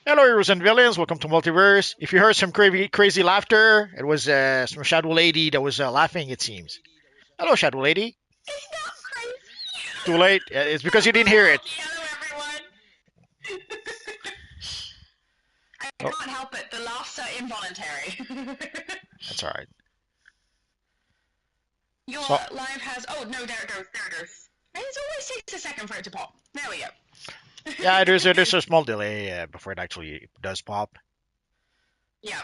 Hello, heroes and villains. Welcome to Multiverse. If you heard some crazy laughter, it was some Shadow Lady that was laughing, it seems. Hello, Shadow Lady. It's not crazy. Too late. It's because you didn't hear it. Hello, everyone. I Oh, can't help it. The laughs are involuntary. that's all right. Your So, live has. Oh no, there it goes. There it goes. It always takes a second for it to pop. There we go. yeah, there's a small delay before it actually does pop. Yeah.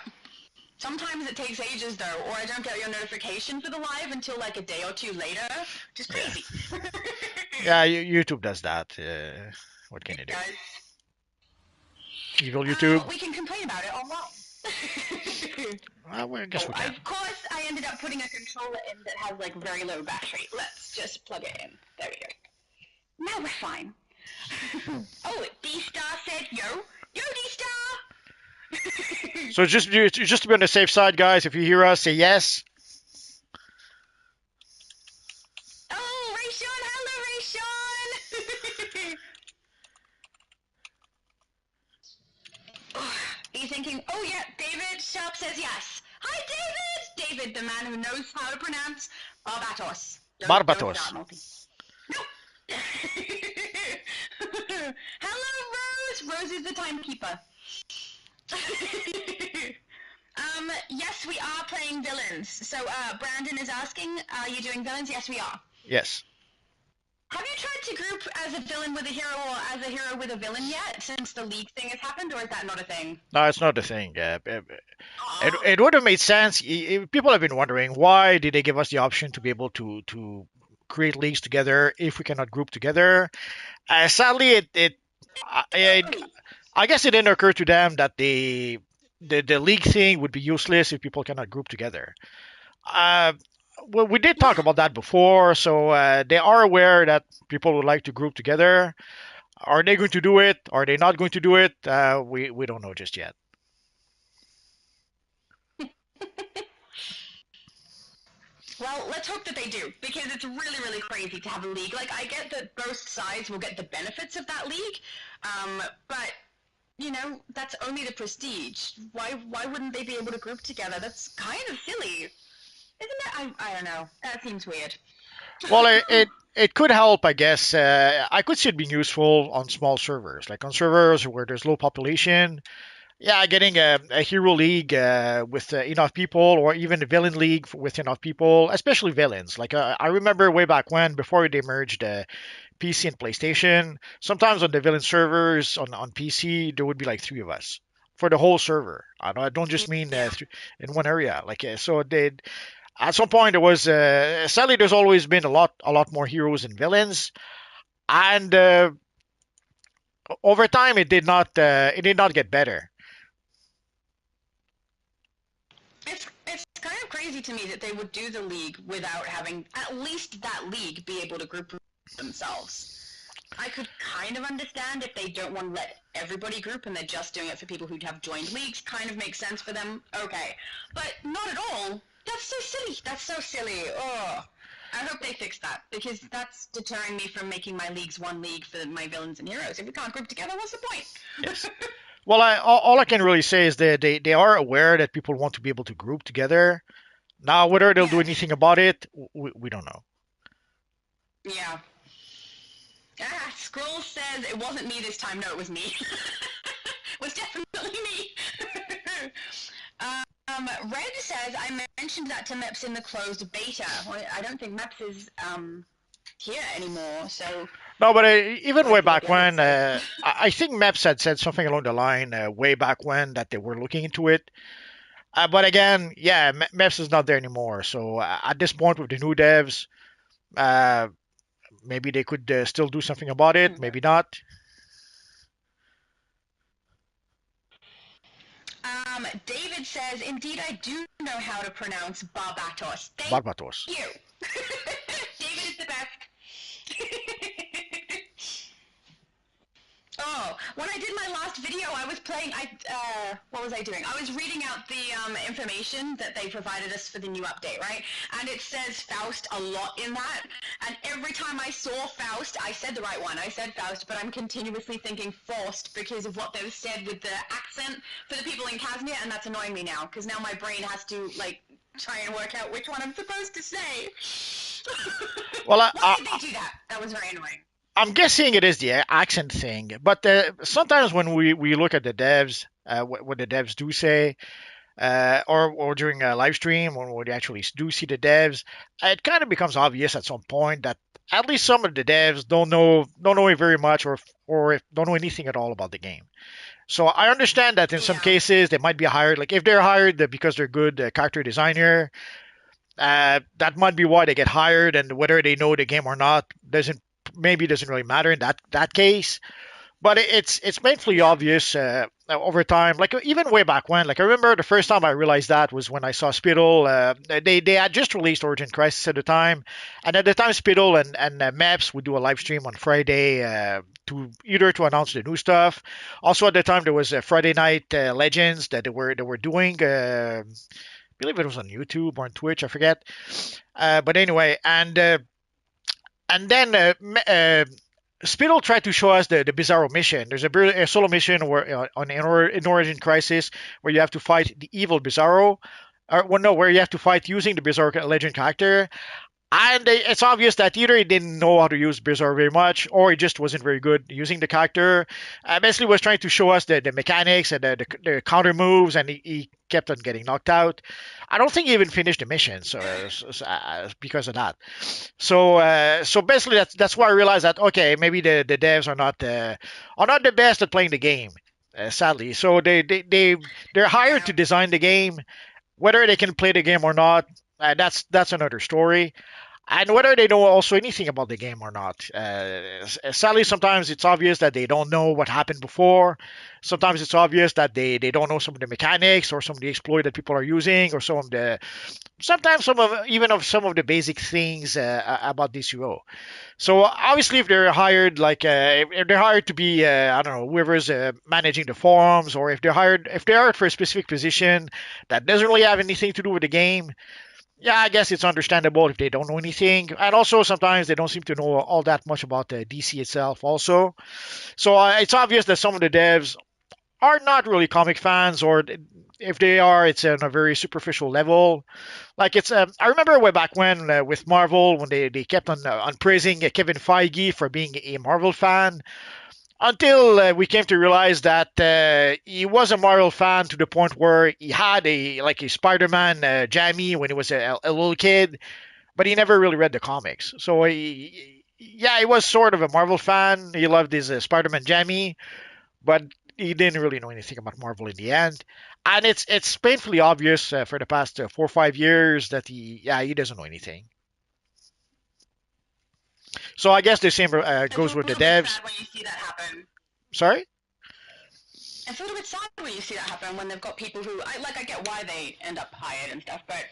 Sometimes it takes ages though, or I don't get your notification for the live until like a day or two later, which is Yeah, crazy. yeah. YouTube does that. What can you It do? does. Evil YouTube. We can complain about it online. Well, I guess we can. Of course, I ended up putting a controller in that has like very low battery. Let's just plug it in. There we go. Now we're fine. Oh, D-Star said yo. Yo, D-Star! So just to be on the safe side, guys, if you hear us, say yes. Oh, Rayshawn! Hello, Rayshawn! He's thinking, oh yeah, David Sharp says yes. Hi, David! David, the man who knows how to pronounce Barbatos. Barbatos. No. Hello, Rose! Rose is the timekeeper. Yes, we are playing villains. So, Brandon is asking, are you doing villains? Yes, we are. Yes. Have you tried to group as a villain with a hero or as a hero with a villain yet, since the league thing has happened, or is that not a thing? No, it's not the thing. It would have made sense. People have been wondering why did they give us the option to be able to create leagues together if we cannot group together. Sadly, I guess it didn't occur to them that the league thing would be useless if people cannot group together. Uh, well, we did talk Yeah. about that before, so they are aware that people would like to group together. Are they going to do it? Are they not going to do it? We don't know just yet. Well, let's hope that they do, because it's really, really crazy to have a league. Like, I get that both sides will get the benefits of that league, but, you know, that's only the prestige. Why wouldn't they be able to group together? That's kind of silly, isn't it? I don't know. That seems weird. Well, it could help, I guess. I could see it being useful on small servers, like on servers where there's low population. Yeah, getting a hero league with enough people, or even a villain league with enough people, especially villains. Like I remember way back when, before they merged PC and PlayStation, sometimes on the villain servers on PC, there would be like three of us for the whole server. I don't just mean Yeah. in one area. Like so, they at some point there was sadly there's always been a lot more heroes and villains, and over time it did not get better. It's kind of crazy to me that they would do the league without having at least that league be able to group themselves. I could kind of understand if they don't want to let everybody group and they're just doing it for people who have joined leagues. Kind of makes sense for them. Okay, but not at all. That's so silly. That's so silly. Oh, I hope they fix that, because that's deterring me from making my leagues one league for my villains and heroes. If we can't group together, what's the point? Yes. Well, all I can really say is that they are aware that people want to be able to group together. Now, whether they'll do Yes. anything about it, we don't know. Yeah. Scroll says it wasn't me this time. No, it was me. It was definitely me. Red says I mentioned that to Meps in the closed beta. Well, I don't think Meps is here anymore, so No, but even way might be a back when, blessing. I think Maps had said something along the line way back when that they were looking into it. But again, yeah, Maps is not there anymore. So at this point, with the new devs, uh, maybe they could still do something about it. Maybe not. David says, indeed, I do know how to pronounce Barbatos. Thank Barbatos. you. David is the best. Oh, when I did my last video, I was playing. What was I doing? I was reading out the information that they provided us for the new update, right? And it says Faust a lot in that. And every time I saw Faust, I said the right one. I said Faust, but I'm continuously thinking Faust because of what they've said with the accent for the people in Casimir, and that's annoying me now because now my brain has to like try and work out which one I'm supposed to say. Well, Why did they do that? That was very annoying. I'm guessing it is the accent thing, but sometimes when we look at the devs, what the devs do say, or during a live stream when we actually do see the devs, it kind of becomes obvious at some point that at least some of the devs don't know very much or don't know anything at all about the game. So I understand that in some Yeah. cases they might be hired, like if they're hired because they're good character designer, that might be why they get hired, and whether they know the game or not doesn't really matter in that case. But it's painfully Yeah. obvious over time. Like even way back when, like I remember the first time I realized that was when I saw Spittle. They had just released Origin Crisis at the time, and at the time Spittle and Maps would do a live stream on Friday to announce the new stuff. Also at the time there was Friday Night Legends that they were doing. I believe it was on YouTube or on Twitch. I forget. But anyway, and then Spittle tried to show us the Bizarro mission. There's a solo mission where in Origin Crisis where you have to fight the evil Bizarro. Or, well, no, where you have to fight using the Bizarro Legend character. And it's obvious that either he didn't know how to use Bizarre very much, or he just wasn't very good using the character. Basically, was trying to show us the mechanics and the counter moves, and he kept on getting knocked out. I don't think he even finished the mission, because of that. So basically, that's why I realized that okay, maybe the devs are not the best at playing the game, sadly. So they're hired Yeah. to design the game. Whether they can play the game or not, that's another story, and whether they know also anything about the game or not. Sadly, sometimes it's obvious that they don't know what happened before. Sometimes it's obvious that they don't know some of the mechanics or some of the exploit that people are using, or sometimes some of the basic things about DCUO. So obviously, if they're hired, if they're hired to be, I don't know, whoever's managing the forums, or if they're hired for a specific position that doesn't really have anything to do with the game, yeah, I guess it's understandable if they don't know anything. And also, sometimes they don't seem to know all that much about the DC itself, also. So it's obvious that some of the devs are not really comic fans, or if they are, it's on a very superficial level. Like I remember way back when with Marvel, when they kept on praising Kevin Feige for being a Marvel fan, until we came to realize that he was a Marvel fan to the point where he had a Spider-Man jammy when he was a little kid, but he never really read the comics. So yeah, he was sort of a Marvel fan. He loved his Spider-Man jammy, but he didn't really know anything about Marvel in the end. And it's painfully obvious for the past 4 or 5 years that he doesn't know anything. So I guess the same It's a goes with the little bit devs. sad when you see that happen. Sorry. It's a little bit sad when you see that happen when they've got people who I get why they end up hired and stuff, but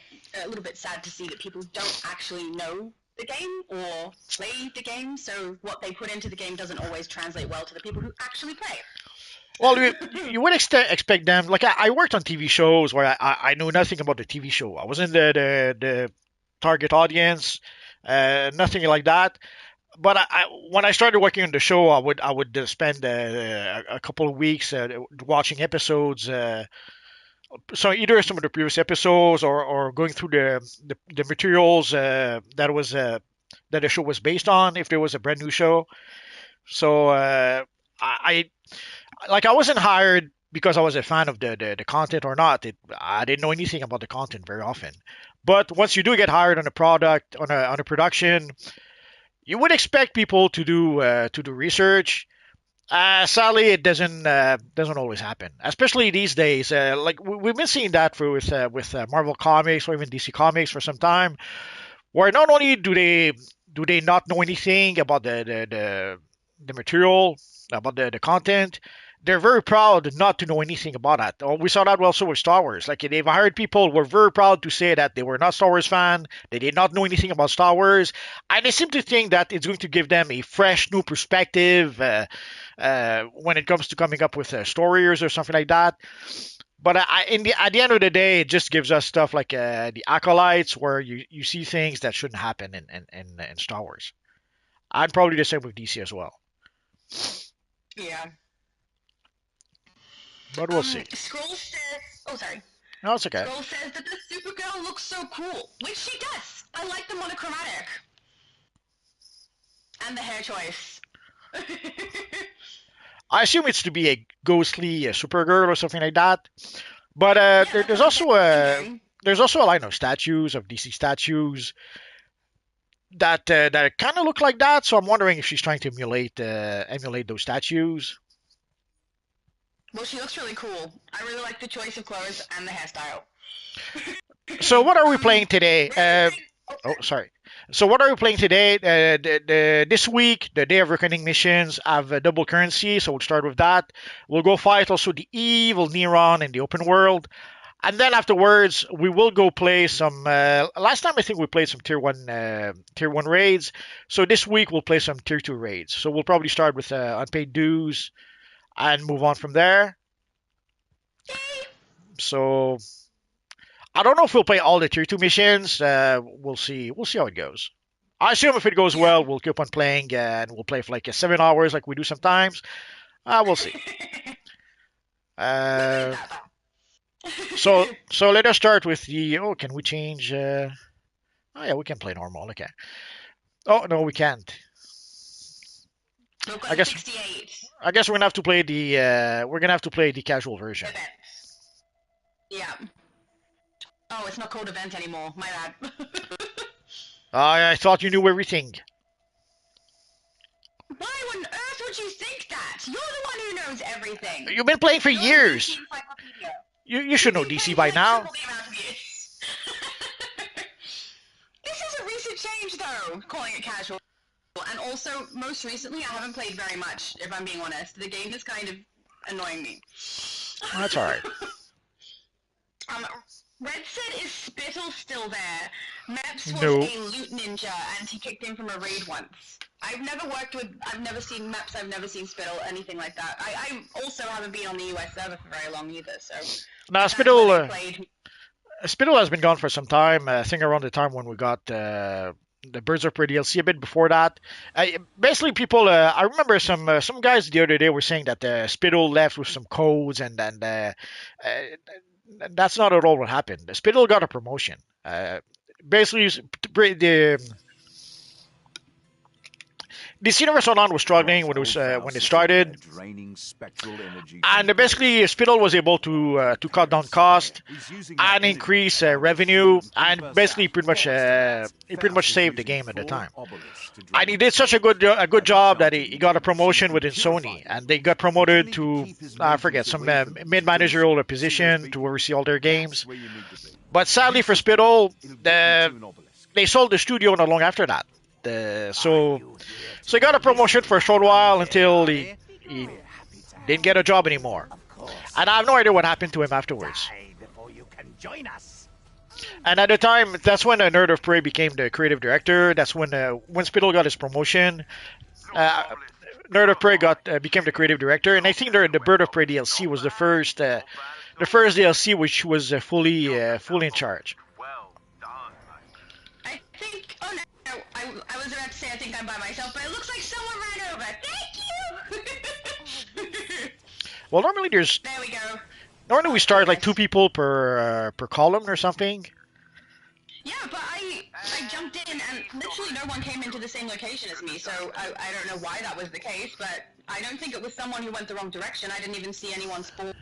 a little bit sad to see that people don't actually know the game or play the game, so what they put into the game doesn't always translate well to the people who actually play Well, it. you would expect them. Like I worked on TV shows where I knew nothing about the TV show. I wasn't the target audience, nothing like that. But when I started working on the show, I would spend a couple of weeks watching episodes. So either some of the previous episodes or going through the materials that the show was based on, if there was a brand new show. So I I wasn't hired because I was a fan of the content or not. I didn't know anything about the content very often. But once you do get hired on a product on a production, you would expect people to do research. Sadly, it doesn't always happen, especially these days. Like we've been seeing that with Marvel Comics or even DC Comics for some time, where not only do they not know anything about the material, about the content, they're very proud not to know anything about that. Oh, we saw that also with Star Wars. Like they've hired people who were very proud to say that they were not Star Wars fan, they did not know anything about Star Wars, and they seem to think that it's going to give them a fresh new perspective when it comes to coming up with stories or something like that. But at the end of the day, it just gives us stuff like the acolytes, where you see things that shouldn't happen in Star Wars. I'm probably the same with DC as well, Yeah. but we'll see. Scroll says. Oh, sorry. No, it's okay. Scroll says that the Supergirl looks so cool, which she does. I like the monochromatic. And the hair choice. I assume it's to be a ghostly Supergirl or something like that. But Yeah, there's also a line of statues of DC statues that kind of look like that. So I'm wondering if she's trying to emulate those statues. Well, she looks really cool. I really like the choice of clothes and the hairstyle. So what are we playing today? Oh, sorry. So what are we playing today? This week, the Day of Reckoning missions have double currency, so we'll start with that. We'll go fight also the evil Neron in the open world. And then afterwards, we will go play some. Last time I think we played some tier one raids. So this week we'll play some tier 2 raids. So we'll probably start with unpaid dues and move on from there. So I don't know if we'll play all the tier 2 missions. We'll see. We'll see how it goes. I assume if it goes well, we'll keep on playing and we'll play for like 7 hours like we do sometimes. We'll see. So let us start with the. Oh, can we change? Oh yeah, we can play normal. Okay. Oh no, we can't. I guess 68. I guess we're gonna have to play the casual version. Event. Yeah. Oh, it's not called event anymore. My bad. I thought you knew everything. Why on earth would you think that? You're the one who knows everything. You've been playing for You're years. You should know DC by now. This is a recent change, though, calling it casual. And also, most recently, I haven't played very much, if I'm being honest. The game is kind of annoying me. Oh, that's alright. Red said, is Spittle still there? Meps was No. a loot ninja, and he kicked in from a raid once. I've never seen Meps, I've never seen Spittle, anything like that. I also haven't been on the US server for very long either, so... Now, Spittle has been gone for some time. I think around the time when we got the Birds of Prey DLC, a bit before that. Basically, people, I remember some guys the other day were saying that Spittle left with some codes, and that's not at all what happened. Spittle got a promotion. Basically, this Universe Online was struggling when it started, and basically Spittle was able to cut down cost and increase revenue, and basically pretty much saved the game at the time. And he did such a good job that he got a promotion within Sony, and they got promoted to I forget some mid-managerial position to oversee all their games. But sadly for Spittle, they sold the studio not long after that. So he got a promotion for a short while until he didn't get a job anymore. And I have no idea what happened to him afterwards. And at the time, that's when Nerd of Prey became the creative director. That's when Spittle got his promotion. Nerd of Prey became the creative director, and I think the Bird of Prey DLC was the first DLC which was fully in charge. I think. Oh no. I was about to say I think I'm by myself, but it looks like someone ran over. Thank you! Well, normally There we go. Normally we start like 2 people per column or something. Yeah, but I jumped in and literally no one came into the same location as me, so I don't know why that was the case, but I don't think it was someone who went the wrong direction. I didn't even see anyone spawn.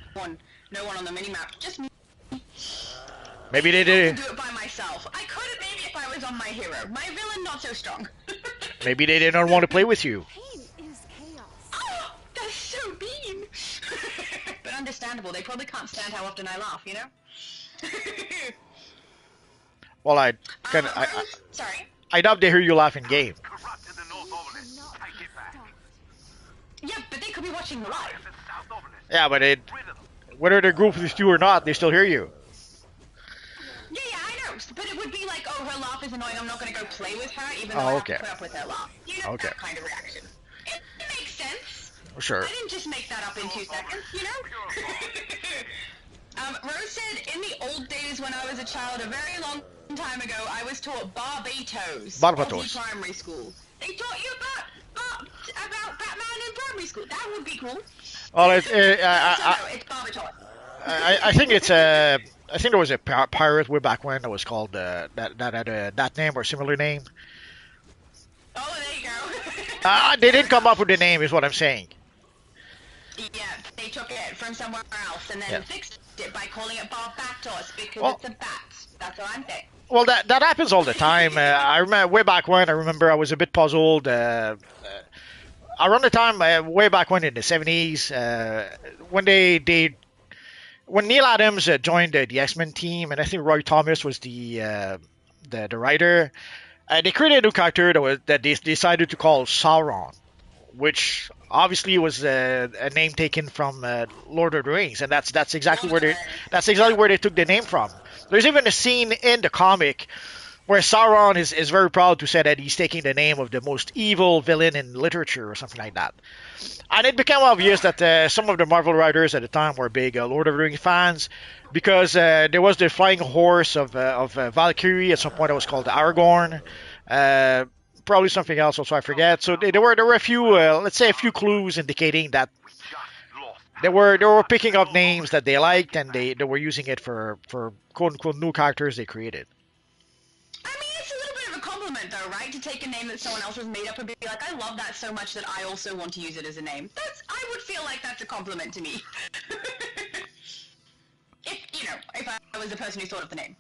No one on the minimap. Just me. Maybe they did. I could do it by myself. I could have maybe if I was on my hero. My villain not so strong. Maybe they didn't want to play with you. Pain is chaos. Oh, that's so mean. But understandable. They probably can't stand how often I laugh, you know? Well, sorry. I'd love to hear you laugh in game. Yeah, but they could be watching live. Yeah, but whether they're group with you or not, they still hear you. Yeah, yeah, I know. But it would be like, oh, her laugh is annoying. I'm not going to go play with her, even though I Oh, have to okay. put up with her laugh. You know, Okay. that kind of reaction. It makes sense. Sure. I didn't just make that up in 2 seconds, you know? Rose said, in the old days when I was a child, a very long time ago, I was taught Barbatos, Aussie Barbatos. primary school. They taught you about Batman in primary school. That would be cool. Well, So no, it's Barbatos. I think it's I think there was a pirate way back when that was called that had that name or similar name. Oh, there you go. They didn't come up with the name, is what I'm saying. Yeah, they took it from somewhere else and then Yeah. fixed it by calling it Barbatos because Well, it's a bat. That's what I'm saying. well, that happens all the time. I remember way back when. I remember I was a bit puzzled. Around the time, way back when in the 70s, when when Neil Adams joined the X-Men team, and I think Roy Thomas was the writer. They created a new character that they decided to call Sauron, which obviously was a name taken from Lord of the Rings, and that's exactly where they took the name from. There's even a scene in the comic where Sauron is very proud to say that he's taking the name of the most evil villain in literature or something like that. And it became obvious that some of the Marvel writers at the time were big Lord of the Rings fans because there was the flying horse of Valkyrie at some point that was called Aragorn. Uh, Probably something else also I forget. So there were a few let's say a few clues indicating that they were picking up names that they liked and they were using it for quote unquote new characters they created. I mean, it's a little bit of a compliment, though, right? To take a name that someone else has made up and be like, I love that so much that I also want to use it as a name. I would feel like that's a compliment to me. If I was the person who thought of the name.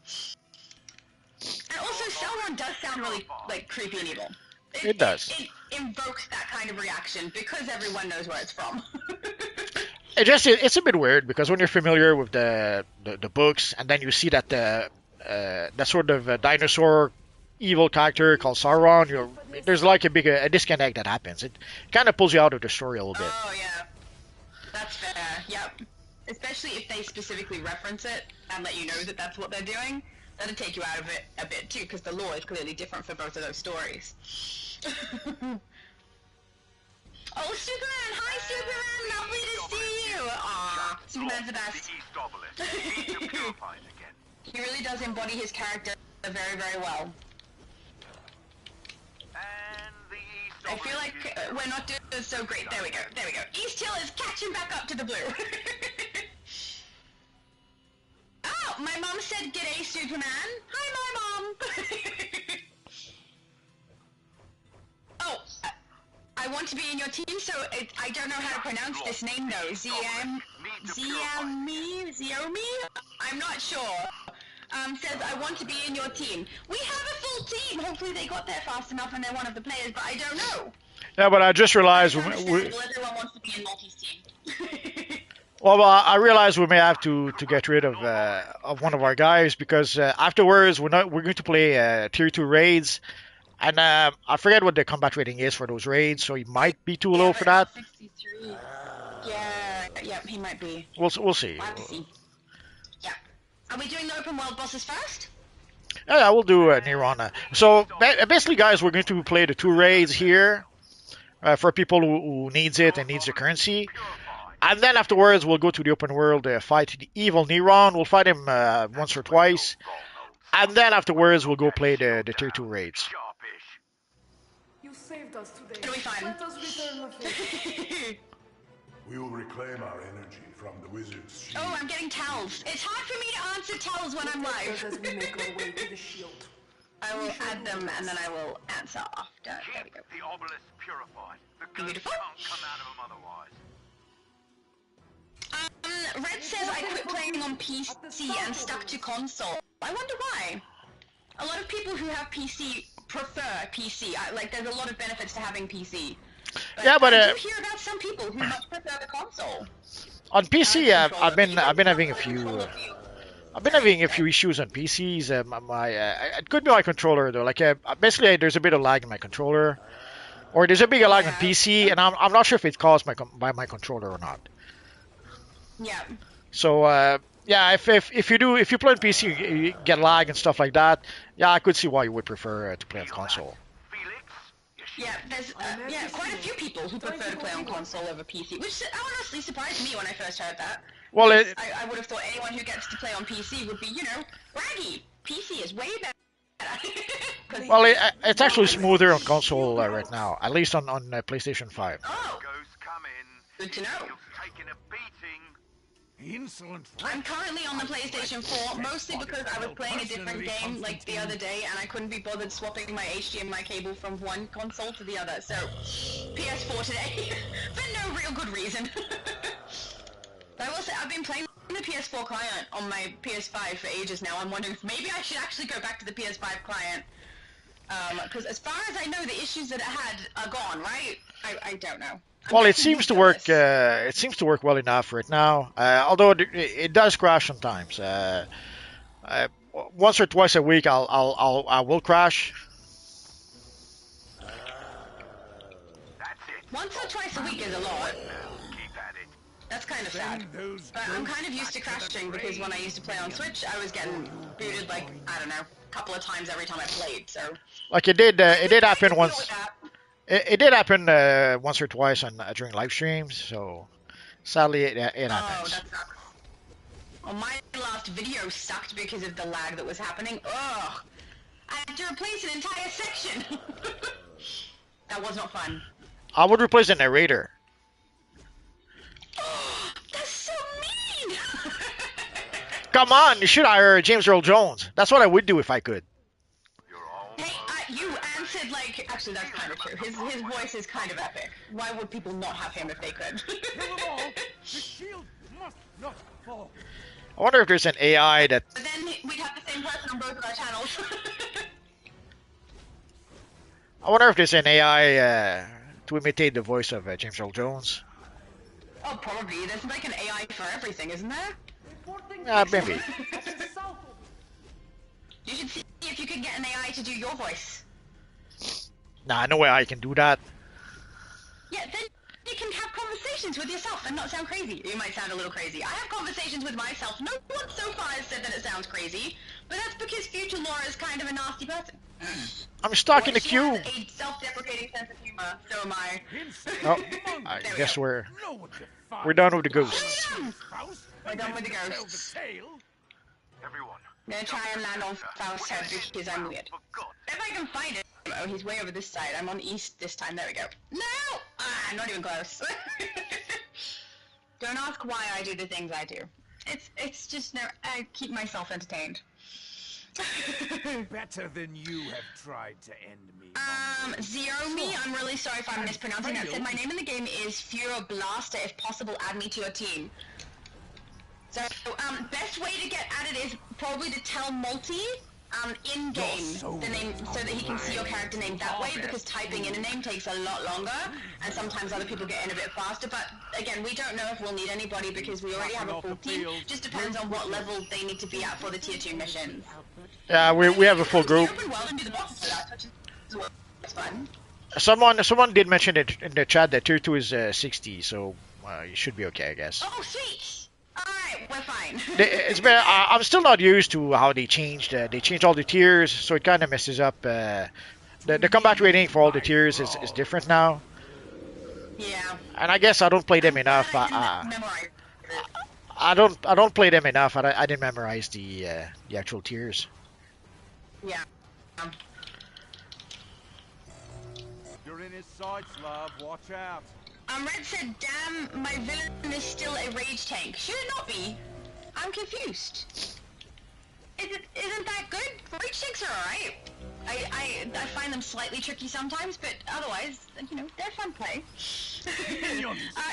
And also, Sauron does sound really, like, creepy and evil. It does. It invokes that kind of reaction because everyone knows where it's from. It's a bit weird because when you're familiar with the books and then you see that that sort of dinosaur evil character called Sauron, there's like a big a disconnect that happens. It kind of pulls you out of the story a little bit. Oh, yeah. That's fair, yep. Especially if they specifically reference it and let you know that that's what they're doing. That'll take you out of it a bit, too, because the lore is clearly different for both of those stories. Oh, Superman! Hi, Superman! Lovely to see you! Aww, Superman's the best. He really does embody his character very, very well. I feel like we're not doing so great. There we go. There we go. East Hill is catching back up to the blue. Oh, my mom said g'day, Superman. Hi, my mom. Oh, I want to be in your team, so I don't know how to pronounce this name though. Ziomi? I'm not sure. Says I want to be in your team. We have a full team. Hopefully they got there fast enough and they're one of the players, but I don't know. Yeah, but I just realized Everyone wants to be in Multi's team. well, I realized we may have to get rid of one of our guys because afterwards we're going to play tier 2 raids, and I forget what the combat rating is for those raids, so he might be too low for that. 63. Yeah, he might be. We'll see. We'll have to see. Yeah. Are we doing the open world bosses first? Yeah, we'll do Neron. So basically, guys, we're going to play the 2 raids here for people who needs it and needs the currency. And then afterwards, we'll go to the open world, fight the evil Neron. We'll fight him once or twice. And then afterwards, we'll go play the tier 2 raids. You saved us today. It'll be fine. Let us return the favor. We will reclaim our energy from the wizard's shield. Oh, I'm getting tells. It's hard for me to answer tells when I'm live. As we make our way to the shield. I will add them and then I will answer after. There we go. The obelisk purified. The ghost Beautiful. can't come out of them otherwise. Red says I quit playing on PC and stuck to console. I wonder why. A lot of people who have PC prefer PC. There's a lot of benefits to having PC. But I do hear about some people who much prefer the console. On PC, I've been having a few. I've been having a few issues on PCs. It could be my controller though. Basically, there's a bit of lag in my controller, or there's a big lag on PC, and I'm not sure if it's caused by my controller or not. Yeah. So yeah, if you play on PC, you get lag and stuff like that. Yeah, I could see why you would prefer to play on Feel that, console. Felix? Yeah, there's quite a few people who prefer to play on console over PC, which honestly surprised me when I first heard that. Well, Because I would have thought anyone who gets to play on PC would be, braggy. PC is way better. 'Cause- it's actually smoother on console right now, at least on PlayStation 5. oh, Ghosts come in. good to know. Feels taking a beating. Insolent I'm currently on the PlayStation 4, mostly because I was playing a different game like the other day, and I couldn't be bothered swapping my HDMI cable from one console to the other, so PS4 today, for no real good reason. But I will say, I've been playing the PS4 client on my PS5 for ages now. I'm wondering if maybe I should actually go back to the PS5 client, because as far as I know, the issues that it had are gone, right? I don't know. Well, it seems to work. It seems to work well enough right now. Although it does crash sometimes. Once or twice a week, I will crash. That's it. Once or twice a week is a lot. Keep at it. That's kind of sad. But I'm kind of used to crashing because when I used to play on Switch, I was getting booted like, I don't know, a couple of times every time I played, so... Like it did happen Deal once. with that. It did happen once or twice during live streams. So sadly, it Oh, happens. that sucks. Well, my last video sucked because of the lag that was happening. Ugh! I had to replace an entire section! That was not fun. I would replace the narrator. That's so mean! Come on, you should hire James Earl Jones. That's what I would do if I could. You're home. Hey, you answered like... Actually, that's kind of true. His voice is kind of epic. Why would people not have him if they could? Kill them all. The shield must not fall. I wonder if there's an AI that. But then we'd have the same person on both of our channels. I wonder if there's an AI to imitate the voice of James Earl Jones. Oh, probably. There's like an AI for everything, isn't there? Maybe. You should see if you could get an AI to do your voice. Nah, no way I can do that. Yeah, then you can have conversations with yourself and not sound crazy. You might sound a little crazy. I have conversations with myself. No one so far has said that it sounds crazy, but that's because future Laura is kind of a nasty person. I'm stuck in the She queue. has a self-deprecating sense of humor. So am I. Oh, I There we guess go. we're done with the ghosts. We're done with the ghosts. Everyone. I'm gonna try and land on Faust's head because I'm weird. For God. If I can find it. Oh, he's way over this side. I'm on east this time. There we go. No! Ah, not even close. Don't ask why I do the things I do. It's just no. I keep myself entertained. Better than you have tried to end me. Ziomi, I'm really sorry if I'm mispronouncing that. Said my name in the game is Furo Blaster. If possible, add me to your team. So, best way to get added is probably to tell Multi, in-game, the name, so that he can see your character name that way, because typing in a name takes a lot longer, and sometimes other people get in a bit faster, but again, we don't know if we'll need anybody because we already have a full team. Just depends on what level they need to be at for the tier 2 missions. Yeah, we have a full group. Open world and do the bosses for that, which is fun. Someone did mention it in the chat that tier 2 is 60, so you should be okay, I guess. Oh, sweet! Alright, we're fine. It's been, I'm still not used to how they changed all the tiers, so it kind of messes up. The combat rating for all the tiers is different now, Yeah. and I guess I don't play them enough. I didn't memorize it. I don't play them enough. I didn't memorize the actual tiers. Yeah. You're in his sights, love. Watch out. Red said, damn, my villain is still a rage tank. Should it not be? I'm confused. Isn't that good? Rage tanks are alright. I find them slightly tricky sometimes, but otherwise, they're fun play.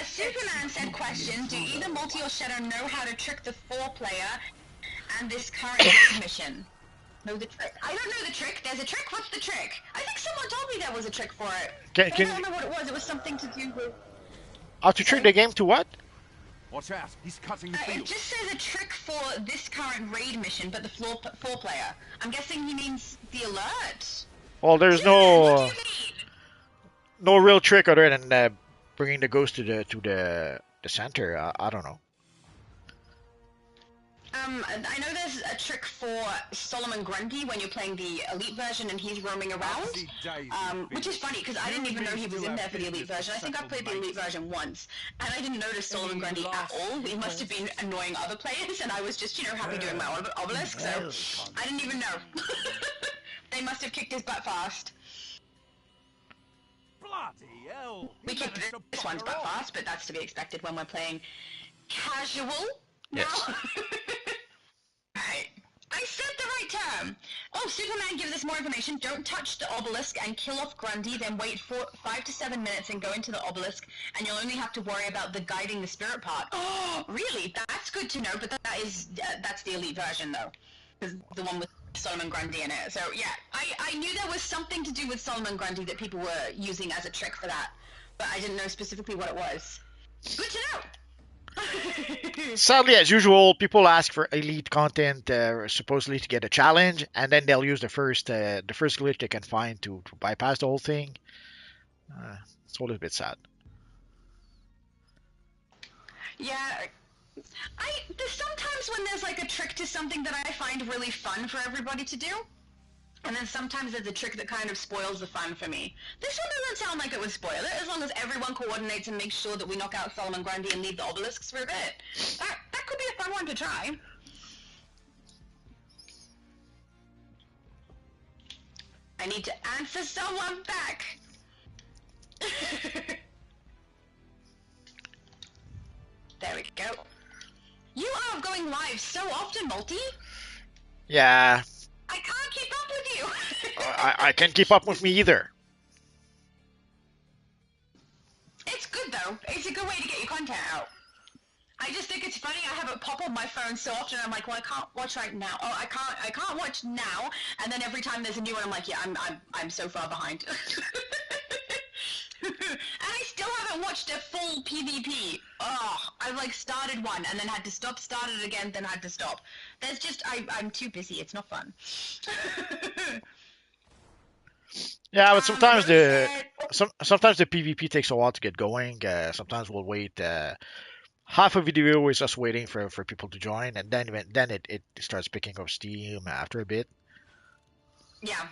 Superman said, question, do either Multi or Shadow know how to trick the 4-player and this current raid mission? Know the trick? I don't know the trick. There's a trick. What's the trick? I think someone told me there was a trick for it. I don't know what it was. It was something to do with... How to trick the game to what? Watch out. He's cutting the It field. just says a trick for this current raid mission, but the 4-player. I'm guessing he means the alert. Well, there's What do you mean? no real trick other than bringing the ghost to the center. I don't know. I know there's a trick for Solomon Grundy when you're playing the Elite version and he's roaming around, which is funny because I didn't even know he was in there for the Elite version. I think I played the Elite version once, and I didn't notice Solomon Grundy at all. He must have been annoying other players, and I was just, happy doing my obelisk, so I didn't even know. They must have kicked his butt fast. Bloody hell! We kicked this one's butt fast, but that's to be expected when we're playing casual now. Yes. Right. I said the right term. Oh, Superman gives us more information. Don't touch the obelisk and kill off Grundy, then wait for 5 to 7 minutes and go into the obelisk, and you'll only have to worry about the guiding the spirit part. Oh, really? That's good to know, but that's the Elite version, though. The one with Solomon Grundy in it. So, yeah, I knew there was something to do with Solomon Grundy that people were using as a trick for that, but I didn't know specifically what it was. Good to know! Sadly, as usual, people ask for elite content supposedly to get a challenge, and then they'll use the first glitch they can find to bypass the whole thing. It's always a bit sad. Yeah, there's sometimes when there's like a trick to something that I find really fun for everybody to do, and then sometimes there's a trick that kind of spoils the fun for me. This one doesn't sound like it would spoil it, as long as everyone coordinates and makes sure that we knock out Solomon Grundy and leave the obelisks for a bit. That could be a fun one to try. I need to answer someone back. There we go. You are going live so often, Multi. Yeah. I can't keep up with you. I can't keep up with me either. It's good though. It's a good way to get your content out. I just think it's funny. I have it pop on my phone so often. I'm like, well, I can't watch right now. Oh, I can't watch now. And then every time there's a new one, I'm like, yeah, I'm so far behind. And I still haven't watched a full PvP. Oh, I've like started one and then had to stop, started again, then had to stop. There's just, I'm too busy. It's not fun. Yeah, but sometimes sometimes the PvP takes a while to get going. Sometimes we'll wait. Half a video is us waiting for people to join, and then it starts picking up steam after a bit. Yeah.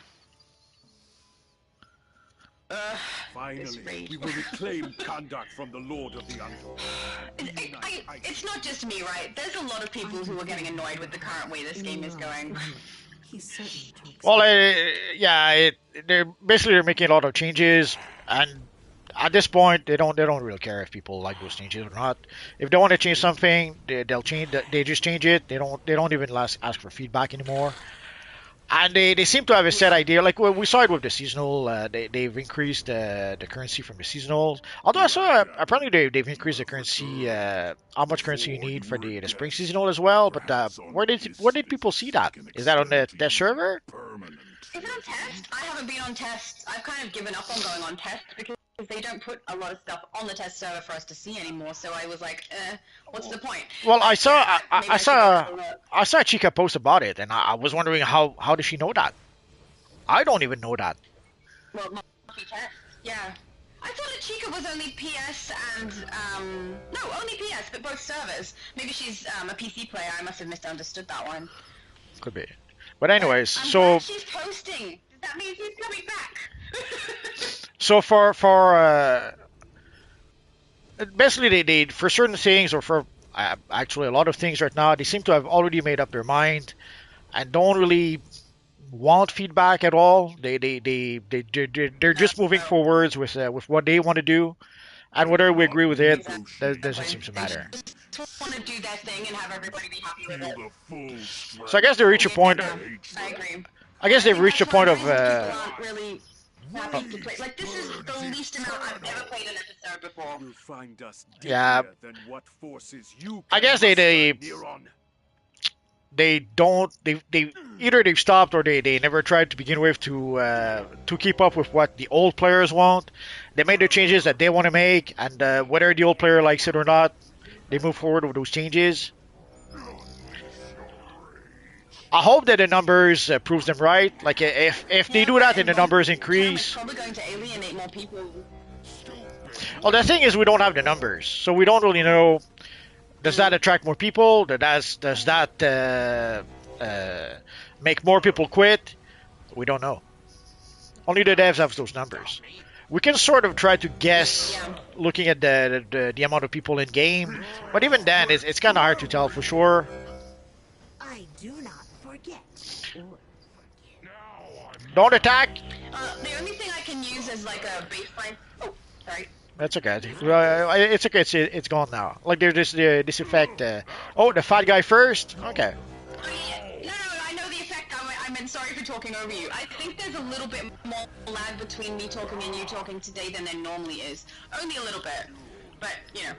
Finally, we will reclaim conduct from the Lord of the Underworld. It's not just me, right? There's a lot of people who are getting annoyed with the current way this game is going. Well, they're making a lot of changes, and at this point, they don't really care if people like those changes or not. If they want to change something, they'll change. They just change it. They don't even ask for feedback anymore. And they seem to have a set idea. Like we saw it with the seasonal. They've increased the currency from the seasonals. Although I saw apparently they've increased the currency, how much currency you need for the spring seasonal as well. But where did people see that? Is that on the server? Is it on test? I haven't been on test. I've kind of given up on going on test because they don't put a lot of stuff on the test server for us to see anymore. So I was like, what's the point? Well, I saw Chica post about it, and I was wondering how does she know that? I don't even know that. Well, not test. Yeah. I thought that Chica was only PS and no, only PS, but both servers. Maybe she's a PC player. I must have misunderstood that one. Could be. But anyways, I'm so glad she's posting. That means she's coming back. so for basically they for certain things or for actually a lot of things right now, they seem to have already made up their mind and don't really want feedback at all. They're just moving forwards with what they want to do, and whether we agree with it, that doesn't seem to matter. They just want to do their thing and have everybody be happy with it. So I guess they reach a point. I agree. I guess they've reached a point of. People aren't really happy to play. Like, this is the least amount I've ever played an episode before. You'll find us Yeah. than what forces you I guess they Neron. they either they've stopped or they never tried to begin with to keep up with what the old players want. They made the changes that they want to make, and whether the old player likes it or not, they move forward with those changes. I hope that the numbers proves them right. Like if they do that and the numbers increase. It's probably going to alienate more people. Well, the thing is we don't have the numbers, so we don't really know Does that attract more people? Does that make more people quit? We don't know. Only the devs have those numbers. We can sort of try to guess Yeah. looking at the amount of people in game, but even then, it's kind of hard to tell for sure. I do not forget. Or Don't attack. The only thing I can use as like a baseline. Oh, sorry. That's okay. It's okay. It's gone now. Like there's this effect. Oh, the fat guy first. Okay. Oh, yeah. No, I know the effect. I meant sorry for talking over you. I think there's a little bit more lag between me talking and you talking today than there normally is. Only a little bit, but you know.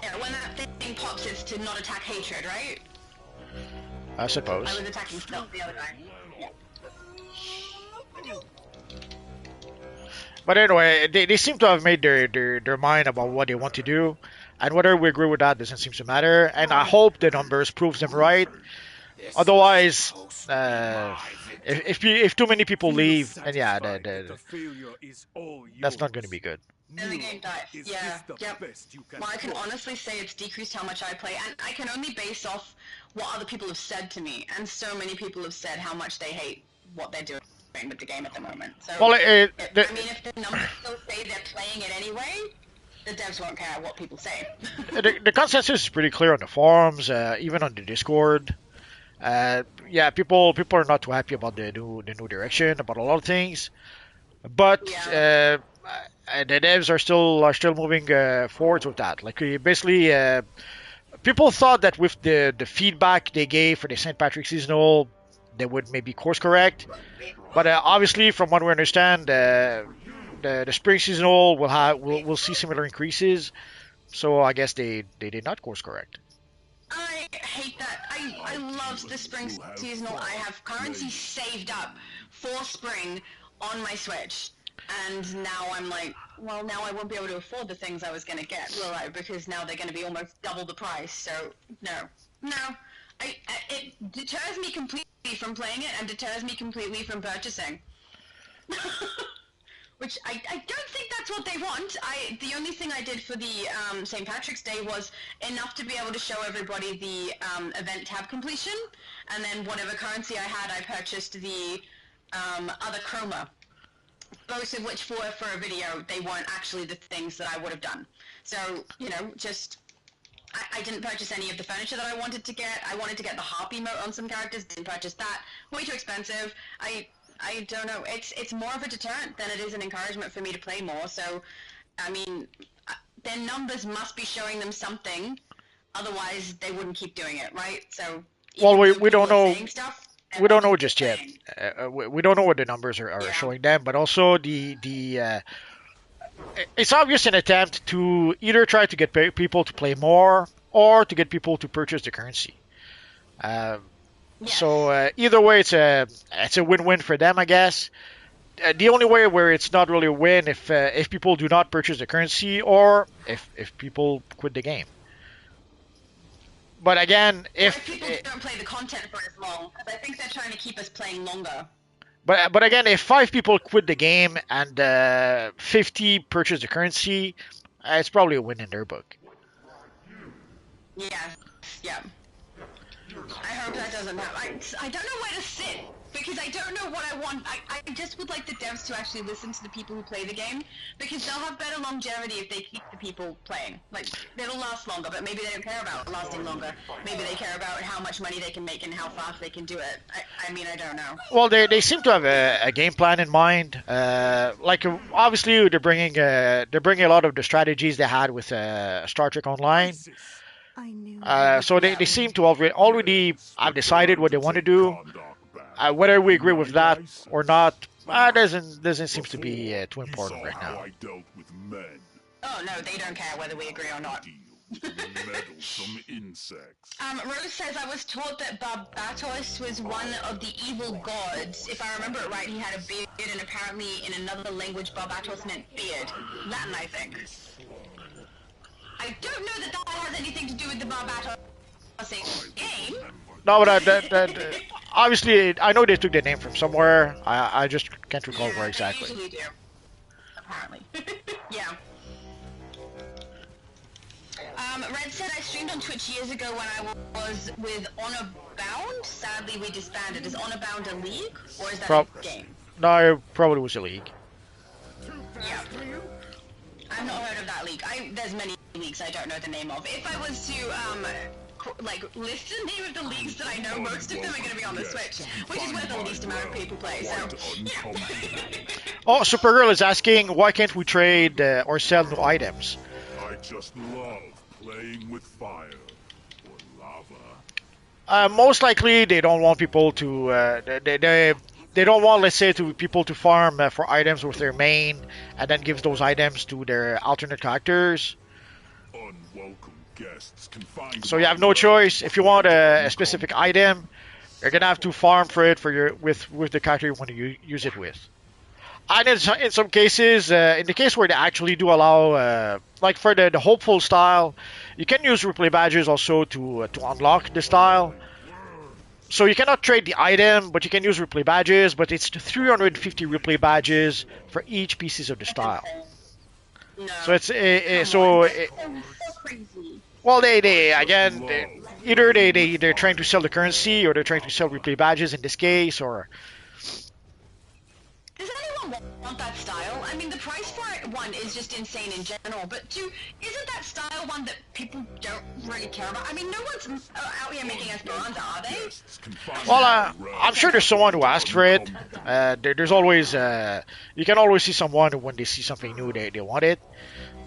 Yeah, when that thing pops, it's to not attack hatred, right? I suppose. I was attacking stealth the other guy. Yeah. But anyway, they seem to have made their mind about what they want to do, and whether we agree with that doesn't seem to matter. And I hope the numbers proves them right. Otherwise, if too many people leave, and yeah, The failure is all that's yours. not going to be good. And the game dies. Is Yeah. this the Yep. best you can Well, I can do? honestly say it's decreased how much I play, and I can only base off what other people have said to me. And so many people have said how much they hate what they're doing with the game at the moment. So, Well, I mean, if the numbers still say they're playing it anyway, the devs won't care what people say. the consensus is pretty clear on the forums, even on the Discord. Yeah, people are not too happy about the new direction, about a lot of things. But Yeah. the devs are still moving forwards with that. Like basically, people thought that with the feedback they gave for the St. Patrick's seasonal, they would maybe course correct. But obviously, from what we understand, the spring seasonal will see similar increases. So I guess they did not course correct. I hate that. I loved the spring seasonal. I have currency saved up for spring on my Switch. And now I'm like, well, now I won't be able to afford the things I was going to get, will I? Because now they're going to be almost double the price. So, no. It deters me completely from playing it and deters me completely from purchasing. Which I don't think that's what they want. The only thing I did for the St. Patrick's Day was enough to be able to show everybody the event tab completion, and then whatever currency I had, I purchased the other chroma. Both of which for a video, they weren't actually the things that I would have done. So, you know, just I didn't purchase any of the furniture that I wanted to get. I wanted to get the harp emote on some characters, didn't purchase that. Way too expensive. I don't know. It's more of a deterrent than it is an encouragement for me to play more. So, I mean, their numbers must be showing them something. Otherwise, they wouldn't keep doing it, right? So, Well, even though we don't people are know. saying stuff, We don't know everyone's just yet. playing. We don't know what the numbers are Yeah. showing them, but also it's obvious an attempt to either try to get people to play more or to get people to purchase the currency. Yes. So either way, it's a win-win for them, I guess. The only way where it's not really a win if people do not purchase the currency or if people quit the game. But again, Or if people don't play the content for as long, because I think they're trying to keep us playing longer. But again, if 5 people quit the game and 50 purchase the currency, it's probably a win in their book. Yeah. I hope that doesn't happen. I don't know where to sit, because I don't know what I want. I just would like the devs to actually listen to the people who play the game, because they'll have better longevity if they keep the people playing. Like, it'll last longer, but maybe they don't care about lasting longer. Maybe they care about how much money they can make and how fast they can do it. I mean, I don't know. Well, they seem to have a game plan in mind. Obviously, they're bringing a lot of the strategies they had with Star Trek Online. I knew. So they seem to already have decided what they want to do. Whether we agree with that or not, doesn't seem to be too important right now. I dealt with men. Oh, no, they don't care whether we agree or not. Meddlesome insects. Rose says, I was taught that Barbatos was one of the evil gods. If I remember it right, he had a beard, and apparently in another language, Barbatos meant beard. Latin, I think. I don't know that that has anything to do with the Barbatos game. No, but obviously, I know they took their name from somewhere. I just can't recall where They exactly. usually do. Apparently. Yeah. Red said I streamed on Twitch years ago when I was with Honor Bound. Sadly, we disbanded. Is Honor Bound a league or is that Prob- a game? No, it probably was a league. Yeah. I've not heard of that league. There's many leagues I don't know the name of. If I was to list the name of the leagues that I know, most of them are going to be on the Switch, which is where the least amount of people play. So, yeah. Oh, Supergirl is asking, why can't we trade or sell new items? I just love playing with fire or lava. Most likely, they don't want people to. They don't want, let's say, to people to farm for items with their main, and then give those items to their alternate characters. Unwelcome guests can find So you have no choice. If you want a specific item, you're gonna have to farm for it with the character you want to use it with. And in some cases, in the case where they actually do allow, like for the hopeful style, you can use replay badges also to unlock the style. So you cannot trade the item, but you can use replay badges. But it's 350 replay badges for each pieces of the style. No. So it's That's so crazy. well either they're trying to sell the currency or they're trying to sell replay badges in this case, or Does anyone want that style? I mean, the price for it, one, is just insane in general, but two, isn't that style one that people don't really care about? I mean, no one's out here making Esperanza, are they? well, I'm sure there's someone who asks for it. There's always you can always see someone who, when they see something new, they want it.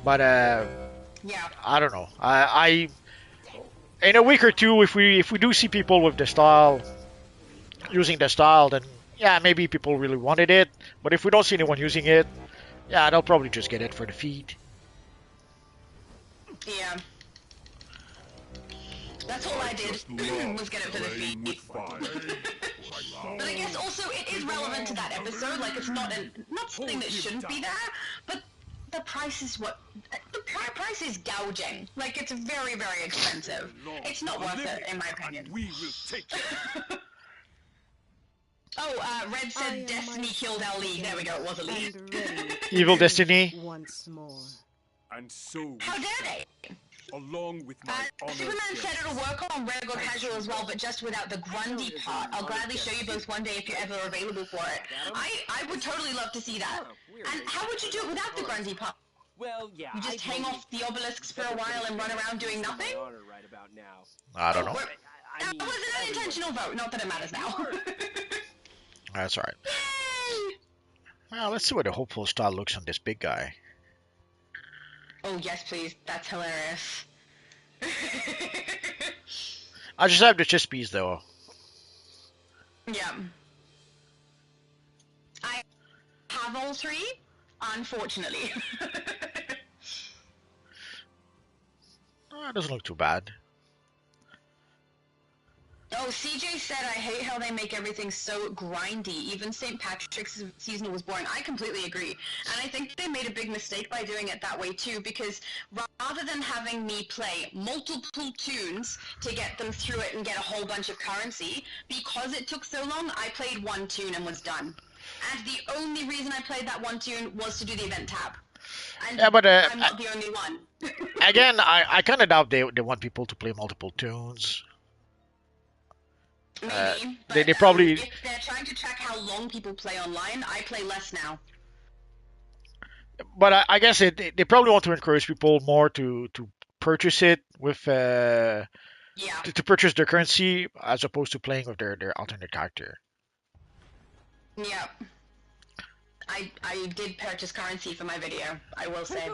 But Yeah. I don't know. I in a week or two, if we do see people with the style using the style, then yeah, maybe people really wanted it. But if we don't see anyone using it, yeah, they'll probably just get it for the feed. Yeah. That's all I did, was get it for the playing with feed. fire. But I guess also it is relevant to that episode, like it's not something that shouldn't be there, but the price is the price is gouging. Like, it's very, very expensive. It's not worth it, in my opinion. We will take it. Red said Destiny killed our league. There we go, it was a league. And ready Evil Destiny. once more. And so, How dare they? along with my honor Superman said guests, it'll work on regular casual as well, but just without the Grundy part. I'll gladly show you both one day if you're ever available for it. I would totally love to see that. And how would you do it without the Grundy part? Well, yeah. You just hang off the obelisks for a while and run around doing nothing? Right about now. I don't know. That was an unintentional vote, not that it matters now. That's alright. Yay! Well, let's see what the hopeful style looks on this big guy. Oh, yes, please. That's hilarious. I just have the chest piece though. Yeah. I have all three, unfortunately. It doesn't look too bad. Oh, CJ said, I hate how they make everything so grindy. Even St. Patrick's season was boring. I completely agree. And I think they made a big mistake by doing it that way too, because rather than having me play multiple tunes to get them through it and get a whole bunch of currency, because it took so long, I played one tune and was done. And the only reason I played that one tune was to do the event tab. And Yeah, but I'm not the only one. again, I kind of doubt they want people to play multiple tunes. Maybe, they but, probably- if they're trying to track how long people play online, I play less now. But I guess they probably want to encourage people more to purchase it with Yeah. to purchase their currency as opposed to playing with their alternate character. Yeah. I did purchase currency for my video, I will say.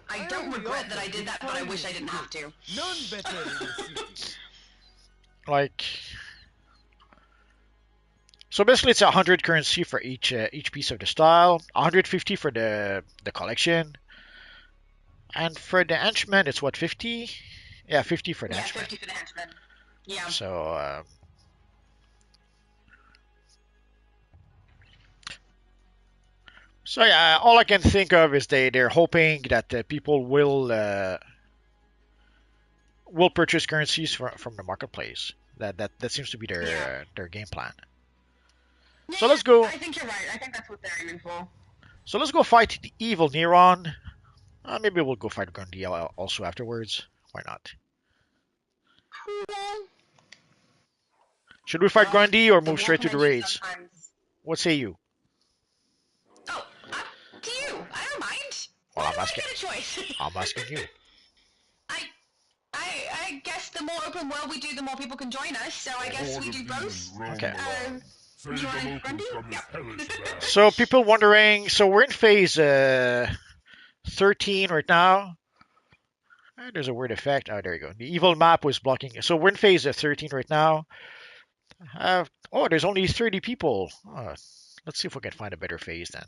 I don't regret that I did that, but I wish I didn't have to. None better in the city. Like, so basically it's 100 currency for each piece of the style, 150 for the collection, and for the henchman it's what, 50? Yeah, 50 for the Yeah, henchman. 50 for the henchman. Yeah. So yeah, all I can think of is they're hoping that people will purchase currencies from the marketplace. That seems to be their game plan. Yeah, So let's go. I think you're right. I think that's what they're aiming for. So let's go fight the evil Neron. Maybe we'll go fight Grundy also afterwards. Why not? Cool. Should we fight Grundy or The move war straight to the convention raids? sometimes- What say you? Oh, up to you. I don't mind. Well, Why I'm do I asking. get a choice? I'm asking you. I guess the more open world we do, the more people can join us. So I guess we do both. Okay. Save you want the Grundy? locals from this Yep. hellish bad. So people wondering. So we're in phase 13 right now. There's a weird effect. Oh, there you go. The evil map was blocking. So we're in phase 13 right now. Oh, there's only 30 people. Let's see if we can find a better phase then.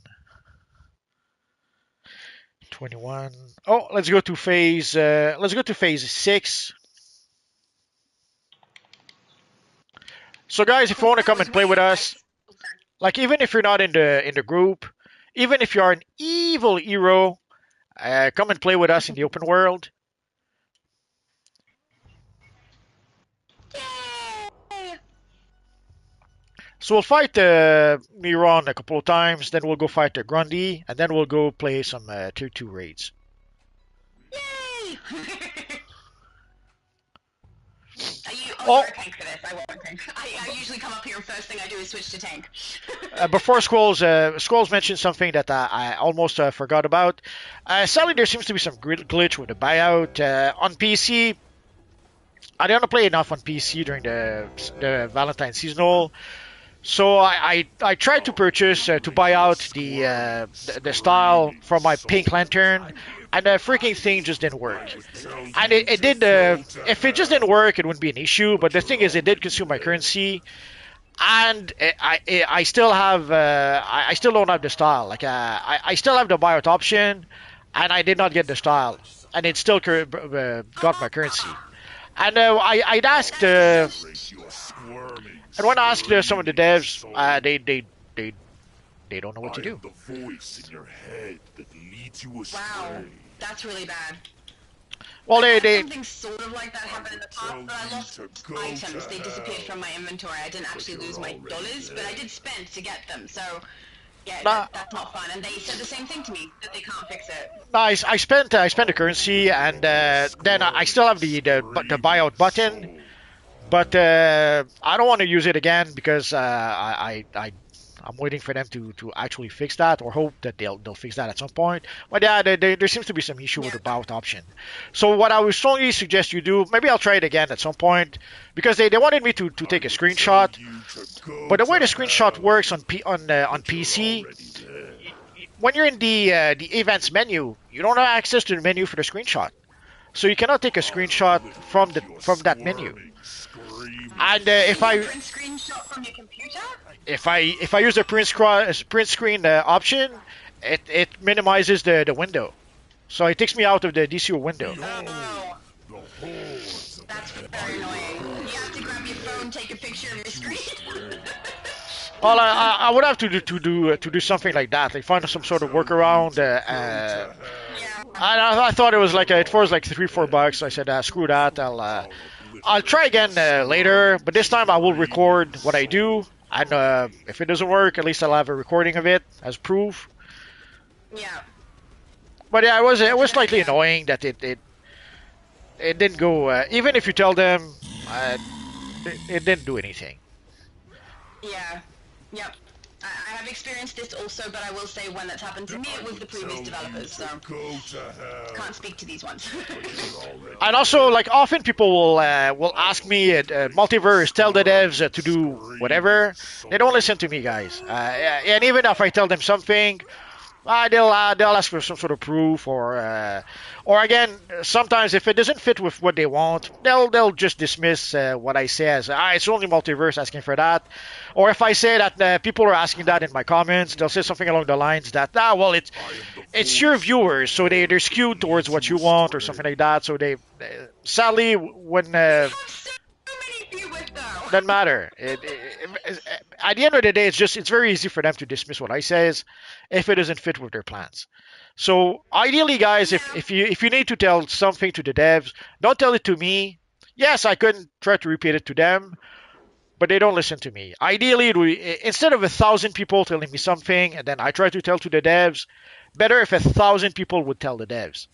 21. Oh, let's go to phase. Let's go to phase 6. So guys, if you want to come and play with us, like even if you're not in the group, even if you are an evil hero, come and play with us in the open world. Yay! So we'll fight Neron a couple of times, then we'll go fight the Grundy, and then we'll go play some tier 2 raids. Yay! Oh. You're a tank for this. I won't tank. I usually come up here and first thing I do is switch to tank. Before Squalls mentioned something that I almost forgot about. Sadly, there seems to be some glitch with the buyout on PC. I didn't play enough on PC during the Valentine seasonal, so I tried to purchase to buy out the style from my pink lantern, and the freaking thing just didn't work. And it did. If it just didn't work, it wouldn't be an issue. But the thing is, it did consume my currency, and I still have I still don't have the style. Like I still have the buyout option, and I did not get the style, and it still got my currency. And I'd asked, and when I asked some of the devs, they don't know what to do. The voice in your head that leads you astray. Wow, that's really bad. Well, I had they something sort of like that happen in the past, but I lost items. They disappeared from my inventory. I didn't actually lose my dollars, but I did spend to get them. So, yeah, that's not fun. And they said the same thing to me, that they can't fix it. no, I spent the currency, and then I still have the buyout button, but I don't want to use it again because I'm waiting for them to actually fix that, or hope that they'll fix that at some point. But yeah, there seems to be some issue with the buyout option. So what I would strongly suggest you do, maybe I'll try it again at some point, because they wanted me to take a screenshot. But the way the screenshot works on PC, when you're in the events menu, you don't have access to the menu for the screenshot, so you cannot take a screenshot from that menu. And if I print screenshot from your computer? if I use the print screen option, it minimizes the window, so it takes me out of the DCUO window. Oh, that's very annoying. You have to grab your phone, take a picture of your screen. Well, I would have to do something like that, like find some sort of workaround. Yeah. I thought it was like it was like $3-4. I said screw that. I'll try again later, but this time I will record what I do, and if it doesn't work, at least I'll have a recording of it as proof. Yeah. But yeah, it was slightly annoying that it didn't go. Even if you tell them, it didn't do anything. Yeah. Yep. I have experienced this also, but I will say when that's happened to me, it was the previous developers, so can't speak to these ones. And also, like often people will ask me at Multiverse, tell the devs to do whatever. They don't listen to me, guys. And even if I tell them something, they'll ask for some sort of proof, or again, sometimes if it doesn't fit with what they want, they'll just dismiss what I say as it's only Multiverse asking for that. Or if I say that people are asking that in my comments, they'll say something along the lines that well, it's your viewers, so they're skewed towards what you want or something like that. So they sadly when doesn't matter. At the end of the day, it's very easy for them to dismiss what I says if it doesn't fit with their plans. So ideally, guys, if you need to tell something to the devs, don't tell it to me. Yes, I couldn't try to repeat it to them, but they don't listen to me. Ideally, instead of 1,000 people telling me something and then I try to tell to the devs, better if 1,000 people would tell the devs.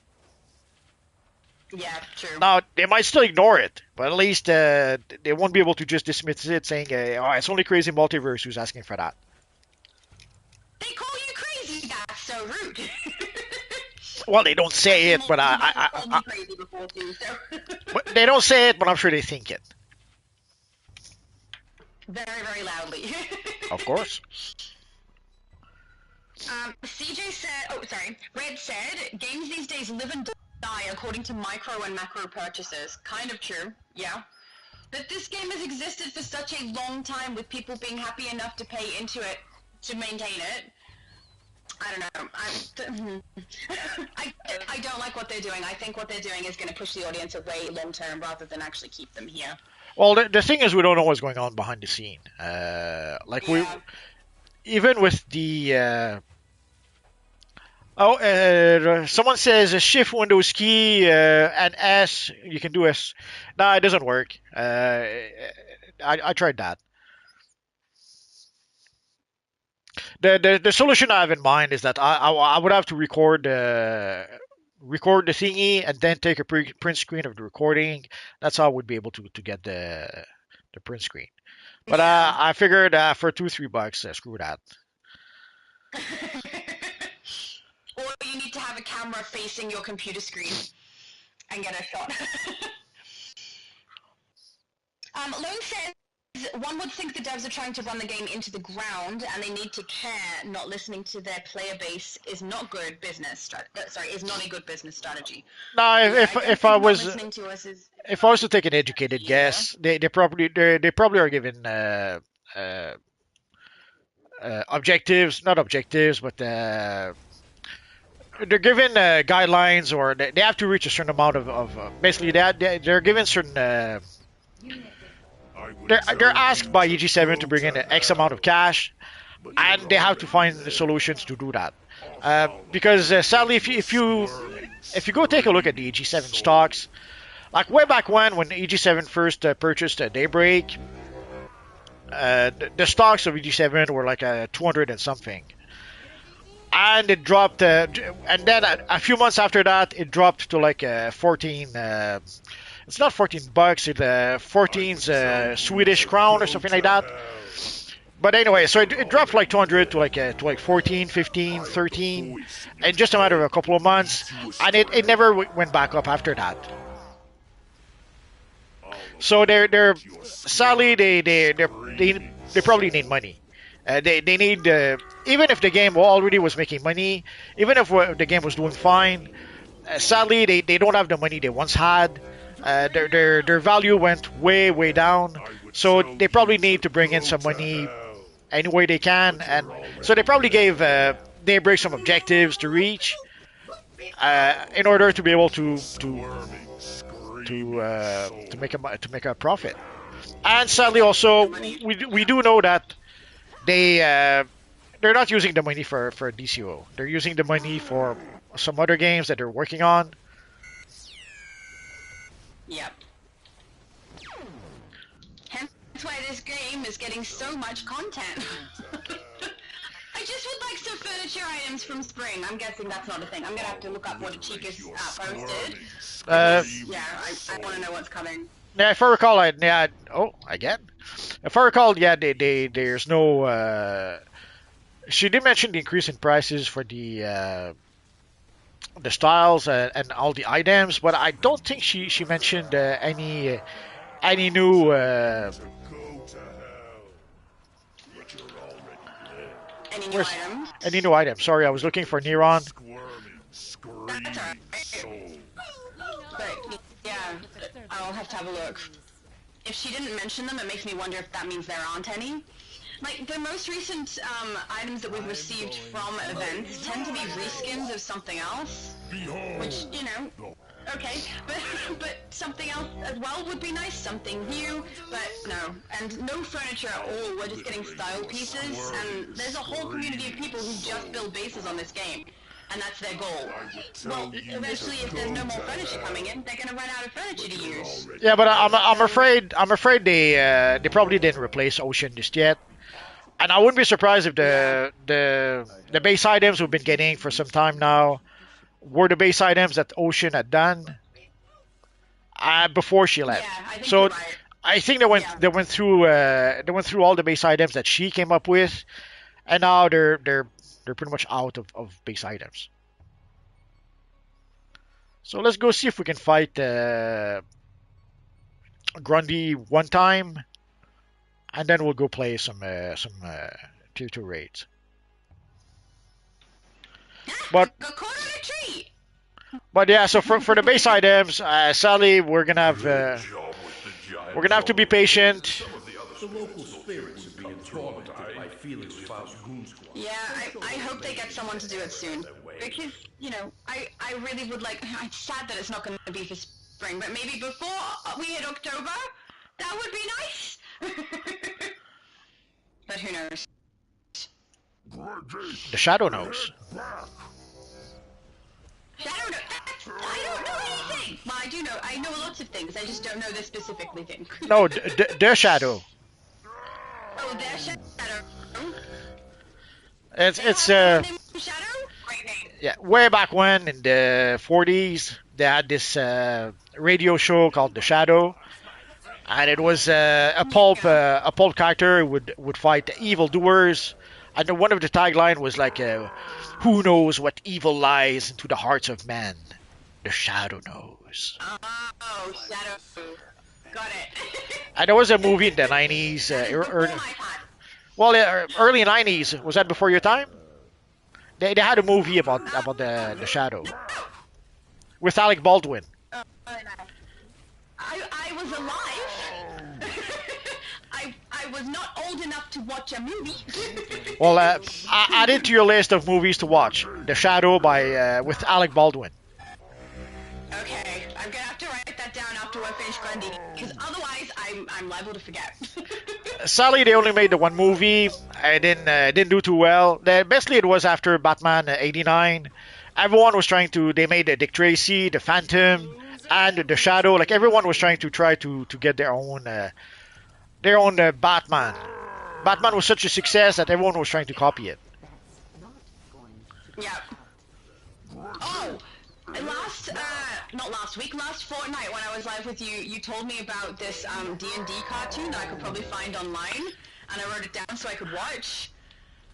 Yeah, true. Now they might still ignore it, but at least they won't be able to just dismiss it, saying, "Oh, it's only Crazy Multiverse who's asking for that." They call you crazy. That's so rude. Well, they don't say it, but Multiverse called me crazy before too, so. but they don't say it, but I'm sure they think it. Very, very loudly. Of course. CJ said, Red said, games these days live and die according to micro and macro purchases. Kind of true, yeah. But this game has existed for such a long time with people being happy enough to pay into it to maintain it. I don't know. I don't like what they're doing. I think what they're doing is going to push the audience away long term rather than actually keep them here. Well, the thing is, we don't know what's going on behind the scene. Even with the someone says shift Windows key and S, you can do S. No, it doesn't work. I tried that. The solution I have in mind is that I would have to record the thingy and then take a print screen of the recording. That's how I would be able to get the print screen. But I figured for $2-3, screw that. Or you need to have a camera facing your computer screen and get a shot. Lone says, one would think the devs are trying to run the game into the ground and they need to care. Not listening to their player base is not good business. Is not a good business strategy. No, if I was listening to us is, if I was to take an educated guess, they probably are given objectives, not objectives, but they're given guidelines, or they have to reach a certain amount of basically they're given certain. They're asked by EG7 to bring in X amount of cash, and they have to find the solutions to do that. Because sadly, if you go take a look at the EG7 stocks, like way back when EG7 first purchased Daybreak, the stocks of EG7 were like 200 and something, and it dropped. And then a few months after that, it dropped to like 14. It's not $14. It's 14's Swedish crown or something like that. But anyway, so it dropped like 200 to like 14, 15, 13, in just a matter of a couple of months, and it never went back up after that. So they're sadly they probably need money. They need even if the game already was making money, even if the game was doing fine. Sadly, they don't have the money they once had. Their value went way down, so they probably need to bring in some money any way they can, and so they probably gave Daybreak some objectives to reach in order to be able to make a profit. And sadly, also we do know that they're not using the money for DCUO. They're using the money for some other games that they're working on. Yep. Hence why this game is getting so much content. I just would like some furniture items from spring. I'm guessing that's not a thing. I'm gonna have to look up what Chica's posted. Yeah, I want to know what's coming. Yeah, if I recall, if I recall, there's no. She did mention the increase in prices for the styles and all the items, but I don't think she mentioned any new. Any new items? Any new items? Sorry, I was looking for Neron. That's alright. But yeah, I'll have to have a look. If she didn't mention them, it makes me wonder if that means there aren't any. Like, the most recent items that we've received from events tend to be reskins of something else, which, you know, okay, but something else as well would be nice, something new, but no, and no furniture at all. We're just getting style pieces, and there's a whole community of people who just build bases on this game, and that's their goal. Well, eventually, if there's no more furniture coming in, they're gonna run out of furniture to use. Yeah, but I'm afraid they probably didn't replace Ocean just yet. And I wouldn't be surprised if the base items we've been getting for some time now were the base items that Ocean had done. before she left. Yeah, I think So you're right. I think Yeah. they went through all the base items that she came up with, and now they're pretty much out of base items. So let's go see if we can fight Grundy one time, and then we'll go play some tier two raids. But Got caught on a treat. but yeah, so for the base items, sadly Good job with the giant we're gonna have to be zombie. patient. The local spirits are being tormented by Felix Faust's goon squad. Yeah, I hope they get someone to do it soon. Because, you know, I really would like... It's sad that it's not going to be for spring, but maybe before we hit October, that would be nice. But who knows? The Shadow knows. I don't know anything! Well, I do know. I know lots of things. I just don't know this specifically thing. No, the Shadow. Oh, their Shadow. It's Shadow? Great name. yeah, way back when in the 40s they had this radio show called The Shadow, and it was a pulp character who would fight evildoers, and one of the tagline was like, "Who knows what evil lies into the hearts of men? The Shadow knows." Oh, Shadow. Got it. And there was a movie in the 90s, Before my time. early 90s. Was that before your time? They had a movie about the Shadow with Alec Baldwin. I was alive. I was not old enough to watch a movie. Well, add it to your list of movies to watch. The Shadow by with Alec Baldwin. Okay, I'm gonna have to write that down after I finish Grundy, because otherwise I'm liable to forget. Sadly, they only made the one movie. It didn't do too well. Basically, it was after Batman '89. Everyone was trying to. They made Dick Tracy, the Phantom, and the Shadow. Like everyone was trying to get their own Batman. Batman was such a success that everyone was trying to copy it. Yeah. Oh, not last week, last fortnight when I was live with you, you told me about this D&D cartoon that I could probably find online, and I wrote it down so I could watch.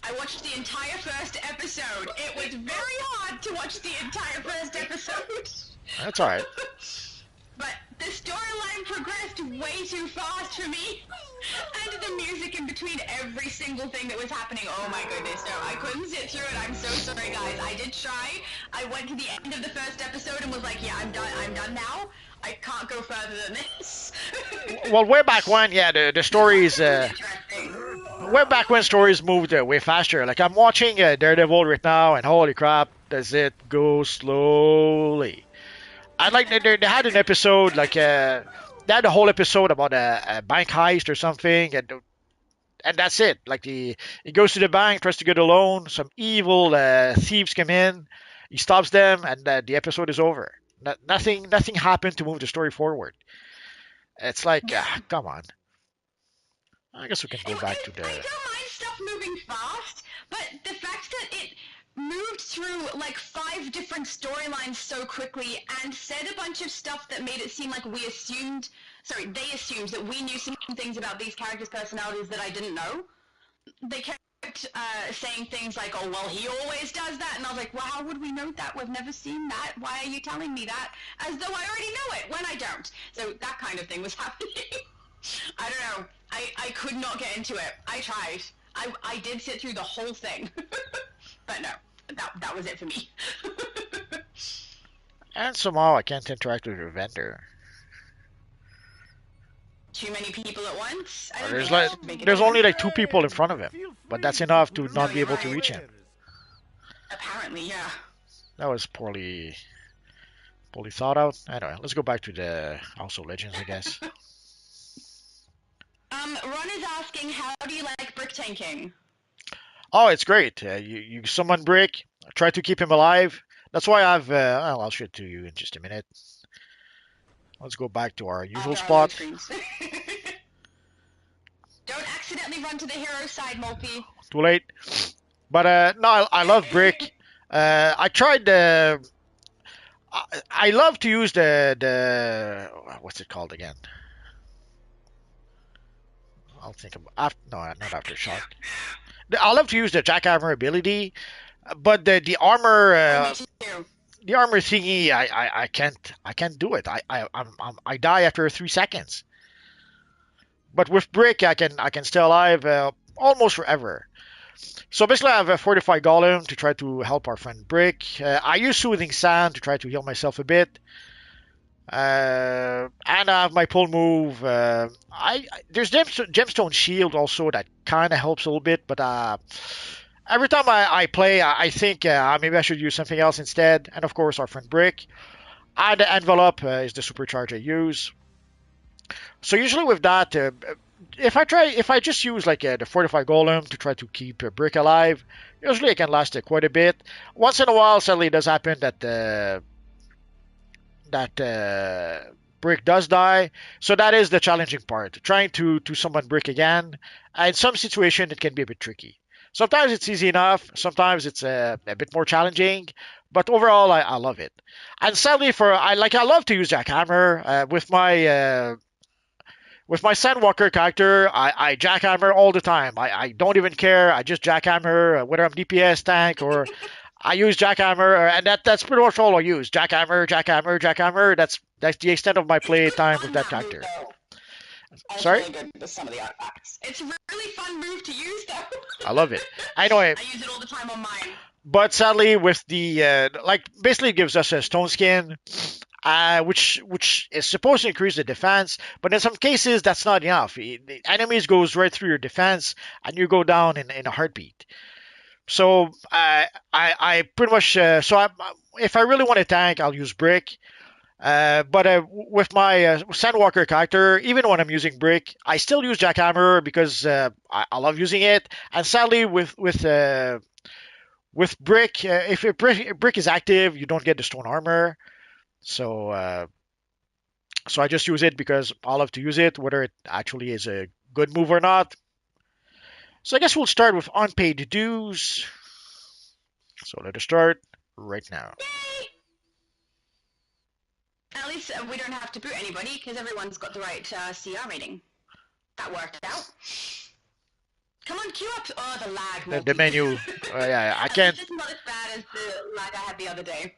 I watched the entire first episode. It was very hard to watch the entire first episode. That's all right. But the storyline progressed way too fast for me. And the music in between every single thing that was happening, oh my goodness, no, I couldn't sit through it. I'm so sorry, guys. I did try. I went to the end of the first episode and was like, yeah, I'm done now. I can't go further than this. Well, way back when, yeah, the stories. Interesting. Way back when stories moved way faster. Like I'm watching Daredevil right now, and holy crap, does it go slowly? I like they had an episode like they had a whole episode about a bank heist or something, and that's it. Like he goes to the bank, tries to get a loan. Some evil thieves come in, he stops them, and the episode is over. Nothing happened to move the story forward. It's like come on. I guess we can go back to the. I don't mind stuff moving fast, but the fact that it moved through like 5 different storylines so quickly and said a bunch of stuff that made it seem like they assumed that we knew some things about these characters' personalities that I didn't know. They kept saying things like, oh, well, he always does that, and I was like, well, how would we know that? We've never seen that. Why are you telling me that? As though I already know it, when I don't. So that kind of thing was happening. I don't know. I could not get into it. I tried. I did sit through the whole thing. But no, that was it for me. And somehow I can't interact with your vendor. Too many people at once? I don't There's think I like should make it there's happen. only like 2 people in front of him, but that's enough to not be able to reach him. Apparently, yeah. That was poorly thought out. Anyway, let's go back to the House of Legends, I guess. Ron is asking, how do you like brick tanking? Oh, it's great. You summon Brick, try to keep him alive. That's why I'll show it to you in just a minute. Let's go back to our usual spot. Don't accidentally run to the hero side, Mulpy. Too late. But no, I love Brick. I tried I love to use the what's it called again? I'll think of no, not aftershock. I love to use the jackhammer ability, but the armor Oh, me too. the armor thingy I can't do it. I die after 3 seconds. But with brick I can stay alive almost forever. So basically, I have a fortified golem to try to help our friend Brick. I use soothing sand to try to heal myself a bit. And I have my pull move. There's gemstone shield also that kind of helps a little bit, but every time I play, I think maybe I should use something else instead. And of course, our friend Brick. And the envelope is the supercharge I use. So usually with that, if I just use like the fortified golem to try to keep a brick alive, usually it can last quite a bit. Once in a while, sadly, it does happen that brick does die. So that is the challenging part, trying to summon brick again. In some situation, it can be a bit tricky. Sometimes it's easy enough. Sometimes it's a bit more challenging. But overall, I love it. And sadly, I love to use jackhammer with my Sandwalker character, I jackhammer all the time. I don't even care. I just jackhammer, whether I'm DPS tank or I use jackhammer, and that's pretty much all I use. Jackhammer, jackhammer, jackhammer. That's the extent of my play time with that character. Sorry? Really good with some of the artifacts. It's a really fun move to use, though. I love it. Anyway, I use it all the time on mine. but sadly, with the basically it gives us a stone skin, which is supposed to increase the defense, but in some cases that's not enough. The enemies goes right through your defense, and you go down in a heartbeat. So I pretty much if I really want to tank, I'll use brick. But with my Sandwalker character, even when I'm using brick, I still use jackhammer because I love using it. And sadly, with brick, if brick is active, you don't get the stone armor. So I just use it because I love to use it, whether it actually is a good move or not. So I guess we'll start with unpaid dues. So let us start right now. Yay! At least we don't have to boot anybody because everyone's got the right CR rating. That worked out. Come on, queue up. Oh, the lag. The menu. Yeah, I can't. It's not as bad as the lag I had the other day.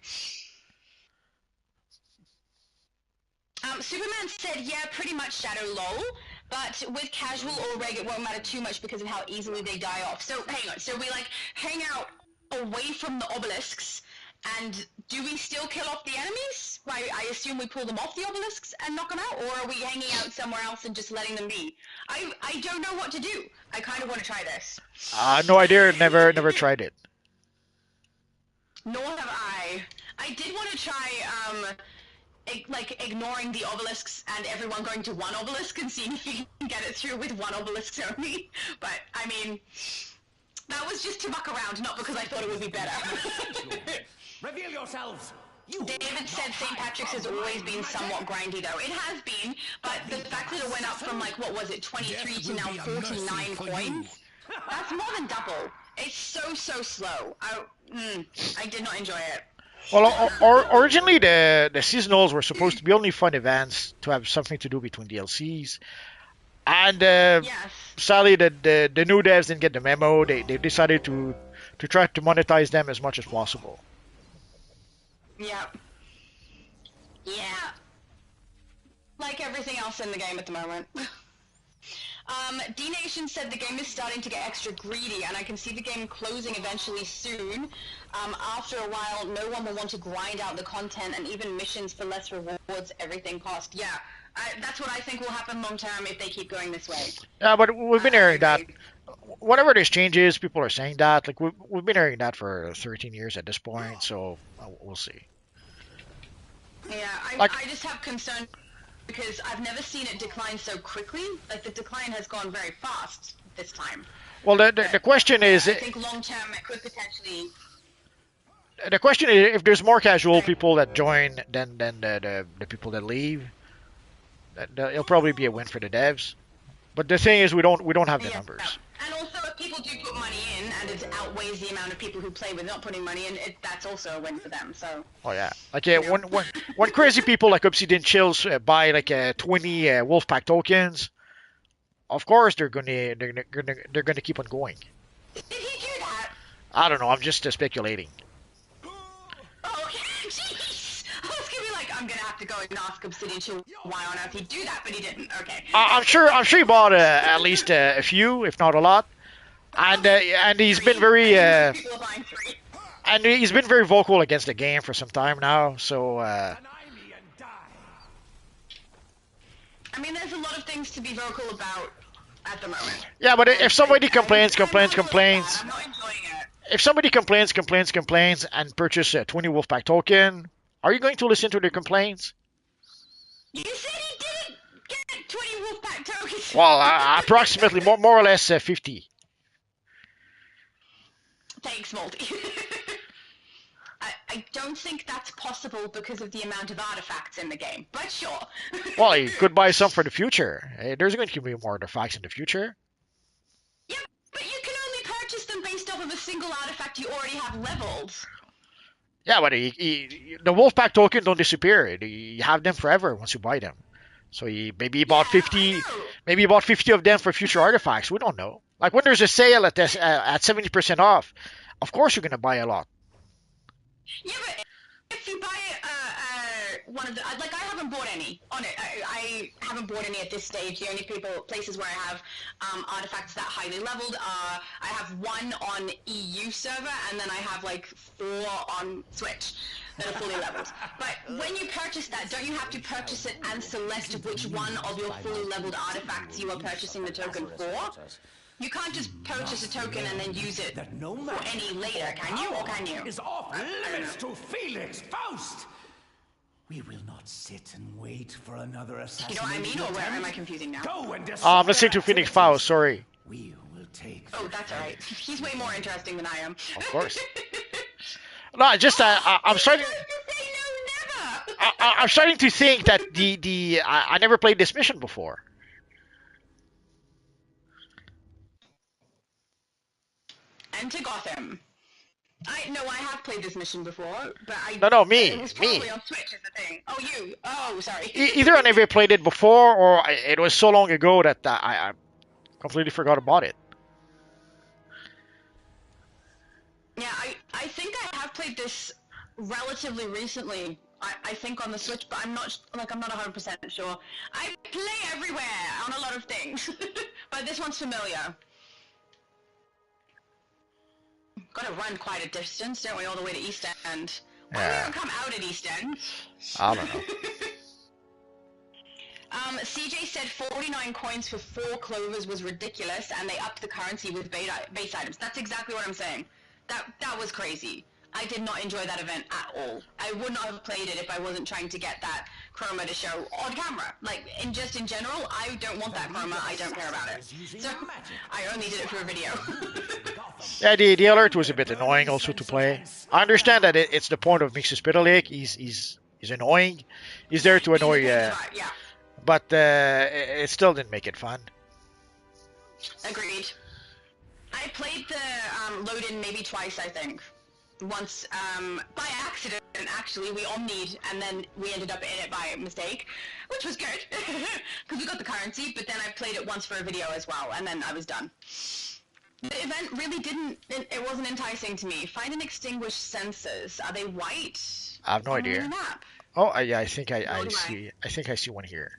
Superman said, yeah, pretty much Shadow lol, but with casual or reg it won't matter too much because of how easily they die off. So hang on, so we hang out away from the obelisks, and do we still kill off the enemies? I assume we pull them off the obelisks and knock them out, or are we hanging out somewhere else and just letting them be? I don't know what to do. I kind of want to try this. No idea, never tried it. Nor have I. I did want to try, ignoring the obelisks and everyone going to one obelisk and seeing if you can get it through with one obelisk only. But, I mean, that was just to muck around, not because I thought it would be better. Reveal yourselves! David said St. Patrick's has always been somewhat grindy, though. It has been, but the fact that it went up from, 23 to now 49 coins, that's more than double. It's so slow. I did not enjoy it. Well, originally the seasonals were supposed to be only fun events to have something to do between DLCs, and Yes. sadly the new devs didn't get the memo. They decided to try to monetize them as much as possible. Yeah. Yeah. Like everything else in the game at the moment. D-Nation said the game is starting to get extra greedy, and I can see the game closing eventually soon. After a while, no one will want to grind out the content, and even missions for less rewards, everything cost. Yeah, that's what I think will happen long term if they keep going this way. Yeah, but we've been hearing that. Whenever there's changes, people are saying that. Like we've been hearing that for 13 years at this point, so we'll see. Yeah, Like- I just have concern because I've never seen it decline so quickly. Like, the decline has gone very fast this time. Well, the question is, I think long term it could potentially... the question is if there's more casual people that join than the people that leave, it'll probably be a win for the devs. But the thing is, we don't have the Yeah. numbers. And also, if people do put money in and it's outweighing outweighs the amount of people who play with not putting money in, that's also a win for them. So. Oh yeah, like when crazy people like Obsidian Chills buy like 20 Wolfpack tokens, of course they're gonna keep on going. Did he do that? I don't know. I'm just speculating. Oh, okay. Jeez. I was gonna be like, I'm gonna have to go and ask Obsidian Chill why on earth he'd do that, but he didn't. Okay. I'm sure he bought at least a few, if not a lot, and he's been very People are buying 3. and he's been very vocal against the game for some time now. So I mean, there's a lot of things to be vocal about at the moment. yeah, but if somebody complains, I'm not enjoying it. if somebody complains, and purchase a 20 Wolfpack token, are you going to listen to their complaints? You said he didn't get 20 Wolfpack tokens. Well, approximately more or less 50. Thanks, Moldy. I don't think that's possible because of the amount of artifacts in the game, but sure. Well, you could buy some for the future. There's going to be more artifacts in the future. Yeah, but you can only purchase them based off of a single artifact you already have leveled. Yeah, but the Wolfpack token don't disappear. You have them forever once you buy them. So maybe you bought 50, maybe you bought 50 of them for future artifacts. We don't know. Like when there's a sale at 70% off, of course you're gonna buy a lot. Yeah, but if you buy one of the, like, I haven't bought any on it. I haven't bought any at this stage. The only places where I have artifacts that highly leveled are, I have 1 on EU server, and then I have like 4 on Switch that are fully leveled. But when you purchase that, don't you have to purchase it and select which one of your fully leveled artifacts you are purchasing the token for? You can't just purchase a token and then use it for any later, can you? Or can you? Is off limits to Felix Faust. We will not sit and wait for another You assassination. know what I mean, or where am I confusing now? Go and I'm listening to Phoenix Faust. Sorry. We will take. Oh, that's alright. He's way more interesting than I am. Of course. No, just I'm starting. I'm starting to think that I never played this mission before. Enter Gotham. I have played this mission before, but No, me. It was probably on Switch is the thing. Oh, you. Oh, sorry. Either I never played it before, or it was so long ago that I completely forgot about it. Yeah, I think I have played this relatively recently. I think on the Switch, but I'm not 100% sure. I play everywhere on a lot of things, but this one's familiar. Gotta run quite a distance, don't we, all the way to East End? Why Yeah. we don't come out at East End? I don't know. CJ said 49 coins for 4 clovers was ridiculous, and they upped the currency with base items. That's exactly what I'm saying. That was crazy. I did not enjoy that event at all. I would not have played it if I wasn't trying to get that chroma to show on camera. Like, in general, I don't want that chroma. I don't care about it. So, I only did it for a video. Yeah, the alert was a bit annoying also to play. I understand that it's the point of Mixus Pitalik. He's annoying. He's there to annoy you. Yeah. But it still didn't make it fun. Agreed. I played the load-in maybe twice, I think. Once, by accident, actually, we omnied, and then we ended up in it by mistake, which was good, because we got the currency, but then I played it once for a video as well, and then I was done. The event really it wasn't enticing to me. Find and extinguish sensors. Are they white? I have no On idea. the map? Oh, yeah, I think I Nor do see. I think I see one here.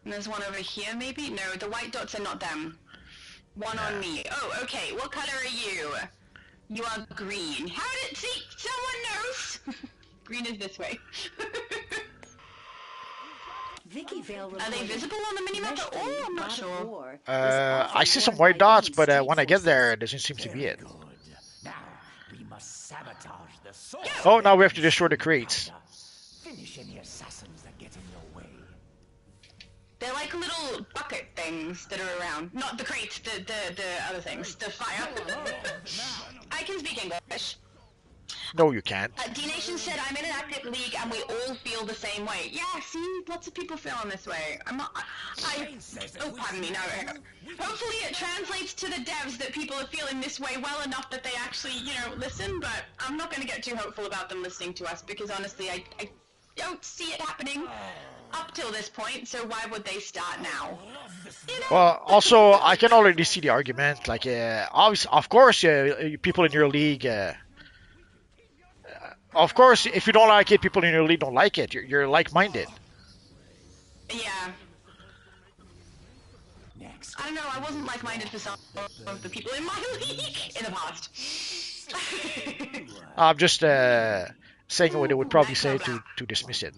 And there's one over here, maybe? No, the white dots are not them. One on me. Oh, okay. What color are you? You are green. How did it see? Someone knows. Green is this way. Are they visible on the minimap at all? I'm not sure. I see some white dots, but when I get there, it doesn't seem to be it. Now we must sabotage the soul. Oh, now we have to destroy the crates. Finish any assassins that get in your way. They're like little bucket things that are around. Not the crates, the other things. The fire. I can speak English. No, you can't. D-Nation said, I'm in an active league and we all feel the same way. Yeah, see, lots of people feeling this way. I'm not, oh, pardon me, no. Hopefully it translates to the devs that people are feeling this way well enough that they actually, you know, listen, but I'm not going to get too hopeful about them listening to us because honestly, I don't see it happening up till this point, so why would they start now? You know? Well, also, I can already see the argument. Like, obviously, of course, people in your league. Of course, if you don't like it, people in your league don't like it. You're like-minded. Yeah. I don't know, I wasn't like-minded for some of the people in my league in the past. I'm just saying what they would probably say to dismiss it.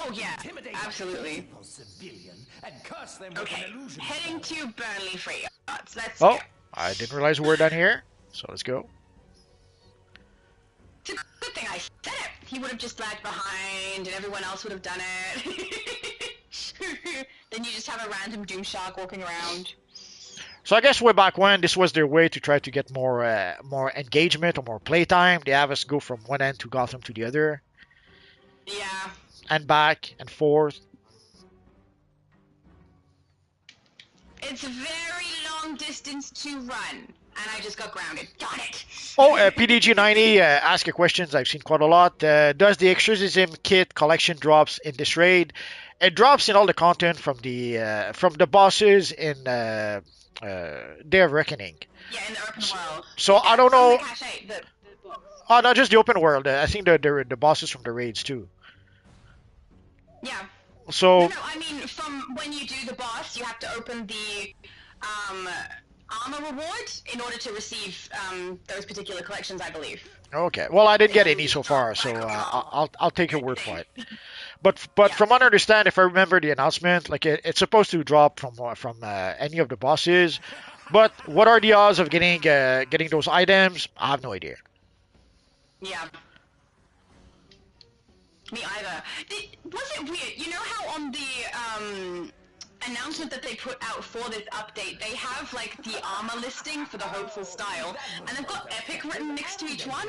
Oh yeah, absolutely. Okay, heading to Burnley Free Arts. Let's Oh, go. I didn't realize we were done here. So let's go. It's a good thing I said it. He would have just lagged behind and everyone else would have done it. Then you just have a random Doom Shark walking around. So I guess way back when, this was their way to try to get more engagement or more playtime. They have us go from one end to Gotham to the other. Yeah. And back and forth. It's a very long distance to run. And I just got grounded. Got it! Oh, PDG90 ask a questions I've seen quite a lot. Does the Exorcism Kit collection drops in this raid? It drops in all the content from the bosses in Day of Reckoning. Yeah, in the open world. So Yeah, I don't from know. the cache, the book. Oh, not just the open world. I think the bosses from the raids too. Yeah. So No, I mean, from when you do the boss, you have to open the armor reward in order to receive those particular collections, I believe. okay. Well, I didn't get any so far, so I'll take your word for it. But from what I understand, if I remember the announcement, like it's supposed to drop from any of the bosses. But what are the odds of getting those items? I have no idea. Yeah. Me either. Was it weird? You know how on the announcement that they put out for this update, they have like the armor listing for the hopeful style, and they've got epic written next to each one?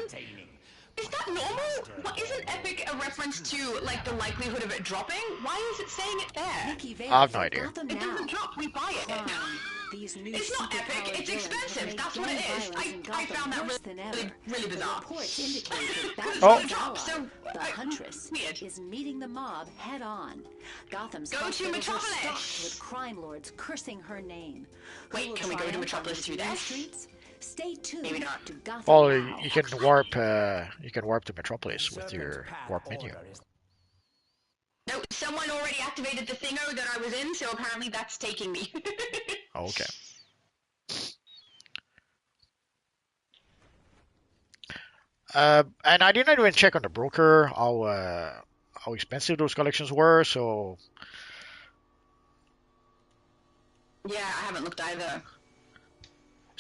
Is that normal? What, isn't epic a reference to like the likelihood of it dropping? Why is it saying it there? I have no idea. It doesn't drop, we buy it. It's not epic, it's expensive, that's what it is. I found that really bizarre. Oh. It drops, so The Huntress weird. is meeting the mob head on. Gotham's Go to hospitals are Metropolis! stocked with crime lords cursing her name. Who Wait, will can we go to triumph on Metropolis these through mean there? streets? Stay tuned Maybe not. to Gotham Well, Now. you can warp to Metropolis with your warp menu. No, someone already activated the thingo that I was in, so apparently that's taking me. Okay. And I didn't even check on the broker how expensive those collections were. So Yeah, I haven't looked either.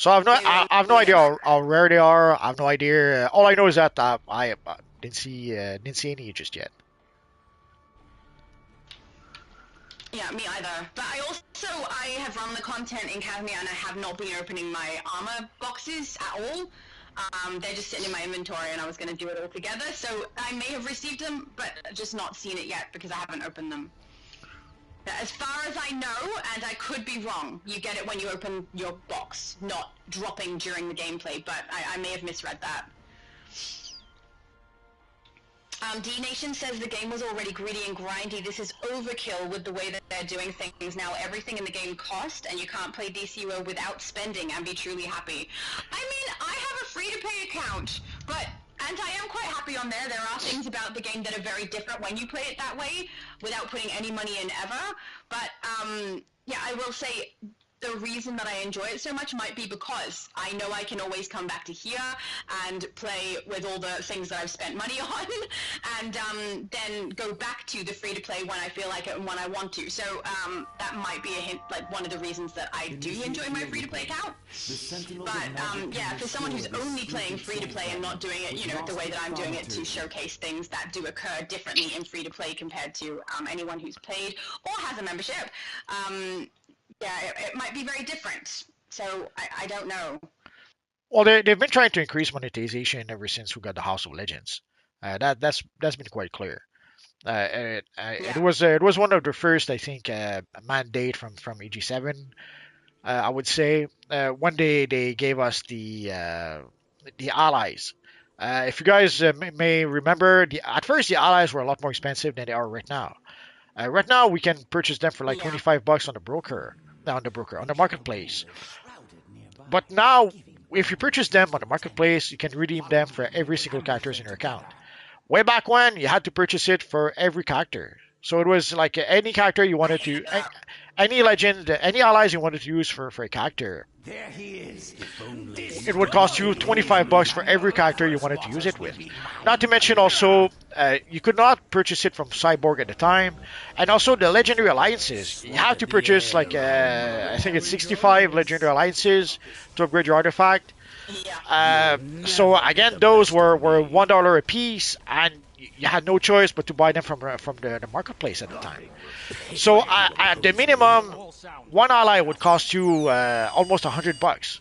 I've no idea how rare they are. I have no idea. All I know is that I didn't see any just yet. Yeah, me either. But I have run the content in Casimir and I have not been opening my armor boxes at all. They're just sitting in my inventory and I was going to do it all together. So I may have received them, but just not seen it yet because I haven't opened them. As far as I know, and I could be wrong, you get it when you open your box, not dropping during the gameplay, but I may have misread that. D-Nation says the game was already greedy and grindy. This is overkill with the way that they're doing things now. Everything in the game costs, and you can't play DCUO without spending and be truly happy. I mean, I have a free-to-play account, and I am quite happy on there. There are things about the game that are very different when you play it that way, without putting any money in ever. But, yeah, I will say the reason that I enjoy it so much might be because I know I can always come back to here and play with all the things that I've spent money on, and then go back to the free-to-play when I feel like it and when I want to. So that might be a hint, like one of the reasons that I do enjoy my free-to-play account. But yeah, for someone who's only playing free-to-play and not doing it, you know, the way that I'm doing it to showcase things that do occur differently in free-to-play compared to anyone who's played or has a membership, yeah, it might be very different. So I don't know. Well, they've been trying to increase monetization ever since we got the House of Legends. That's been quite clear. Yeah. It was one of the first, I think, mandate from EG7. I would say one day they gave us the allies. If you guys may remember, at first the allies were a lot more expensive than they are right now. Right now we can purchase them for like Yeah. $25 on the broker, not on the broker, on the marketplace. But now, if you purchase them on the marketplace, you can redeem them for every single characters in your account. Way back when, you had to purchase it for every character. So it was like any character you wanted to, any legend, any allies you wanted to use for a character. There he is. It would cost you $25 for every character you wanted to use it with. Not to mention also, you could not purchase it from Cyborg at the time, and also the legendary alliances. You have to purchase like I think it's 65 legendary alliances to upgrade your artifact. So again, those were $1 a piece, and you had no choice but to buy them from the marketplace at the time. So at the minimum, one ally would cost you almost $100.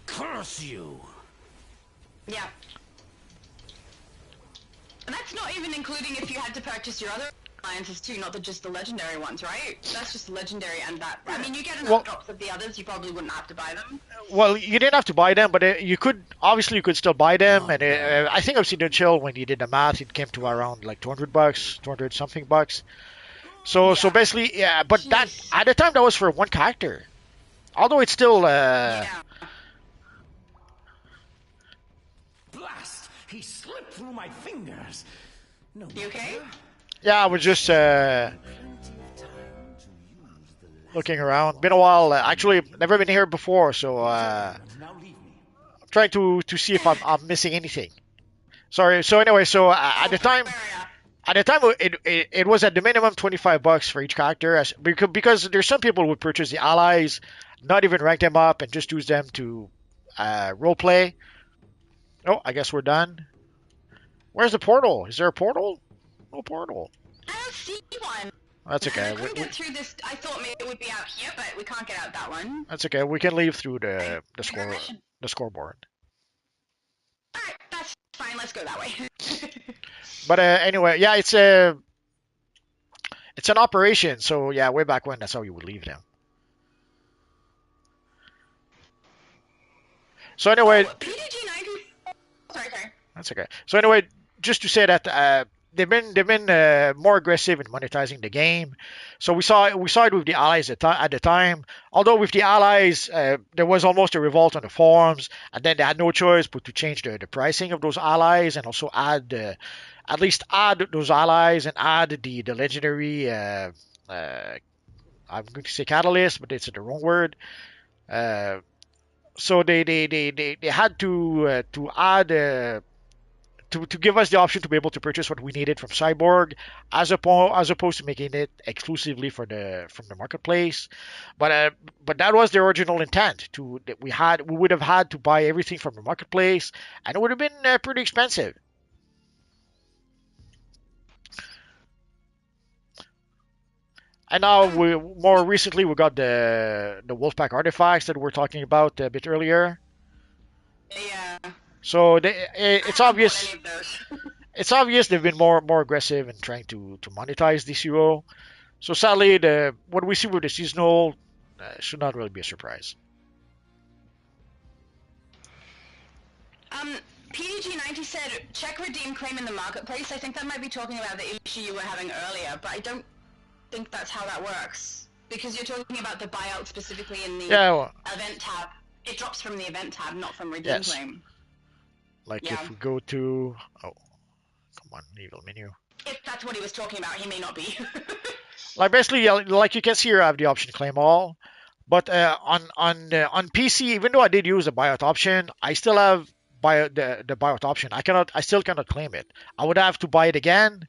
Curse you! Yeah. And that's not even including if you had to purchase your other alliances too, not just the legendary ones, right? That's just legendary and that. I mean, you get enough drops of the others, you probably wouldn't have to buy them. Well, you didn't have to buy them, but you could obviously you could still buy them. And I think I've seen the chill when you did the math, it came to around like $200, 200 something bucks. So basically, yeah. But that at the time that was for one character. Although it's still Blast! He slipped through my fingers. No. You okay? Yeah, I was just looking around. Been a while. Actually, never been here before, so I'm trying to see if I'm missing anything. Sorry. So anyway, so at the time, it was at the minimum $25 for each character, because there's some people who would purchase the allies, not even rank them up, and just use them to role play. Oh, I guess we're done. Where's the portal? Is there a portal? No portal. I don't see one. That's okay. I couldn't get through this. I thought maybe it would be out here, but we can't get out that one. That's okay. We can leave through the scoreboard. Alright, that's fine. Let's go that way. But anyway, yeah, it's an operation. So yeah, way back when, that's how you would leave them. So anyway, PDG-90. Sorry. that's okay. So anyway, just to say that they've been more aggressive in monetizing the game. So we saw it with the allies at the time. Although with the allies, there was almost a revolt on the forums, and then they had no choice but to change the pricing of those allies, and also at least add those allies and add the legendary. I'm going to say catalyst, but it's the wrong word. So they had to add to give us the option to be able to purchase what we needed from Cyborg, as opposed to making it exclusively from the marketplace. But that was the original intent. We would have had to buy everything from the marketplace, and it would have been pretty expensive. And now more recently we got the Wolfpack artifacts that we were talking about a bit earlier. Yeah. So it's obvious. It's obvious they've been more aggressive in trying to monetize DCUO. So sadly, what we see with the seasonal should not really be a surprise. PDG-90 said check redeem claim in the marketplace. I think that might be talking about the issue you were having earlier, but I don't think that's how that works, because you're talking about the buyout specifically in the event tab. It drops from the event tab, not from redeem claim. Like if we go to come on, evil menu. If that's what he was talking about, he may not be. Like basically, like you can see here, I have the option claim all, but on PC, even though I did use the buyout option, I still have the buyout option. I still cannot claim it. I would have to buy it again.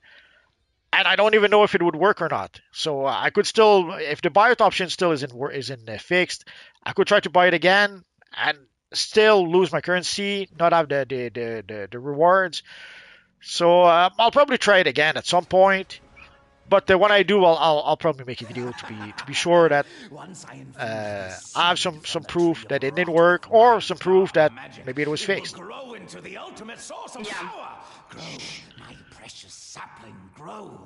And I don't even know if it would work or not. So I could still, if the buyout option still isn't fixed, I could try to buy it again and still lose my currency, not have the rewards. So I'll probably try it again at some point. But when I do, I'll probably make a video to be sure that I have some proof that it didn't work, or some proof that maybe it was fixed. Grow into the ultimate source of power. Grow, my precious sapling, grow.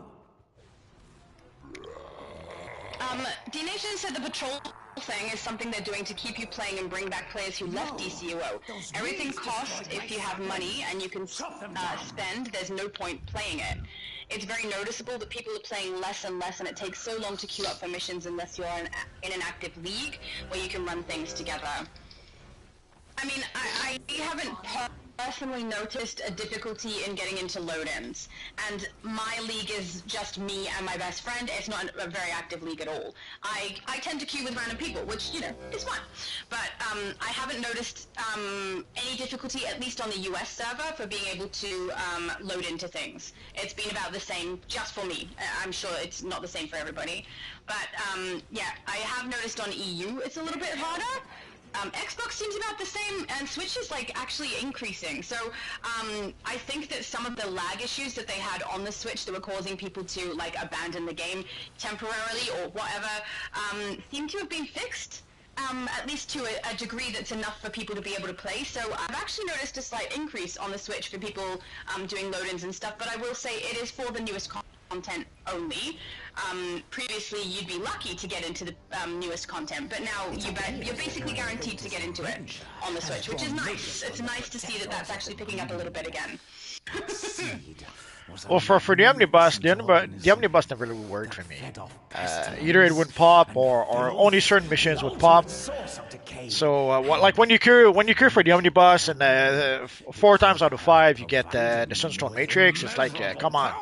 D-Nation said the patrol thing is something they're doing to keep you playing and bring back players who left DCUO. Everything costs if you have money and you can spend, there's no point playing it. It's very noticeable that people are playing less and less, and it takes so long to queue up for missions unless you're in an active league where you can run things together. I mean, I haven't personally noticed a difficulty in getting into load-ins, and my league is just me and my best friend. It's not a very active league at all. I tend to queue with random people, which, you know, is fun. But I haven't noticed any difficulty, at least on the US server, for being able to load into things. It's been about the same just for me. I'm sure it's not the same for everybody. But yeah, I have noticed on EU it's a little bit harder. Xbox seems about the same, and Switch is like actually increasing. So I think that some of the lag issues that they had on the Switch that were causing people to like abandon the game temporarily or whatever seem to have been fixed. At least to a degree that's enough for people to be able to play. So I've actually noticed a slight increase on the Switch for people doing load-ins and stuff, but I will say it is for the newest content only. Previously you'd be lucky to get into the newest content, but now you're basically guaranteed to get into it on the Switch, which is nice. It's nice to see that that's actually picking up a little bit again. Well, for the omnibus, the omnibus never really worked for me. Either it would pop, or only certain missions would pop. So, like when you queue for the omnibus, and 4 times out of 5 you get the Sunstone Matrix, it's like, come on.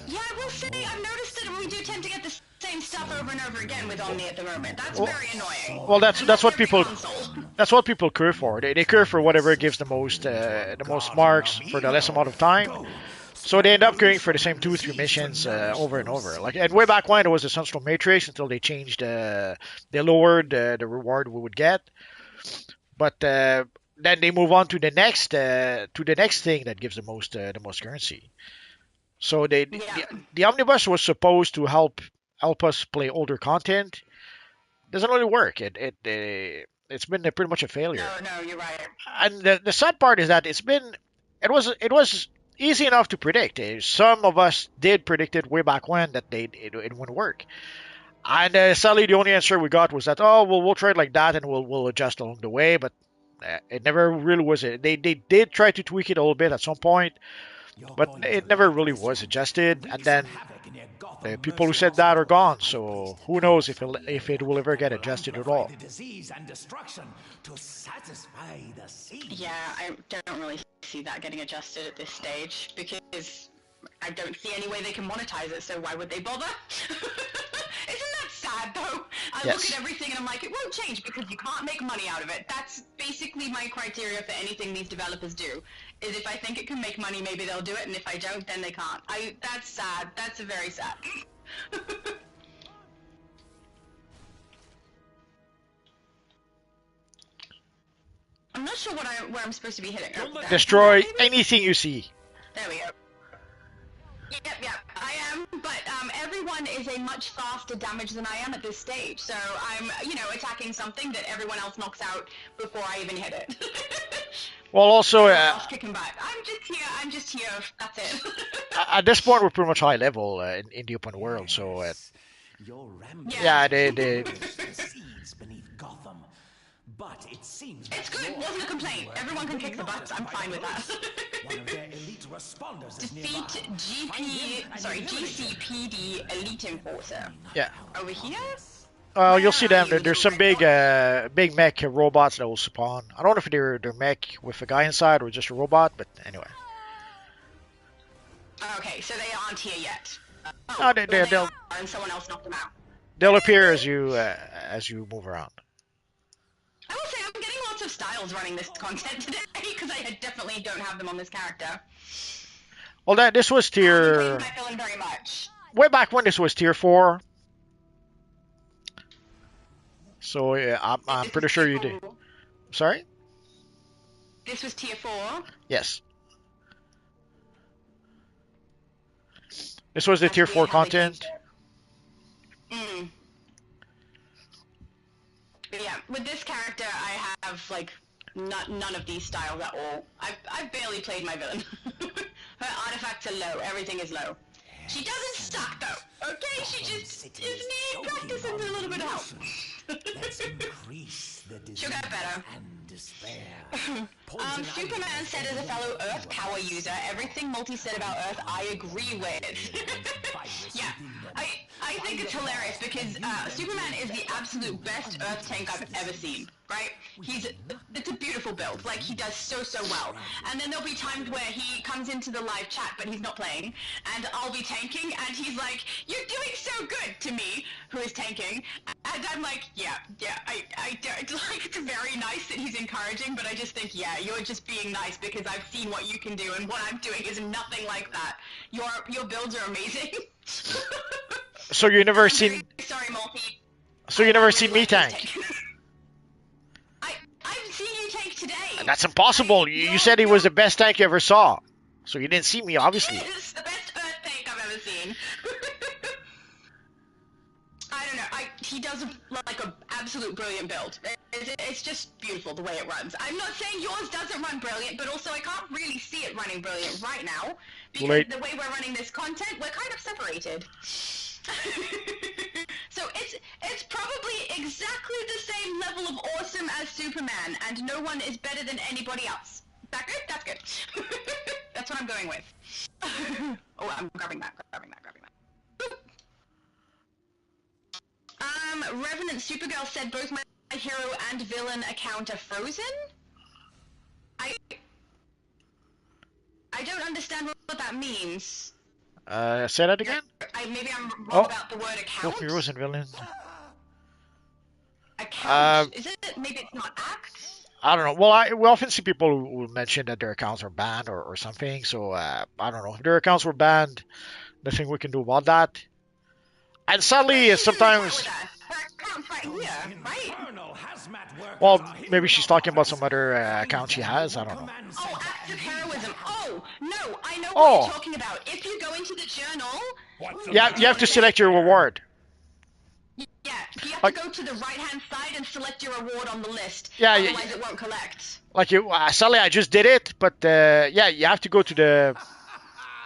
Yeah, I will say I've noticed that we do tend to get the same stuff over and over again with Omni at the moment. That's very annoying. Well, that's what people queue for. They queue for whatever gives the most marks for the less amount of time. So they end up queuing for the same 2-3 missions over and over. Like, and way back when it was the Sunstone Matrix, until they changed, they lowered the reward we would get. But then they move on to the next thing that gives the most currency. So the omnibus was supposed to help us play older content. Doesn't really work. It's been pretty much a failure. No, you're right. And the sad part is that it was easy enough to predict. Some of us did predict it way back when that it wouldn't work. And sadly, the only answer we got was that, oh, well, we'll try it like that and we'll adjust along the way. But it never really was. They did try to tweak it a little bit at some point, but it never really was adjusted. And then the people who said that are gone, so who knows if it will ever get adjusted at all. Yeah, I don't really see that getting adjusted at this stage, because I don't see any way they can monetize it, so why would they bother? Isn't that sad, though? I look at everything and I'm like, it won't change because you can't make money out of it. That's basically my criteria for anything these developers do, is if I think it can make money, maybe they'll do it, and if I don't, then they can't. That's sad. That's very sad. I'm not sure where I'm supposed to be hitting. Destroy anything you see. There we go. Yep, I am, but everyone is a much faster damage than I am at this stage, so I'm, attacking something that everyone else knocks out before I even hit it. Well, also, kicking back. I'm just here, that's it. At this point, we're pretty much high level in the open world, so yeah, they But it seems it's good. It wasn't a complaint. Everyone can kick the butts. I'm fine with that. One of their elite responders is Defeat GCPD Elite Enforcer. Yeah. Over here? You'll see them. There's some big mech robots that will spawn. I don't know if they're mech with a guy inside or just a robot, but anyway. Okay, so they aren't here yet. No, they'll and someone else knocked them out. They'll appear as you move around. I will say I'm getting lots of styles running this content today because I definitely don't have them on this character. Well, this was tier. I feel very much. Way back when this was tier 4. So yeah, I'm pretty sure you did. Sorry? This was tier 4? Yes. This was the That's tier weird 4 how they changed content. it. But yeah, with this character, I have like none of these styles at all. I've barely played my villain. Her artifacts are low. Everything is low. She doesn't suck though. Okay, she just is needing practice and a little bit of help. Let's increase the She'll get better. and despair. Superman said as a fellow Earth power user, everything Multi said about Earth I agree with. Yeah, I think it's hilarious because Superman is the absolute best Earth tank I've ever seen, right? It's a beautiful build, like he does so well. And then there'll be times where he comes into the live chat but he's not playing, and I'll be tanking and he's like, "You're doing so good," to me, who is tanking, and I'm like, yeah, I don't, like, it's very nice that he's encouraging, but I just think, yeah, you're just being nice because I've seen what you can do and what I'm doing is nothing like that. Your builds are amazing. So you never seen. Sorry, Multi. So you never seen me tank. I've seen you tank today. That's impossible. You said he was the best tank you ever saw. So you didn't see me, obviously. It's the best Earth tank I've ever seen. I don't know. He does like an absolute brilliant build. It's just beautiful the way it runs. I'm not saying yours doesn't run brilliant, but also I can't really see it running brilliant right now because the way we're running this content, we're kind of separated. So it's probably exactly the same level of awesome as Superman, and no one is better than anybody else. That good? That's good. That's what I'm going with. Oh, I'm grabbing that. Boop. Revenant Supergirl said both my hero and villain account are frozen? I don't understand what that means. Say that again? Maybe I'm wrong about the word account. Both heroes and villains. Account? Is it? Maybe it's not act? I don't know. Well, we often see people who mention that their accounts are banned or something. So I don't know. If their accounts were banned, nothing we can do about that. And sadly, sometimes. Well, maybe she's talking about some other account she has. I don't know. Oh, acts of heroism. Oh, no, I know what you're talking about. If you go into the journal... Yeah, you have to select your reward. Yeah, you have to go to the right-hand side and select your reward on the list. Yeah, otherwise it won't collect. Like sadly, I just did it, but yeah, you have to go to the...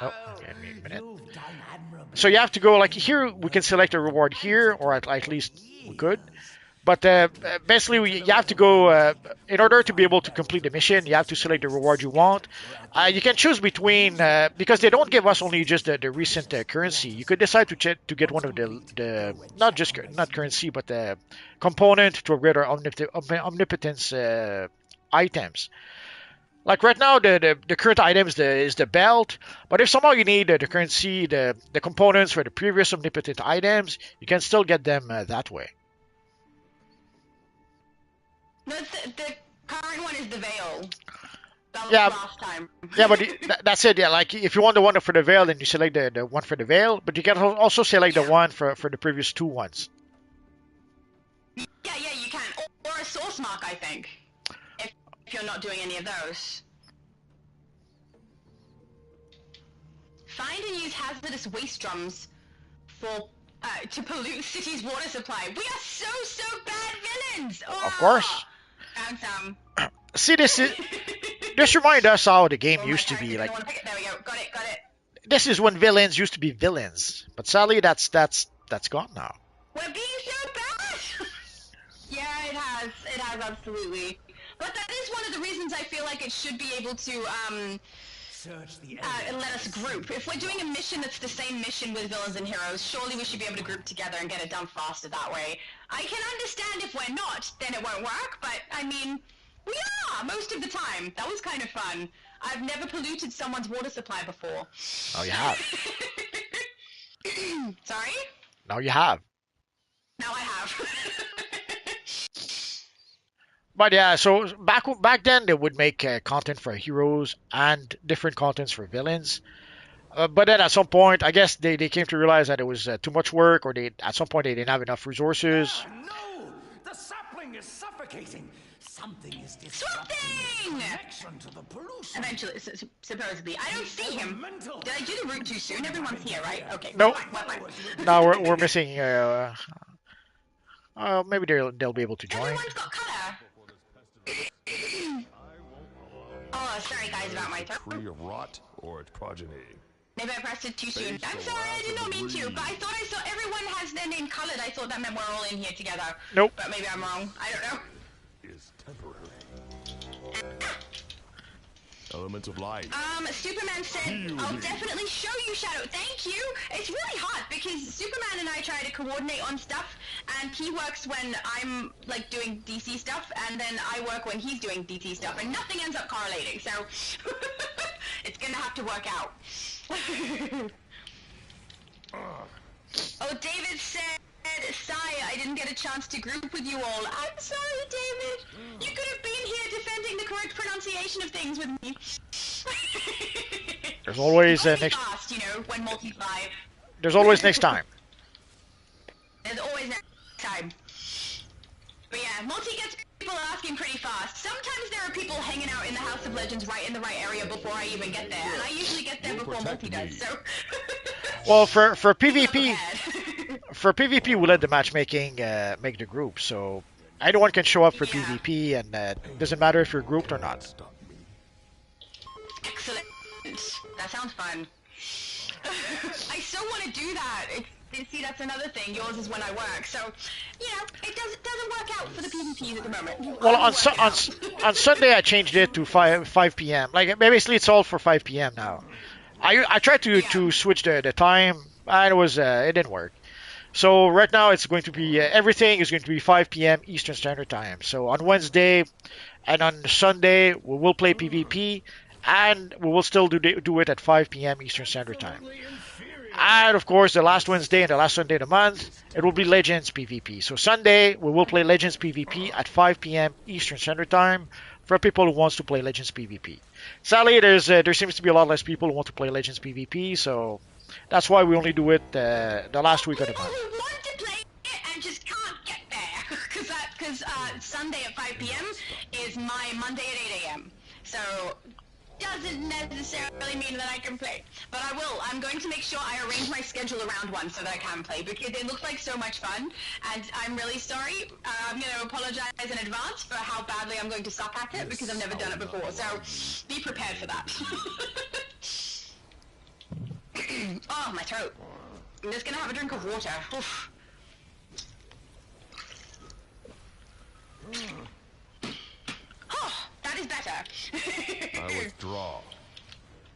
Oh, give me a minute. So you have to go, like, here we can select a reward here, or at least we could. But basically, you have to go, in order to be able to complete the mission, you have to select the reward you want. You can choose between, because they don't give us only just the recent currency. You could decide to get one of the not currency, but the component to upgrade our omnipotence items. Like right now, the current item is the belt, but if somehow you need the currency, the components for the previous omnipotent items, you can still get them that way. No, the current one is the veil. That was last time. Yeah, but that's it. Yeah, like if you want the one for the veil, then you select the one for the veil, but you can also select the one for the previous two ones. Yeah, you can. Or a source mark, I think. If you're not doing any of those. Find and use hazardous waste drums for to pollute city's water supply. We are so bad villains. Oh, of course. Found some. See, this reminds us how the game used to be. Like, there we go. Got it. This is when villains used to be villains, but sadly that's gone now. We're being so bad. Yeah, it has absolutely. But that is one of the reasons I feel like it should be able to let us group. If we're doing a mission that's the same mission with villains and heroes, surely we should be able to group together and get it done faster that way. I can understand if we're not, then it won't work, but I mean, we are most of the time. That was kind of fun. I've never polluted someone's water supply before. Oh, you have. Sorry? Now you have. Now I have. But yeah, so back then they would make content for heroes and different contents for villains. But then at some point, I guess they came to realize that it was too much work, or at some point they didn't have enough resources. No! The sapling is suffocating. Something is Swamp disrupting Thing! the connection to the pollution. Eventually, supposedly. I don't see him. Did I do the route too soon? Everyone's here, right? Okay. Nope. Fine. Now we're missing. Maybe they'll be able to join. Everyone's got color. Oh, sorry guys about my throat. Tree of rot or its progeny. Maybe I pressed it too soon. I'm sorry, I did not mean to, but I thought I saw everyone has their name colored. I thought that meant we're all in here together. Nope. But maybe I'm wrong. I don't know. Is temporary. Elements of light. Superman said, I'll definitely show you, Shadow. Thank you. It's really hard because Superman and I try to coordinate on stuff, and he works when I'm, like, doing DC stuff, and then I work when he's doing DC stuff, and nothing ends up correlating, so it's gonna have to work out. Oh, David said, Sigh, I didn't get a chance to group with you all. I'm sorry, David. You could have been here defending the correct pronunciation of things with me. There's always next. Fast, you know, when multi-5. There's always next time. There's always next time. But yeah, multi gets people asking pretty fast. Sometimes there are people hanging out in the House of Legends right in the right area before I even get there, and I usually get there before multi does. So. Well, for PvP. For PvP, we let the matchmaking make the group, so anyone can show up for PvP, and it doesn't matter if you're grouped or not. Excellent. That sounds fun. I still want to do that. See, that's another thing. Yours is when I work, so you know it doesn't work out for the PvPs at the moment. Well, on Sunday I changed it to 5 p.m. Like basically it's all for 5 p.m. now. I tried to switch the time, and it didn't work. So right now it's going to be everything is going to be 5 p.m. Eastern Standard Time. So on Wednesday and on Sunday we will play PvP, and we will still do it at 5 p.m. Eastern Standard Time. And of course the last Wednesday and the last Sunday of the month it will be Legends PvP. So Sunday we will play Legends PvP at 5 p.m. Eastern Standard Time for people who wants to play Legends PvP. Sadly there seems to be a lot less people who want to play Legends PvP, so that's why we only do it the last week of the month. People who want to play it and just can't get there, because Sunday at 5 p.m. is my Monday at 8 a.m. So doesn't necessarily mean that I can play, but I will. I'm going to make sure I arrange my schedule around one so that I can play, because it looks like so much fun, and I'm really sorry. I'm going to apologize in advance for how badly I'm going to suck at it, because I've never done it before, so be prepared for that. Oh, my throat. I'm just gonna have a drink of water. Oof. Oh, that is better. I withdraw,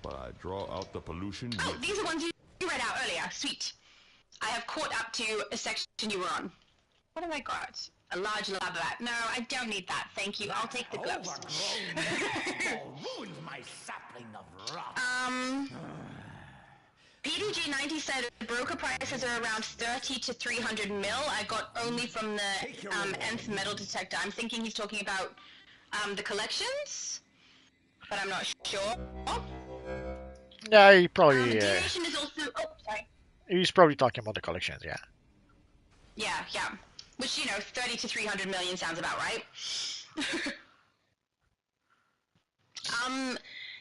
but I draw out the pollution. Oh, these are ones you read out earlier. Sweet. I have caught up to a section you were on. What have I got? A large lab rat. No, I don't need that. Thank you. I'll take the gloves. Ruined my sapling of rot. PDG90 said broker prices are around 30 to 300 mil. I got only from the nth metal detector. I'm thinking he's talking about the collections, but I'm not sure. Yeah, he probably. Donation is also. Oh, sorry. He's probably talking about the collections, yeah. Yeah. Which, you know, 30 to 300 million sounds about right.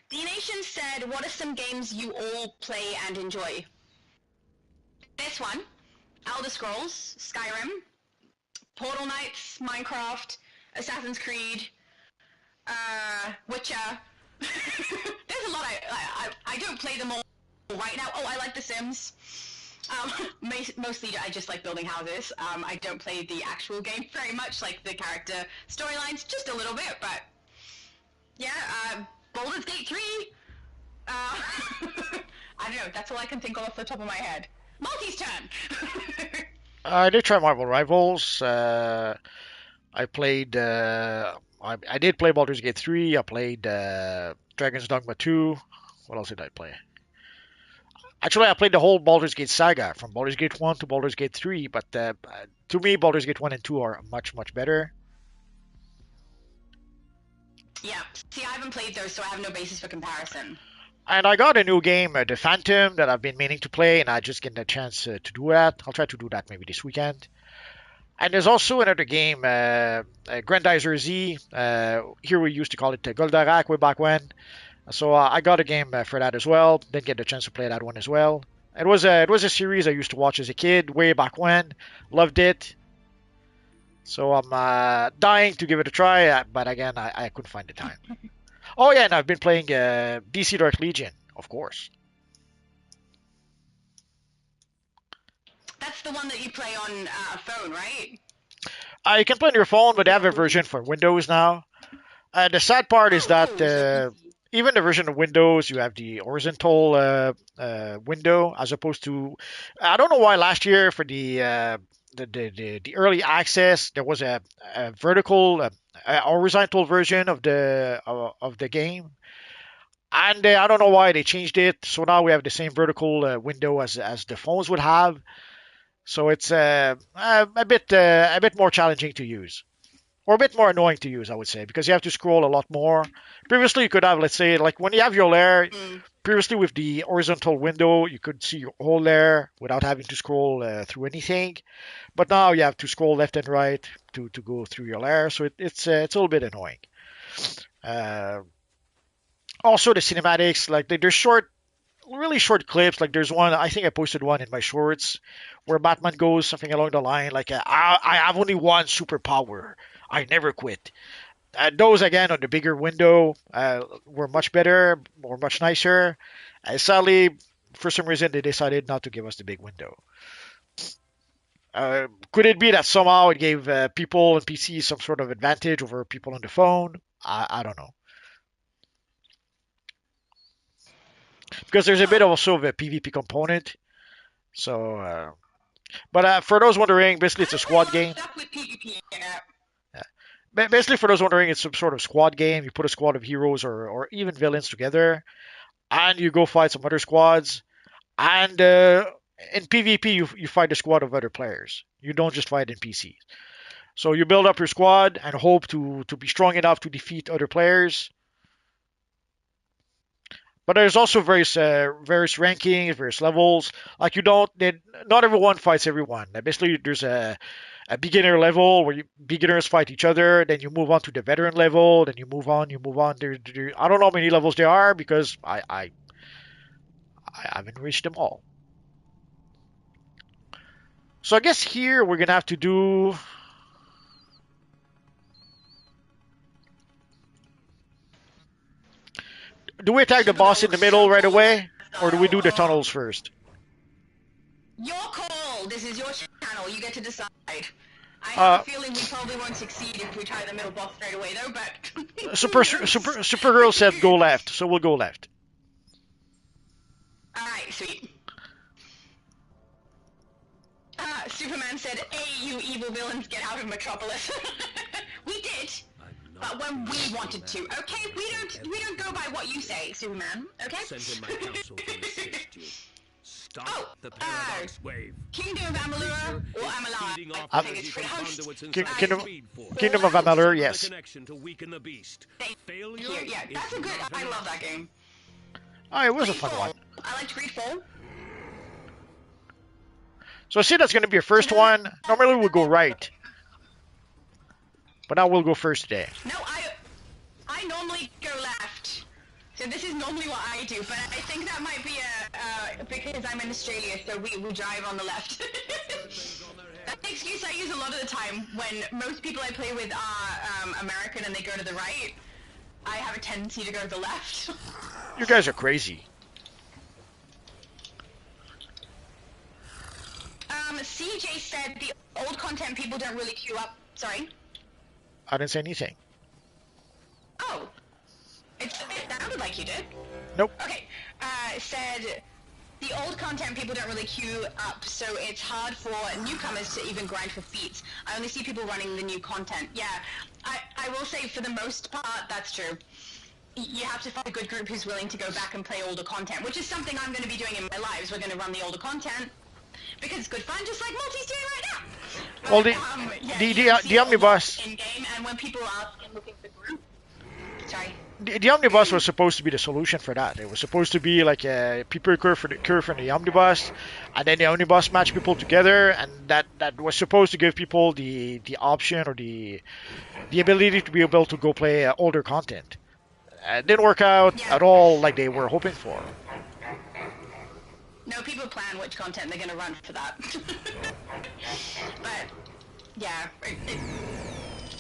D-Nation said, what are some games you all play and enjoy? This one, Elder Scrolls, Skyrim, Portal Knights, Minecraft, Assassin's Creed, Witcher. There's a lot I don't play them all right now. Oh, I like The Sims. Mostly I just like building houses. I don't play the actual game very much, like the character storylines, just a little bit, but yeah, Baldur's Gate 3. I don't know, that's all I can think of off the top of my head. Multi's turn! I did try Marvel Rivals. I played. I did play Baldur's Gate 3. I played Dragon's Dogma 2. What else did I play? Actually, I played the whole Baldur's Gate saga from Baldur's Gate 1 to Baldur's Gate 3. But to me, Baldur's Gate 1 and 2 are much better. Yeah, see, I haven't played those, so I have no basis for comparison. And I got a new game, The Phantom, that I've been meaning to play, and I just get a chance to do that. I'll try to do that maybe this weekend. And there's also another game, Grandizer Z. Here we used to call it Goldarak way back when. So I got a game for that as well. Didn't get the chance to play that one as well. It was a series I used to watch as a kid way back when. Loved it. So I'm dying to give it a try, but again I couldn't find the time. Oh yeah, and I've been playing DC Dark Legion, of course. That's the one that you play on a phone, right? You can play on your phone, but they have a version for Windows now. The sad part is that even the version of Windows, you have the horizontal window as opposed to. I don't know why last year for the early access there was a vertical, a horizontal version of the game, and I don't know why they changed it. So now we have the same vertical window as the phones would have. So it's a bit more challenging to use. Or a bit more annoying to use, I would say, because you have to scroll a lot more. Previously, you could have, let's say, like when you have your lair, previously with the horizontal window, you could see your whole lair without having to scroll through anything. But now you have to scroll left and right to go through your lair, so it's a little bit annoying. Uh, Also, the cinematics, like they're short, really short clips. Like there's one, I think I posted one in my shorts where Batman goes something along the line like, I have only one superpower. I never quit. Those again on the bigger window were much better, were much nicer. Sadly, for some reason, they decided not to give us the big window. Could it be that somehow it gave people on PC some sort of advantage over people on the phone? I don't know. Because there's a bit also of a PvP component. So, but for those wondering, basically it's a squad game. With PvP in it. Basically, for those wondering, it's some sort of squad game. You put a squad of heroes or even villains together, and you go fight some other squads. And in PvP, you fight a squad of other players. You don't just fight NPCs. So you build up your squad and hope to be strong enough to defeat other players. But there's also various rankings, various levels. Like not everyone fights everyone. Basically, there's a beginner level where beginners fight each other. Then you move on to the veteran level. Then you move on. I don't know how many levels there are because I haven't reached them all. So I guess here we're gonna have to do. Do we attack the boss in the middle right away, or do we do the tunnels first? Your call. This is your channel. You get to decide. I have a feeling we probably won't succeed if we try the middle boss straight away, though. But Supergirl said go left, so we'll go left. All right, sweet. Superman said, "Hey, you evil villains, get out of Metropolis." We did, but when we wanted to. Okay, we don't go by what you say, Superman. Okay. Send in my counsel to assist you. Stop the paradox wave. Kingdom of Amalur or Amalar? I think it's pronounced. Kingdom of Amalur, yes. Connection to weaken the beast. Failure. Yeah, that's a good. I love that game. Oh, it was a fun one. I liked Greedfall. So I see that's going to be your first one. Normally we'll go right. But now we'll go first today. No, I normally go left. So this is normally what I do, but I think that might be because I'm in Australia, so we drive on the left. That's the excuse I use a lot of the time when most people I play with are American and they go to the right. I have a tendency to go to the left. You guys are crazy. CJ said the old content people don't really queue up. Sorry? I didn't say anything. Oh. It sounded like you did. Nope. Okay. Said the old content people don't really queue up, so it's hard for newcomers to even grind for feats. I only see people running the new content. Yeah, I will say for the most part, that's true. You have to find a good group who's willing to go back and play older content, which is something I'm going to be doing in my lives. We're going to run the older content. Because it's good fun, just like Multi's doing right now. Well, the omnibus. In game, and when people ask and looking for group, sorry. the omnibus was supposed to be the solution for that. It was supposed to be like a people curve for the omnibus, and then the omnibus match people together, and that was supposed to give people the option or the ability to be able to go play older content. It didn't work out Yeah. at all like they were hoping for. No, people plan which content they're going to run for that. But, yeah,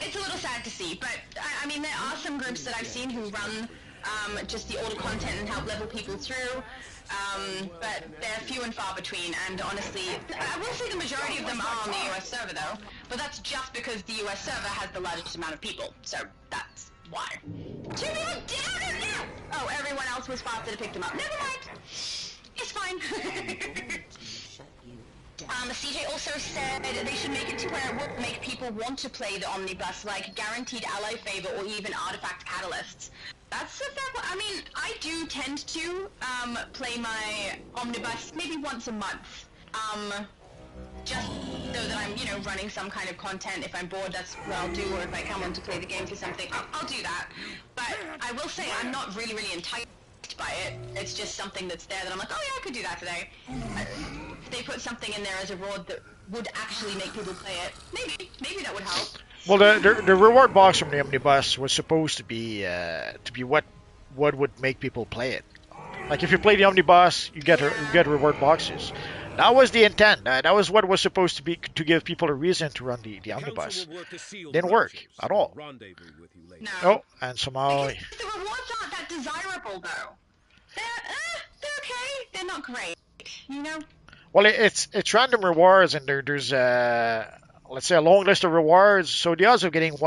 it's a little sad to see. But, I mean, there are some groups that I've seen who run just the older content and help level people through. But they're few and far between, and honestly, I will say the majority of them are on the US server, though. But that's just because the US server has the largest amount of people. So, that's why. Two people down now! Oh, everyone else was faster to pick them up. Never mind! It's fine. CJ also said they should make it to where it will make people want to play the omnibus, like guaranteed ally favor or even artifact catalysts. That's a fair point. I mean, I do tend to play my omnibus maybe once a month. Just so that I'm, you know, running some kind of content. If I'm bored, that's what I'll do, or if I come on to play the game for something, I'll do that. But I will say I'm not really enticed by it. It's just something that's there that I'm like, oh yeah, I could do that today. If they put something in there as a reward that would actually make people play it, maybe that would help. Well, the reward box from the omnibus was supposed to be what would make people play it. Like if you play the omnibus, you get reward boxes. That was the intent. That was what was supposed to be, to give people a reason to run the omnibus. Didn't work at all. No. Oh, and somehow. Because the rewards aren't that desirable, though. They're okay. They're not great, you know? Well, it's random rewards, and there's let's say a long list of rewards. So the odds of getting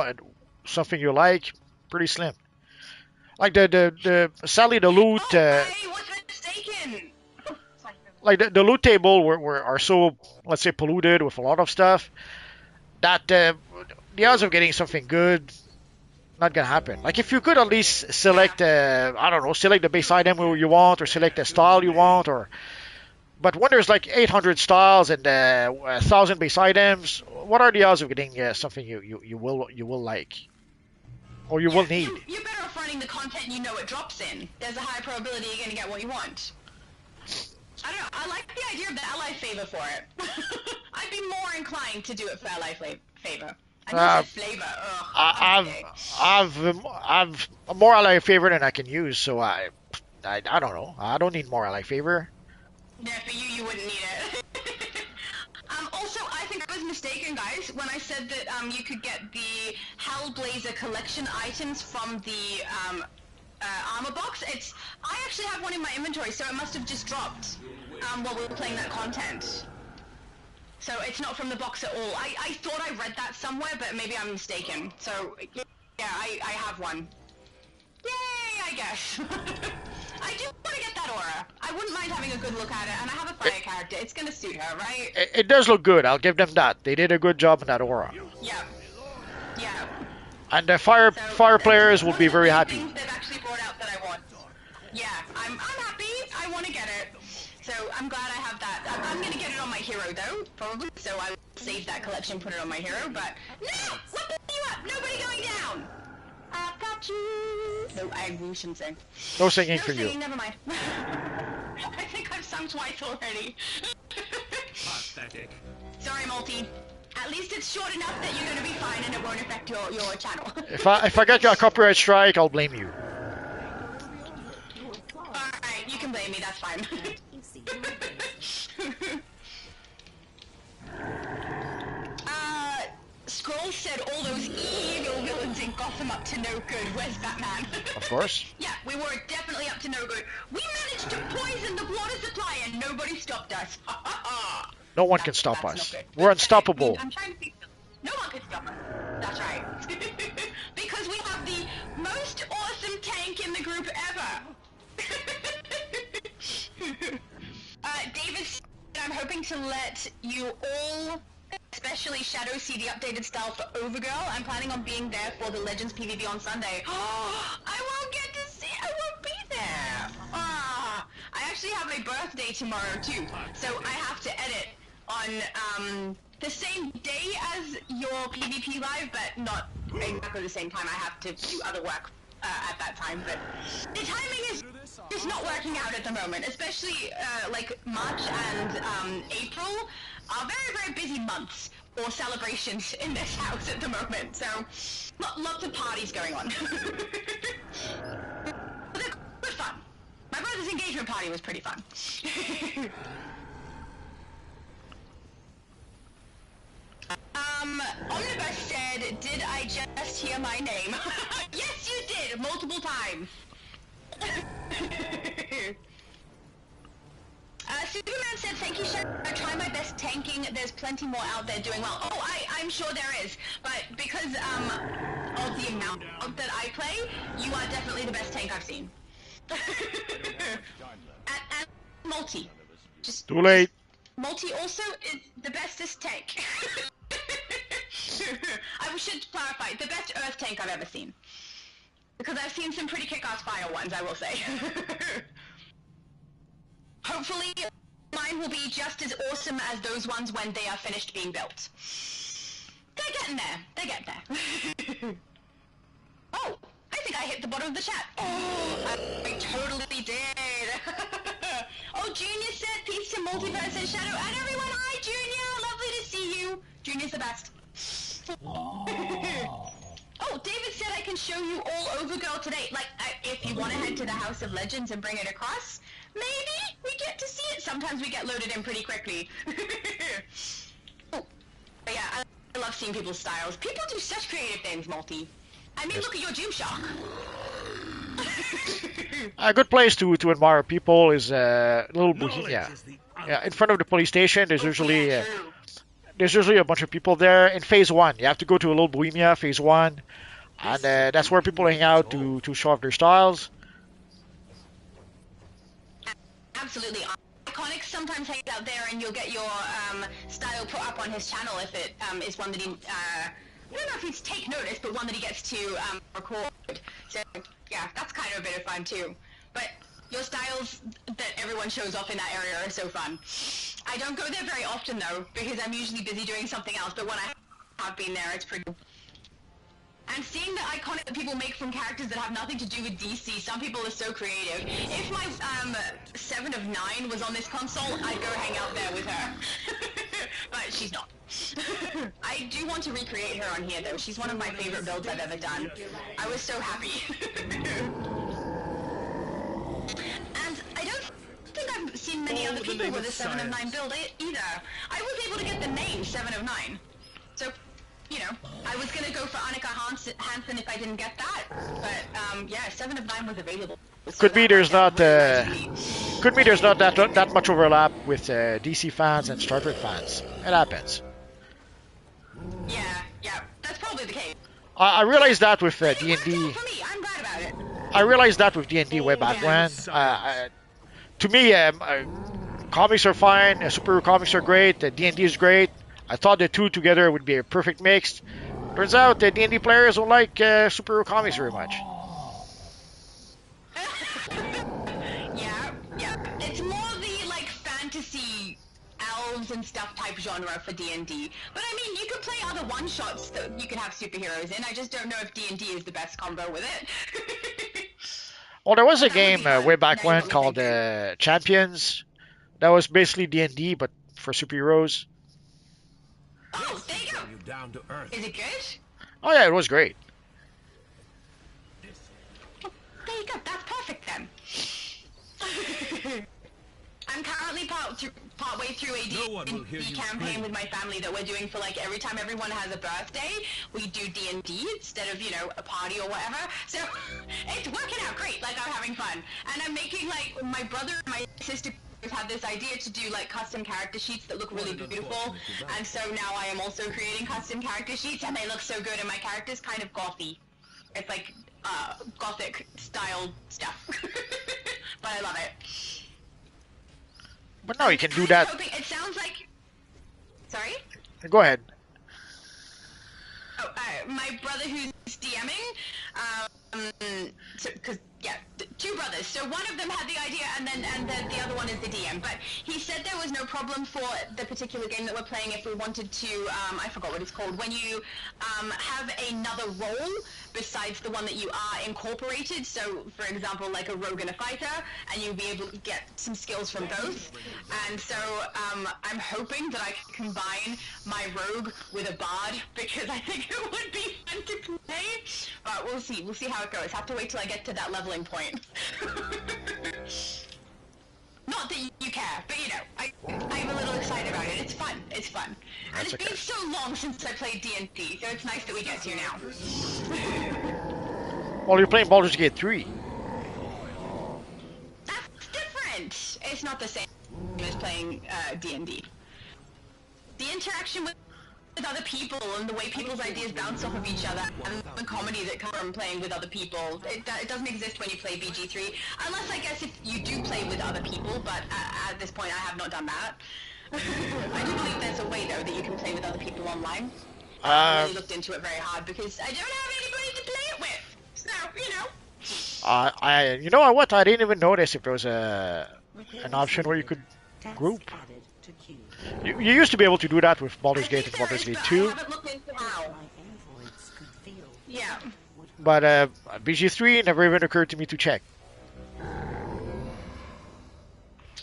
something you like, pretty slim. Like sadly the loot. I was mistaken. Like the loot table are so, let's say, polluted with a lot of stuff that the odds of getting something good not gonna happen. Like if you could at least select I don't know, select the base item you want, or select the style you want, but when there's like 800 styles and 1,000 base items, what are the odds of getting something you will like or you will need? You're better off running the content you know it drops in. There's a high probability you're gonna get what you want. I don't know, I like the idea of the ally favor for it. I'd be more inclined to do it for ally favor. I need flavor. I've more ally favor than I can use, so I don't know. I don't need more ally favor. Yeah, for you wouldn't need it. Also, I think I was mistaken, guys, when I said that you could get the Hellblazer collection items from the armor box. I actually have one in my inventory, so it must have just dropped while we were playing that content. So it's not from the box at all. I thought I read that somewhere, but maybe I'm mistaken. So, yeah, I have one. Yay, I guess. I do want to get that aura. I wouldn't mind having a good look at it, and I have a fire character. It's gonna suit her, right? It does look good. I'll give them that. They did a good job in that aura. Yeah. Yeah. And the fire players will be very happy. Things they've actually brought out that I want. Yeah, I'm happy. I want to get it. So I'm glad I have that. I'm gonna get it on my hero though, probably. So I will save that collection, put it on my hero. But no, what you up? Nobody going down. I've got you. No, I shouldn't sing. No singing No for singing, you. never mind. I think I've sung twice already. Pathetic. Sorry, Multi. At least it's short enough that you're gonna be fine and it won't affect your channel. If I get you a copyright strike, I'll blame you. Alright, you can blame me, that's fine. Scroll said all those evil villains in Gotham up to no good. Where's Batman? Of course. Yeah, we were definitely up to no good. We managed to poison the water supply and nobody stopped us. No one can stop us. We're unstoppable. I'm trying to think. No one can stop us. That's right. Because we have the most awesome tank in the group ever. David said, I'm hoping to let you all, especially Shadow, see the updated style for Overgirl. I'm planning on being there for the Legends PvP on Sunday. I won't get to see. I won't be there. I actually have a birthday tomorrow too, so I have to edit on the same day as your PvP live, but not exactly the same time. I have to do other work at that time, but the timing is just not working out at the moment. Especially like March and April are very, very busy months for celebrations in this house at the moment. So lots of parties going on. But they're good fun. My brother's engagement party was pretty fun. Omnibus said, did I just hear my name? Yes, you did! Multiple times! Superman said, thank you, Sharon. I try my best tanking. There's plenty more out there doing well. Oh, I'm sure there is. But because of the amount that I play, you are definitely the best tank I've seen. and multi. Just Too late. Multi also is the bestest tank. I should clarify, the best Earth tank I've ever seen. Because I've seen some pretty kick-ass fire ones, I will say. Hopefully, mine will be just as awesome as those ones when they are finished being built. They're getting there. They're getting there. Oh, I think I hit the bottom of the chat. Oh, I totally did. Oh, Junior said peace to Multiverse and Shadow and everyone. Hi, Junior. Lovely to see you. Junior's the best. Oh, David said I can show you all over girl today. Like, if you want to head to the House of Legends and bring it across, maybe we get to see it. Sometimes we get loaded in pretty quickly. Oh, but yeah, I love seeing people's styles. People do such creative things, Multi. I mean, look at your Doomshock. A good place to admire people is Little Bohemia. Yeah, in front of the police station, there's usually a bunch of people there. In Phase 1, you have to go to a Little Bohemia, Phase 1, and that's where people hang out to show off their styles. Absolutely. Iconic sometimes hangs out there, and you'll get your style put up on his channel if it is one that he... I don't know if he's take notice, but one that he gets to record. So, yeah, that's kind of a bit of fun, too. But your styles that everyone shows off in that area are so fun. I don't go there very often, though, because I'm usually busy doing something else, but when I have been there, it's pretty cool. And seeing the iconic that people make from characters that have nothing to do with DC, some people are so creative. If my 7 of 9 was on this console, I'd go hang out there with her. But she's not. I do want to recreate her on here, though. She's one of my favorite builds I've ever done. I was so happy. And I don't think I've seen many other people with a 7 of 9 build either. I was able to get the name 7 of 9. So, you know, I was going to go for Annika Hansen if I didn't get that. But, yeah, 7 of 9 was available. So could be there's not that much overlap with DC fans and Star Trek fans. It happens. Yeah, that's probably the case. I realized that with D&D. For me, I'm glad about it. I realized that with D&D way back when. To me, comics are fine. Superhero comics are great. D&D is great. I thought the two together would be a perfect mix. Turns out that D&D players don't like superhero comics very much. Yeah. It's more the, like, fantasy elves and stuff type genre for D&D. But I mean, you could play other one-shots that you could have superheroes in. I just don't know if D&D is the best combo with it. Well, there was a game way back when called Champions. That was basically D&D, but for superheroes. Oh, there you go. Down to earth. Is it good? Oh yeah, it was great. Oh, there you go. That's perfect then. I'm currently partway through a D&D campaign with my family that we're doing for, like, every time everyone has a birthday, we do D&D instead of, you know, a party or whatever. So it's working out great. Like, I'm having fun. And I'm making, like, my brother and my sister have this idea to do, like, custom character sheets that look really beautiful. And so now I am also creating custom character sheets, and they look so good, and my character's kind of gothy. It's like gothic style stuff. But I love it. But no, you can do that. It sounds like... Sorry? Go ahead. Oh, my brother who's DMing, because, yeah, two brothers. So one of them had the idea, and the other one is the DM. But he said there was no problem for the particular game that we're playing if we wanted to. I forgot what it's called. When you have another role besides the one that you are incorporated. So, for example, like a rogue and a fighter, and you'll be able to get some skills from both. And so I'm hoping that I can combine my rogue with a bard, because I think it would be fun to play. But we'll see. We'll see how it goes. Have to wait till I get to that leveling point. Not that you care, but you know, I'm a little excited about it. It's fun. It's fun. And it's been so long since I played D&D, so it's nice that we get to now. Well, you're playing Baldur's Gate 3. That's different. It's not the same as playing D&D. The interaction with other people and the way people's ideas bounce off of each other and the comedy that comes from playing with other people, it doesn't exist when you play BG3, unless I guess if you do play with other people, but at this point I have not done that. I do believe there's a way though that you can play with other people online. I really looked into it very hard because I don't have anybody to play it with, so you know. You know what? I didn't even notice if there was an option where you could group. You used to be able to do that with Baldur's Gate and Baldur's Gate 2. I haven't looked into how. Yeah. But BG3 never even occurred to me to check. I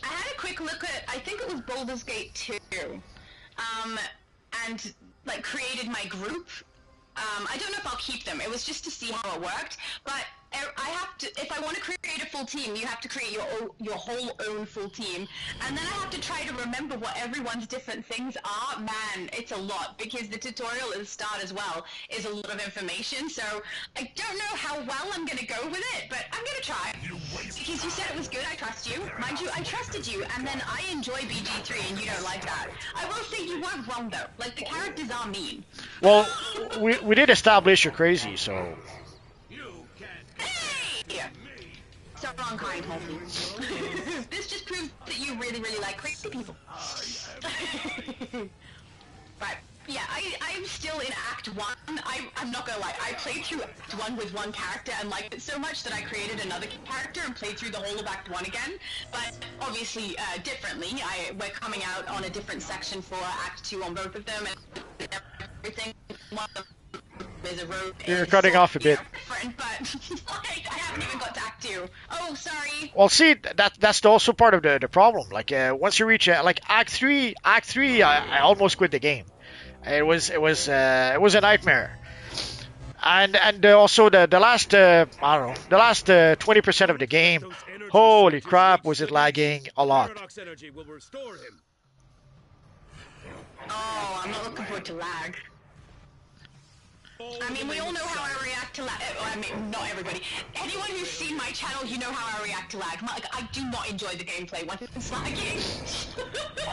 had a quick look at, I think it was Baldur's Gate 2, and like created my group. I don't know if I'll keep them. It was just to see how it worked, but I have to, if I want to create a full team, you have to create your whole own full team, and then I have to try to remember what everyone's different things are. Man, it's a lot, because the tutorial at the start as well is a lot of information, so I don't know how well I'm going to go with it, but I'm going to try. Because you said it was good, I trust you. Mind you, I trusted you, and then I enjoy BG3, and you don't like that. I will say you weren't wrong, though. Like, the characters are mean. Well, we did establish you're crazy, so... So unkind, homie. This just proves that you really, really like crazy people. But yeah, I'm still in Act 1. I'm not gonna lie, I played through Act 1 with one character and liked it so much that I created another character and played through the whole of Act 1 again. But obviously, differently. We're coming out on a different section for Act 2 on both of them and everything. One of them is a road. You're cutting off a bit. Different, but like, I haven't even got to Act 2. Oh, sorry. Well, see, that's also part of the problem. Like, once you reach like Act 3, I almost quit the game. It was a nightmare. And also the last I don't know, the last 20% of the game, holy crap, was it lagging a lot. Oh, I'm not looking forward to lag. I mean, we all know how I react to lag. I mean, not everybody. Anyone who's seen my channel, you know how I react to lag. Like, I do not enjoy the gameplay when it's lagging.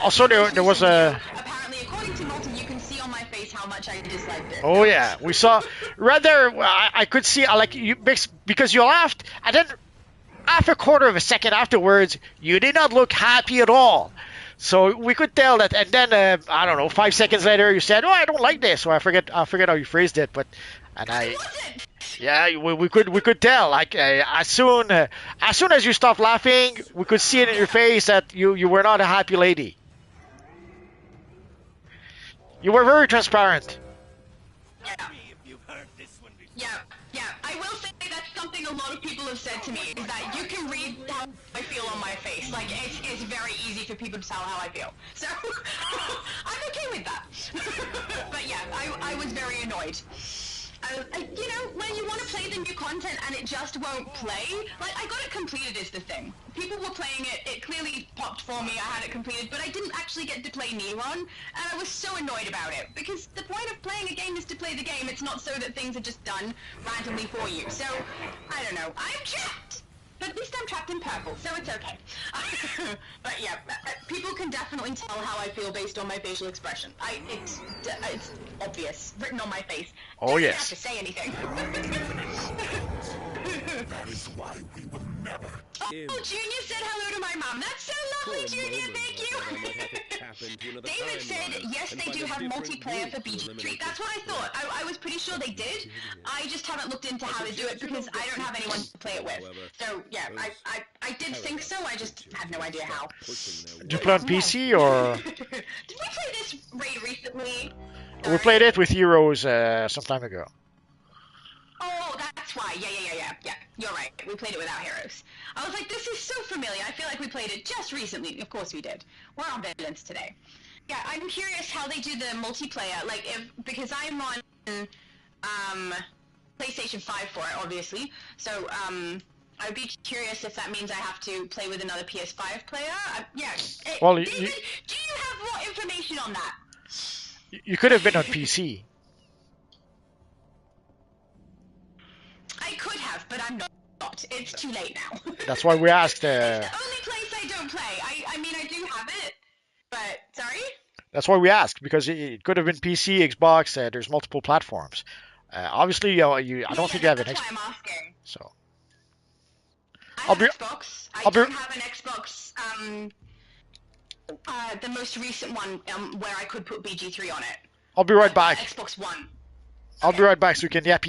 Also, there was a... Apparently, according to Molten, you can see on my face how much I disliked it. Oh yeah, we saw right there. I could see like you, because you laughed, and then half a quarter of a second afterwards, you did not look happy at all. So we could tell that, and then I don't know, 5 seconds later, you said, "Oh, I don't like this." Or I forget how you phrased it, but yeah, we could tell. Like as soon as you stopped laughing, we could see it in your face that you were not a happy lady. You were very transparent. Yeah. I will say that's something a lot of people have said to me, is that you can read how I feel on my face. Like, it's very easy for people to tell how I feel. So, I'm okay with that. But yeah, I was very annoyed. You know, when you want to play the new content and it just won't play, like, I got it completed is the thing. People were playing it, it clearly popped for me, I had it completed, but I didn't actually get to play Neron, and I was so annoyed about it, because the point of playing a game is to play the game, it's not so that things are just done randomly for you. So, I don't know, I'm trapped! But at least I'm trapped in purple, so it's okay. But yeah, people can definitely tell how I feel based on my facial expression. It's obvious, written on my face. Oh yes. I don't have to say anything. That is why we will never. Oh, Junior said hello to my mom. That's so lovely, Junior. Thank you. David said, yes, they do have multiplayer for BG3. That's what I thought. I was pretty sure they did. I just haven't looked into how to do it because I don't have anyone to play it with. So, yeah, I did think so. I just had no idea how. Do you play on PC or? Did we play this raid recently? We played it with Heroes some time ago. Oh, that's why. Yeah. You're right. We played it without heroes. I was like, this is so familiar. I feel like we played it just recently. Of course we did. We're on Vigilance today. Yeah, I'm curious how they do the multiplayer. Like, because I'm on PlayStation 5 for it, obviously. So, I would be curious if that means I have to play with another PS5 player. Well, David, do you have more information on that? You could have been on PC. I could have, but I'm not. It's too late now. That's why we asked. It's the only place I don't play. I mean, I do have it, but sorry. That's why we asked, because it could have been PC, Xbox. There's multiple platforms. Obviously, I don't think you have an Xbox. That's why I'm asking. So. I have Xbox. I don't have an Xbox. The most recent one where I could put BG3 on it. I'll be right back. Xbox One. I'll be right back so we can yap.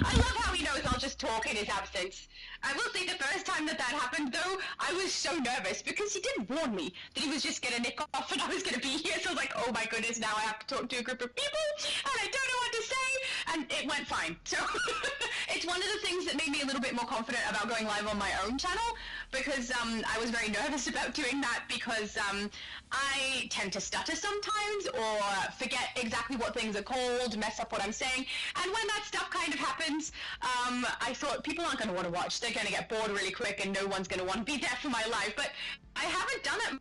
I love how he knows I'll just talk in his absence. I will say the first time that happened, though, I was so nervous because he didn't warn me that he was just going to nick off and I was going to be here. So I was like, oh my goodness, now I have to talk to a group of people and I don't know what to say. And it went fine. So it's one of the things that made me a little bit more confident about going live on my own channel because I was very nervous about doing that because I tend to stutter sometimes or forget exactly what things are called, mess up what I'm saying. And when that stuff kind of happens, I thought people aren't going to want to watch. They're going to get bored really quick and no one's going to want to be there for my life. But I haven't done it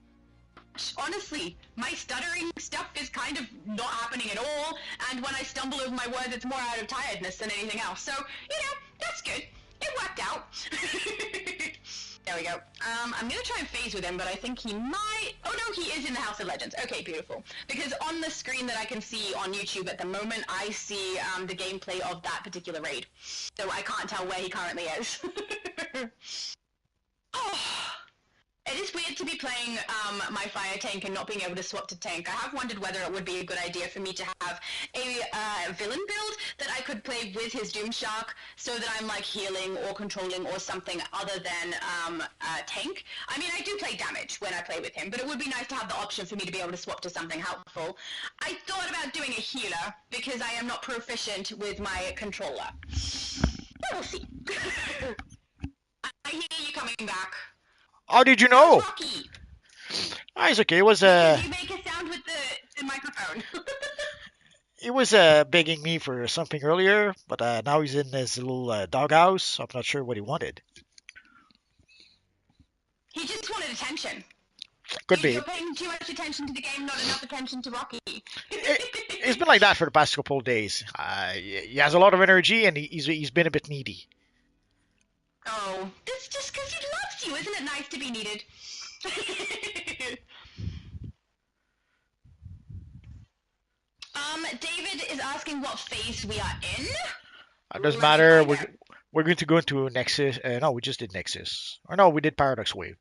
much. Honestly, my stuttering stuff is kind of not happening at all. And when I stumble over my words, it's more out of tiredness than anything else. So, that's good. It worked out. There we go. I'm going to try and phase with him, but I think he might... Oh, no, he is in the House of Legends. Okay, beautiful. Because on the screen that I can see on YouTube at the moment, I see the gameplay of that particular raid. So I can't tell where he currently is. Oh, it is weird to be playing my fire tank and not being able to swap to tank. I have wondered whether it would be a good idea for me to have a villain build that I could play with his Doom Shark so that I'm like healing or controlling or something other than tank. I mean, I do play damage when I play with him, but it would be nice to have the option for me to be able to swap to something helpful. I thought about doing a healer because I am not proficient with my controller. But we'll see. I hear you coming back. How did you know? Rocky. It's okay. It was You make a sound with the microphone. He was begging me for something earlier, but now he's in his little doghouse. So I'm not sure what he wanted. He just wanted attention. Could be. You're paying too much attention to the game, not enough attention to Rocky. It's been like that for the past couple of days. He has a lot of energy, and he's been a bit needy. Oh, that's just because he loves you. Isn't it nice to be needed? David is asking what phase we are in. It doesn't matter. We're going to go into Nexus. No, we just did Nexus. Or no, we did Paradox Wave.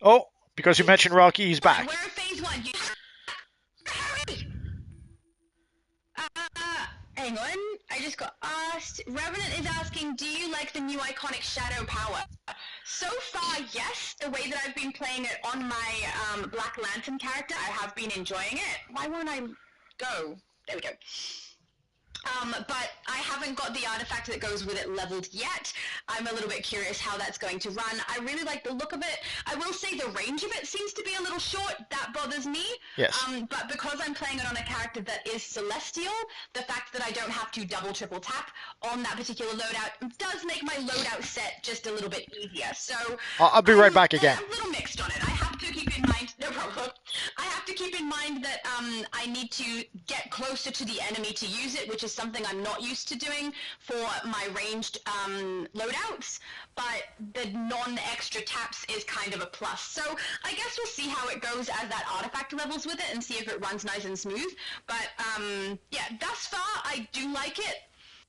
Oh, because you mentioned Rocky, he's back. We're in phase 1. Hang on. I just got asked. Revenant is asking, do you like the new iconic shadow power? So far, yes. The way that I've been playing it on my Black Lantern character, I have been enjoying it. Why won't I go? There we go. But I haven't got the artifact that goes with it leveled yet. I'm a little bit curious how that's going to run. I really like the look of it. I will say the range of it seems to be a little short. That bothers me. Yes. But because I'm playing it on a character that is celestial, the fact that I don't have to double, triple tap on that particular loadout does make my loadout set just a little bit easier. So I'll be right back again. I'm a little mixed on it. I have to keep in mind, no problem. I have to keep in mind that I need to get closer to the enemy to use it, which is something I'm not used to doing for my ranged loadouts, but the non-extra taps is kind of a plus. So I guess we'll see how it goes as that artifact levels with it and see if it runs nice and smooth. But yeah, thus far I do like it.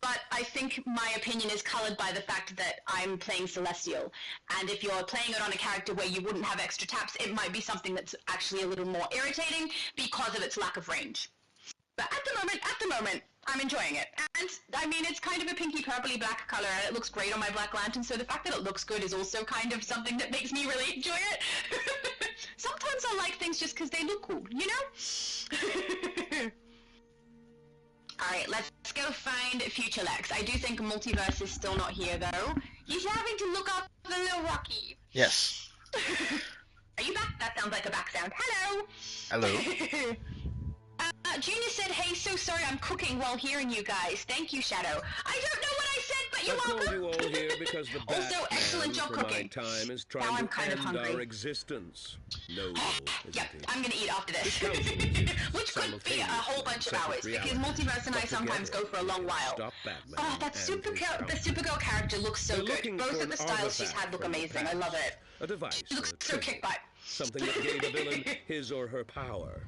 but I think my opinion is colored by the fact that I'm playing Celestial. And if you're playing it on a character where you wouldn't have extra taps, it might be something that's actually a little more irritating because of its lack of range. But at the moment, I'm enjoying it. And, I mean, it's kind of a pinky purpley black color, and it looks great on my Black Lantern, so the fact that it looks good is also kind of something that makes me really enjoy it. Sometimes I like things just because they look cool, you know? Alright, let's go find Future Lex. I do think Multiverse is still not here, though. He's having to look up the little Rocky. Yes. Are you back? That sounds like a back sound. Hello! Hello. Junior said, hey, so sorry I'm cooking while hearing you guys. Thank you, Shadow. I don't know what I said, but you're welcome. I called you all here because the Also, excellent job cooking. My time is trying now I'm to kind of end hungry. our existence. No, Yep, I'm gonna eat after this. Which could be a whole bunch of hours, because Multiverse and I sometimes go for a long while. Oh, that the Supergirl character looks so good. Both of the styles she's had look amazing. I love it. A device. She looks so kick butt. Something that gave a villain his or her power.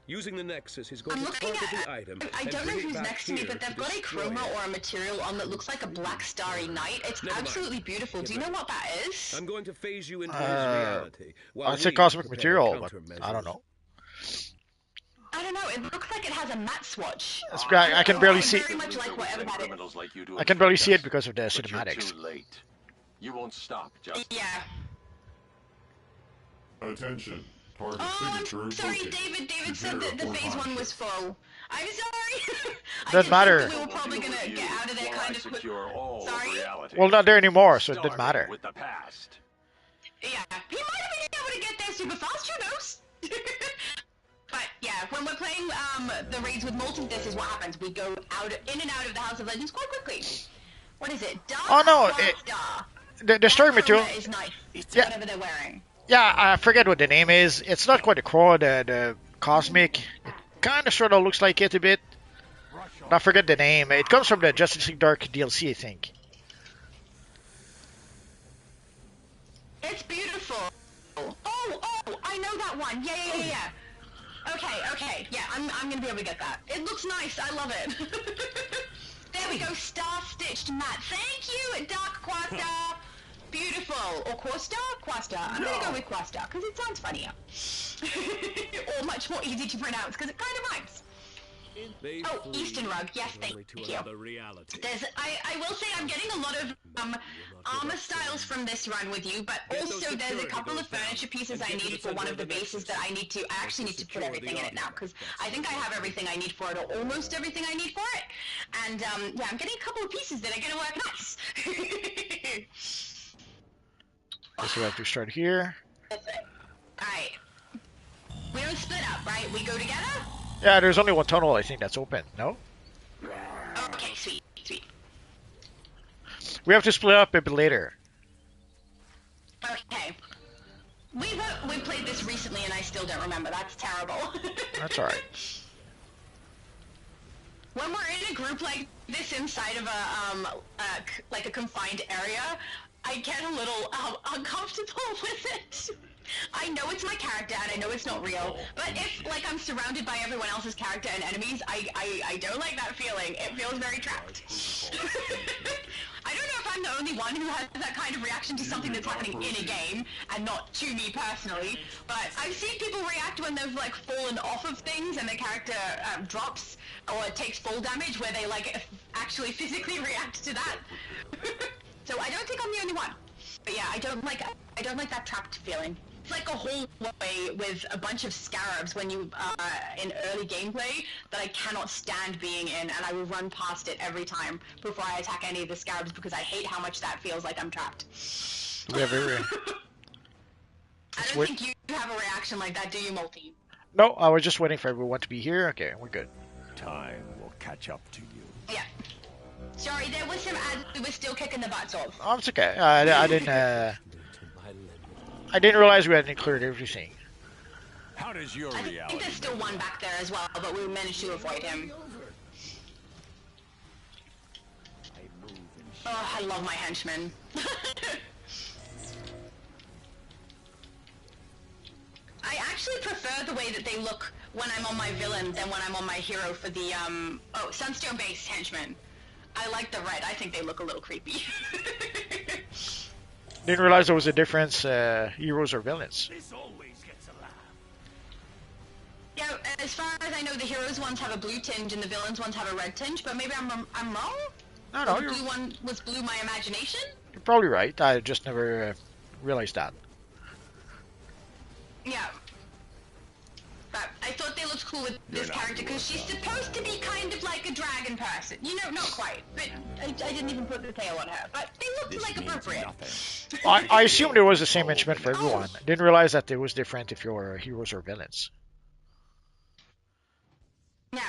Using the Nexus, he's going I'm to looking target at, the item. I don't know who's next to me, but they've got a chroma or a material on that looks like a black starry night. It's absolutely beautiful. Do you know what that is? I'm going to phase you into his reality. I'd say cosmic material, but I don't know. I don't know. It looks like it has a matte swatch. I can barely see. Very much like whatever that is. I can barely see it because of the cinematics. Too late. You won't stop, just. Yeah. Attention. Target I'm signature sorry, located. David said that the phase 1 was full. I'm sorry. Doesn't matter. We were probably gonna get out of there kind of quick. Sorry. Well, not there anymore, so it didn't matter. With the past. Yeah, he might have been able to get there super fast. Who knows? But yeah, when we're playing the raids with Molten, this is what happens. We go in and out of the House of Legends quite quickly. What is it? Dark Oh no, the story that material is nice. Yeah. Whatever they're wearing. Yeah, I forget what the name is. It's not quite a Crow, the Cosmic. It kind of sort of looks like it a bit. I forget the name. It comes from the Justice League Dark DLC, I think. It's beautiful. Oh, I know that one. Yeah. Okay. Yeah, I'm gonna be able to get that. It looks nice. I love it. There we go. Star-stitched matte. Thank you, Dark Quastar. Beautiful. Or Quastar? I'm gonna go with Quastar because it sounds funnier. Or much more easy to pronounce because it kind of rhymes. Oh, Eastern Rug. Yes, thank you. I will say I'm getting a lot of armor styles from this run with you, but also there's a couple of furniture pieces I need for one of the bases that I actually need to put everything in it now, because I think I have everything I need for it, or almost everything I need for it. And yeah, I'm getting a couple of pieces that are gonna work nice. So we have to start here. Alright. We don't split up, right? We go together? Yeah, there's only one tunnel I think that's open. No? Okay, sweet. We have to split up a bit later. Okay. We played this recently and I still don't remember. That's terrible. That's alright. When we're in a group like this inside of like a confined area, I get a little uncomfortable with it. I know it's my character and I know it's not real, but if like I'm surrounded by everyone else's character and enemies, I don't like that feeling. It feels very trapped. I don't know if I'm the only one who has that kind of reaction to something that's happening in a game and not to me personally, but I've seen people react when they've like fallen off of things and their character drops or takes fall damage, where they like actually physically react to that. So I don't think I'm the only one. But yeah, I don't like that trapped feeling. It's like a hallway with a bunch of scarabs when you in early gameplay that I cannot stand being in, and I will run past it every time before I attack any of the scarabs because I hate how much that feels like I'm trapped. We have a I don't think you have a reaction like that, do you, Multi? No, I was just waiting for everyone to be here. Okay, we're good. Time will catch up to you. Yeah. Sorry, there was some ads we were still kicking the butts of. Oh, it's okay. I didn't realize we hadn't cleared everything. How does your I think there's still one back there as well, but we managed to avoid him. Oh, I love my henchmen. I actually prefer the way that they look when I'm on my villain than when I'm on my hero for the Sunstone-based henchmen. I like the red. I think they look a little creepy. Didn't realize there was a difference, heroes or villains. This always gets a laugh. Yeah, as far as I know, the heroes ones have a blue tinge and the villains ones have a red tinge. But maybe I'm wrong. No, The blue one was blue my imagination. you're probably right. I just never realized that. Yeah. But I thought they looked cool with this character because she's supposed to be kind of like a dragon person. You know, not quite, but I didn't even put the tail on her. But they looked like appropriate. I assumed it was the same instrument for everyone. Didn't realize that it was different if you're heroes or villains. Yeah,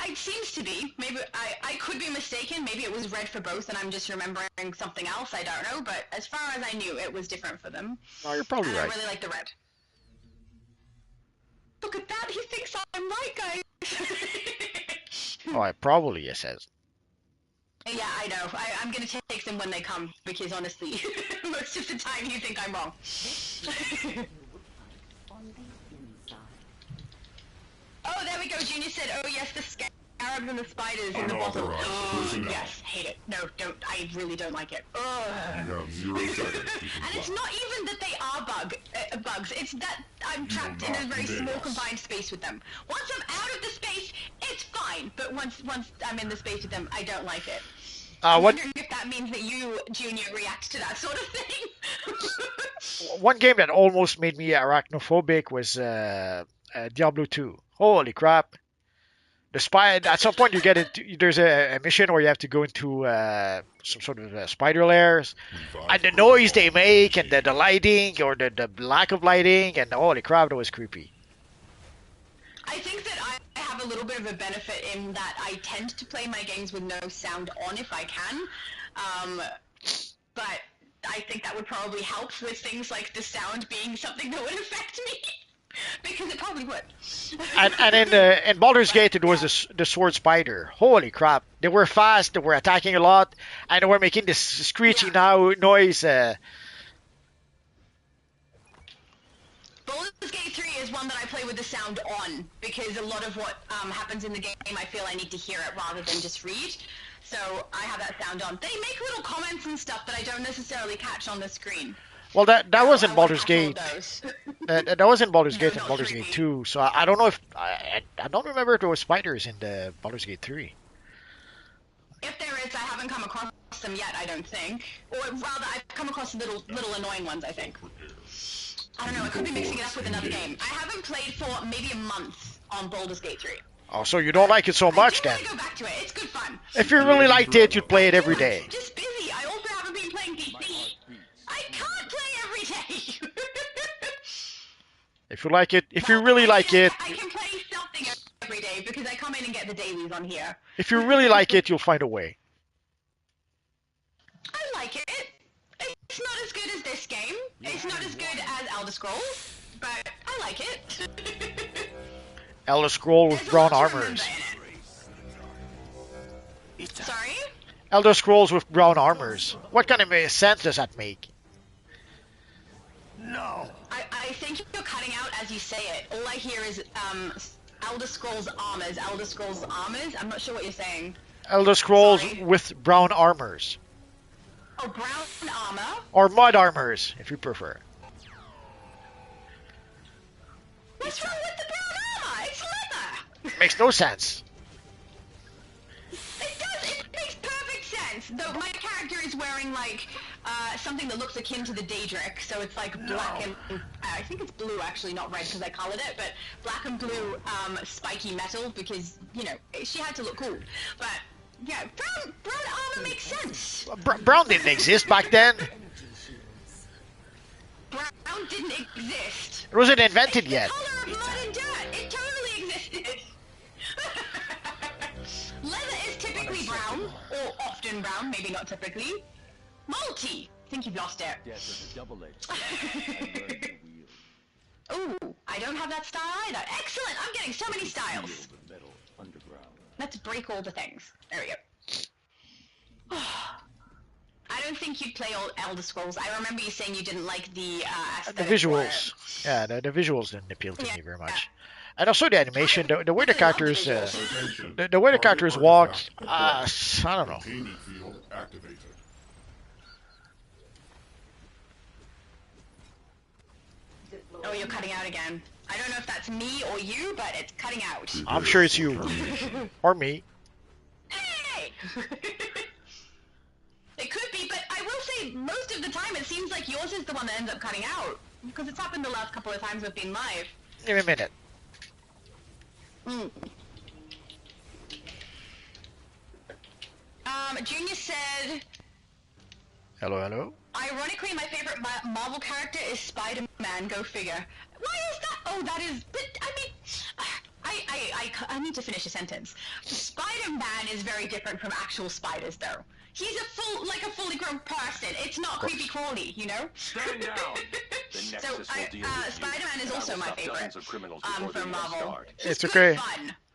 it seems to be. Maybe I could be mistaken. Maybe it was red for both, and I'm just remembering something else. I don't know. But as far as I knew, it was different for them. No, you're probably and right. I really like the red. Look at that! He thinks I'm right, guys. Oh, I probably it says. Yeah, I know. I'm gonna take them when they come because honestly, most of the time you think I'm wrong. Oh, there we go. Junior said, "Oh yes, the scarabs and the spiders in the bottle." Oh, yes, hate it. No, don't. I really don't like it. Ugh. And it's not even that they are bugs. It's that I'm trapped in a very small confined space with them. Once I'm out of the space, it's fine. But once I'm in the space with them, I don't like it. I'm wondering if that means that you, Junior, react to that sort of thing. One game that almost made me arachnophobic was Diablo 2. Holy crap! The spider. At some point, you get it. There's a mission where you have to go into some sort of spider lairs, and the noise they make, and the lighting or the lack of lighting, and holy crap, that was creepy. I think that I have a little bit of a benefit in that I tend to play my games with no sound on if I can, but I think that would probably help with things like the sound being something that would affect me. Because it probably would. And in Baldur's Gate, it was the sword spider. Holy crap! They were fast. They were attacking a lot, and they were making this screechy noise. Baldur's Gate 3 is one that I play with the sound on because a lot of what happens in the game, I feel I need to hear it rather than just read. So I have that sound on. They make little comments and stuff that I don't necessarily catch on the screen. Well, that wasn't Baldur's Gate. That wasn't Baldur's Gate and Baldur's Gate 2. So I don't know if I don't remember if there was spiders in the Baldur's Gate 3. If there is, I haven't come across them yet. I don't think, or rather, I've come across little annoying ones. I think. I don't know. I could be mixing it up with another game. I haven't played for maybe a month on Baldur's Gate 3. Oh, so you don't like it so much then? I go back to it. It's good fun. If you really liked it, you'd play it every day. I'm just busy. I also haven't been playing PC. I can't play every day. If you like it, if you really like it, I can play something every day because I come in and get the dailies on here. if you really like it, you'll find a way. I like it. It's not as good as this game. It's not as good as Elder Scrolls, but I like it. Elder Scroll with brown armors. Sorry? Elder Scrolls with brown armors. What kind of sense does that make? No. I think you're cutting out as you say it. All I hear is Elder Scrolls armors. Elder Scrolls armors. I'm not sure what you're saying. Elder Scrolls with brown armors. Oh, brown armor? Or mud armors, if you prefer. What's wrong with the brown armor? It's leather! Makes no sense. It does! It makes perfect sense! Though my character is wearing, like, something that looks akin to the Daedric, so it's like black and... I think it's blue, actually, not red, because I colored it, but black and blue, spiky metal, because, you know, she had to look cool. But... yeah, brown armor makes sense. Brown didn't exist back then. Brown didn't exist. It wasn't invented yet. The color of mud and dirt. It totally existed. Leather is typically brown, or often brown, maybe not typically. Multi. I think you've lost it. Death is a double-edged. Ooh, I don't have that style either. Excellent. I'm getting so many styles. Let's break all the things. There we go. I don't think you'd play all Elder Scrolls. I remember you saying you didn't like the The aesthetic for it. visuals, yeah, the visuals didn't appeal to me very much. And also the animation, the way the characters, the way the characters walk, I don't know. Containment field activated. Oh, you're cutting out again. I don't know if that's me or you, but it's cutting out. I'm sure it's you or me. Hey! It could be, but I will say most of the time it seems like yours is the one that ends up cutting out. Because it's happened the last couple of times we've been live. Give me a minute. Junior said... Hello, hello. Ironically, my favorite Marvel character is Spider-Man. Go figure. Why is that? Oh, that is... But, I mean... I need to finish a sentence. Spider-Man is very different from actual spiders, though. He's a fully grown person. It's not creepy crawly, you know? Stand down. The Nexus will deal with Spider-Man is also my favorite from Marvel. It's okay.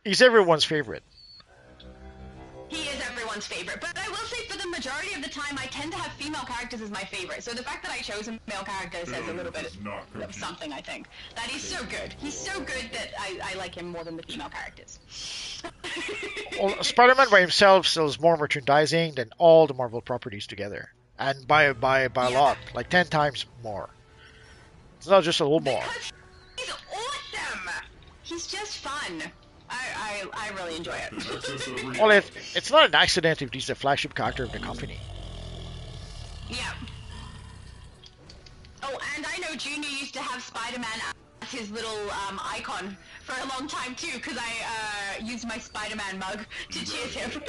He's everyone's favorite. He is everyone's favorite, but I will say for the majority of the time I tend to have female characters as my favorite, so the fact that I chose a male character says a little bit of something, I think. That he's so good. He's so good that I like him more than the female characters. Well, Spider-Man by himself sells more merchandising than all the Marvel properties together. And by a lot, like 10 times more. It's not just a little more. Because he's awesome! He's just fun. I really enjoy it. Well, it's not an accident if he's the flagship character of the company. Yeah. Oh, and I know Junior used to have Spider-Man as his little icon for a long time too, because I used my Spider-Man mug to cheers him.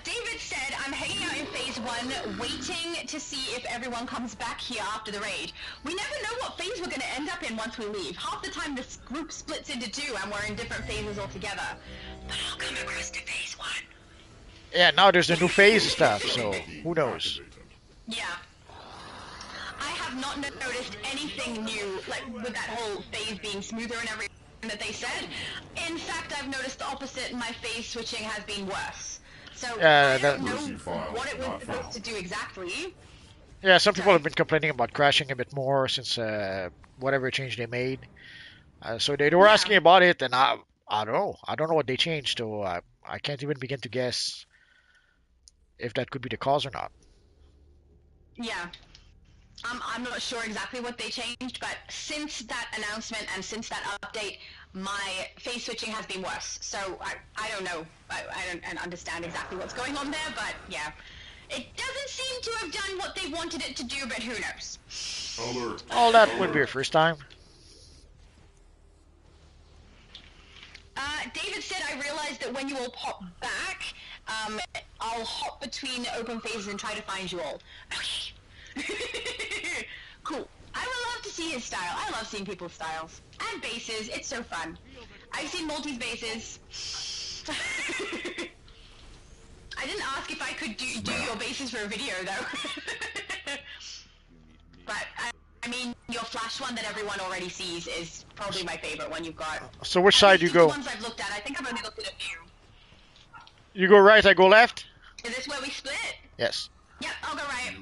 David said, I'm hanging out in Phase 1, waiting to see if everyone comes back here after the raid. We never know what phase we're going to end up in once we leave. Half the time this group splits into two and we're in different phases altogether. But I'll come across to Phase 1. Yeah, now there's the new phase stuff, so who knows? Yeah. I have not noticed anything new, like with that whole phase being smoother and everything that they said. In fact, I've noticed the opposite. My phase switching has been worse. So I don't know what it was supposed to do exactly. Yeah, some people have been complaining about crashing a bit more since whatever change they made. So they were asking about it, and I don't know. I don't know what they changed, so I can't even begin to guess if that could be the cause or not. Yeah. I'm not sure exactly what they changed, but since that announcement and since that update, my phase switching has been worse. So I don't know. I don't understand exactly what's going on there, but yeah. It doesn't seem to have done what they wanted it to do, but who knows? Alert. Oh, that wouldn't be your first time. David said, I realized that when you all pop back, I'll hop between open phases and try to find you all. Okay. Cool. I would love to see his style. I love seeing people's styles. And bases. It's so fun. I've seen Multi's bases. I didn't ask if I could do your bases for a video, though. But, I mean, your Flash one that everyone already sees is probably my favorite one you've got. So which side do you go? The ones I've looked at, I think I've only looked at a few. You go right, I go left? Is this where we split? Yes. Yep, I'll go right.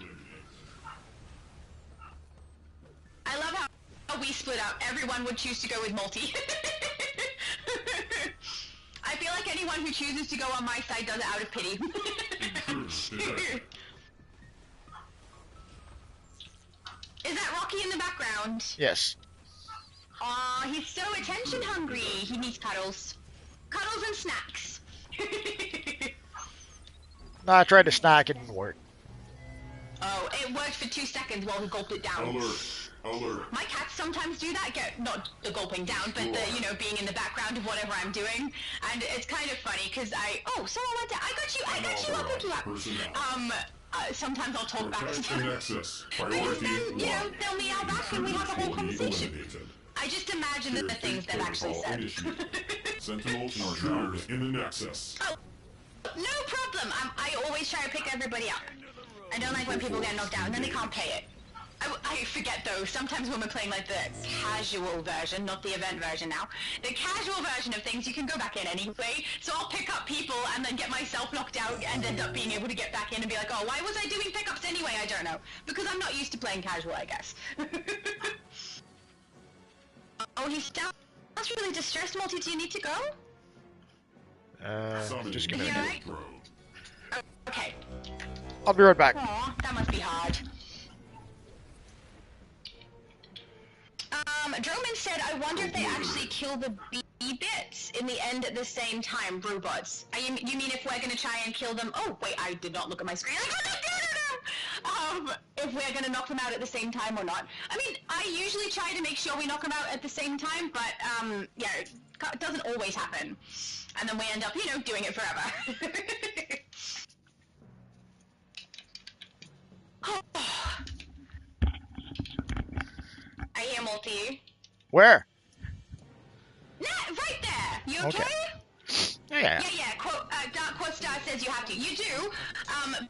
I love how we split up. Everyone would choose to go with Multi. I feel like anyone who chooses to go on my side does it out of pity. Is that Rocky in the background? Yes. Aw, he's so attention hungry. He needs cuddles. Cuddles and snacks. No, I tried to snack, it didn't work. Oh, it worked for 2 seconds while he gulped it down. Alert. My cats sometimes do that, not the gulping down, but the, being in the background of whatever I'm doing. And it's kind of funny, because someone went down. I got you, I'll pick you up. Sometimes I'll talk back to them. They'll meow back and we have a whole conversation. I just imagine the things they've actually said. Sentinels are in the Nexus. Oh, no problem. I always try to pick everybody up. I don't like when people get knocked out and then they can't pay it. I forget though, sometimes when we're playing like the casual version, not the event version now, the casual version of things, you can go back in anyway, so I'll pick up people and then get myself knocked out and end up being able to get back in and be like, oh, why was I doing pickups anyway? I don't know. Because I'm not used to playing casual, I guess. Oh, he sounds really distressed, Multi. Do you need to go? Just give me a minute. Oh, okay. I'll be right back. Aw, that must be hard. Droman said, I wonder if they actually kill the bits in the end at the same time, robots. You mean if we're going to try and kill them? Oh, wait, I did not look at my screen. If we're going to knock them out at the same time or not. I mean, I usually try to make sure we knock them out at the same time, but, yeah, it doesn't always happen. And then we end up, you know, doing it forever. I hear Multi. Where? Nah, right there. You okay? Yeah. Yeah. Dark Quote Star says you have to. You do,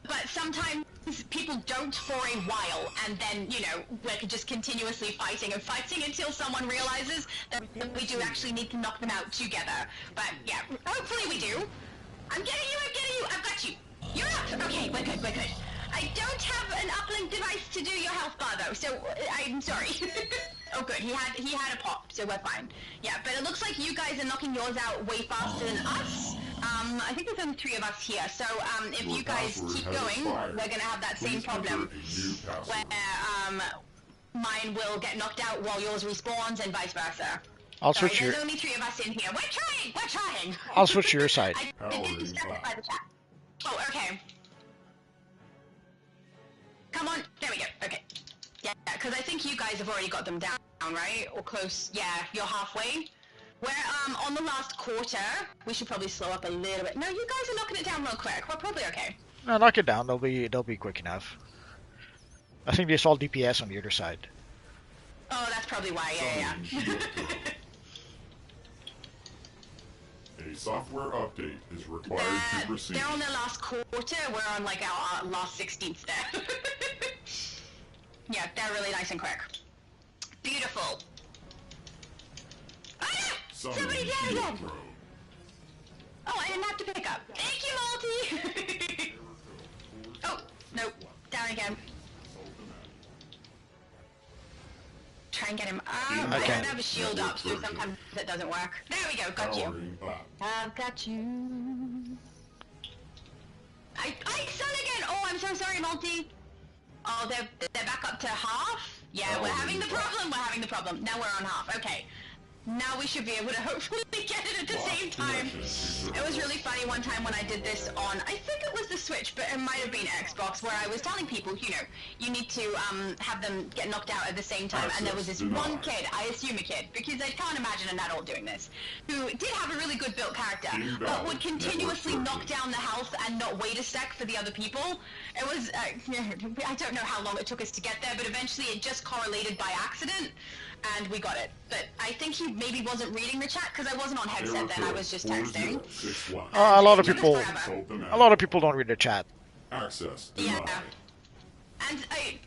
but sometimes people don't for a while, and then, you know, we're just continuously fighting and fighting until someone realizes that we do actually need to knock them out together. But yeah, hopefully we do. I'm getting you. I've got you. You're up. Okay, we're good. I don't have an uplink device to do your health bar though, so I'm sorry. Oh good, he had a pop, so we're fine. Yeah, but it looks like you guys are knocking yours out way faster than us. I think there's only 3 of us here, so if you guys keep going, we're gonna have that same problem where mine will get knocked out while yours respawns and vice versa. I'll switch There's only 3 of us in here. We're trying. I'll switch to your side. I didn't specify the chat. Oh, okay. Come on, there we go, okay. Yeah, because I think you guys have already got them down, right? Or close, yeah, you're halfway. We're, on the last quarter, we should probably slow up a little bit. No, you guys are knocking it down real quick, we're probably okay. No, knock it down, they'll be quick enough. I think they saw DPS on the other side. Oh, that's probably why, yeah. A software update is required to proceed. They're on their last quarter, we're on like our last 16th there. Yeah, they're really nice and quick. Beautiful. Ah! Somebody down again! Oh, I didn't have to pick up. Thank you, Multi! Oh, nope. Down again. Try and get him up. I don't have a shield up, so sometimes it doesn't work. There we go, got you. I've got you. I son again! Oh, I'm so sorry, Multi. Oh, they're back up to half? Yeah, we're having the problem. Now we're on half. Okay. Now we should be able to hopefully get it at the same time. It was really funny one time when I did this on, I think it was the Switch, but it might have been Xbox, where I was telling people, you know, you need to have them get knocked out at the same time, and there was this one kid, I assume a kid, because I can't imagine an adult doing this, who did have a really good built character, but would continuously knock down the health and not wait a sec for the other people. It was, I don't know how long it took us to get there, but eventually it just correlated by accident, and we got it. But I think he maybe wasn't reading the chat because I wasn't on headset then, I was just texting. A lot of people don't read the chat. Access denied. Yeah. And I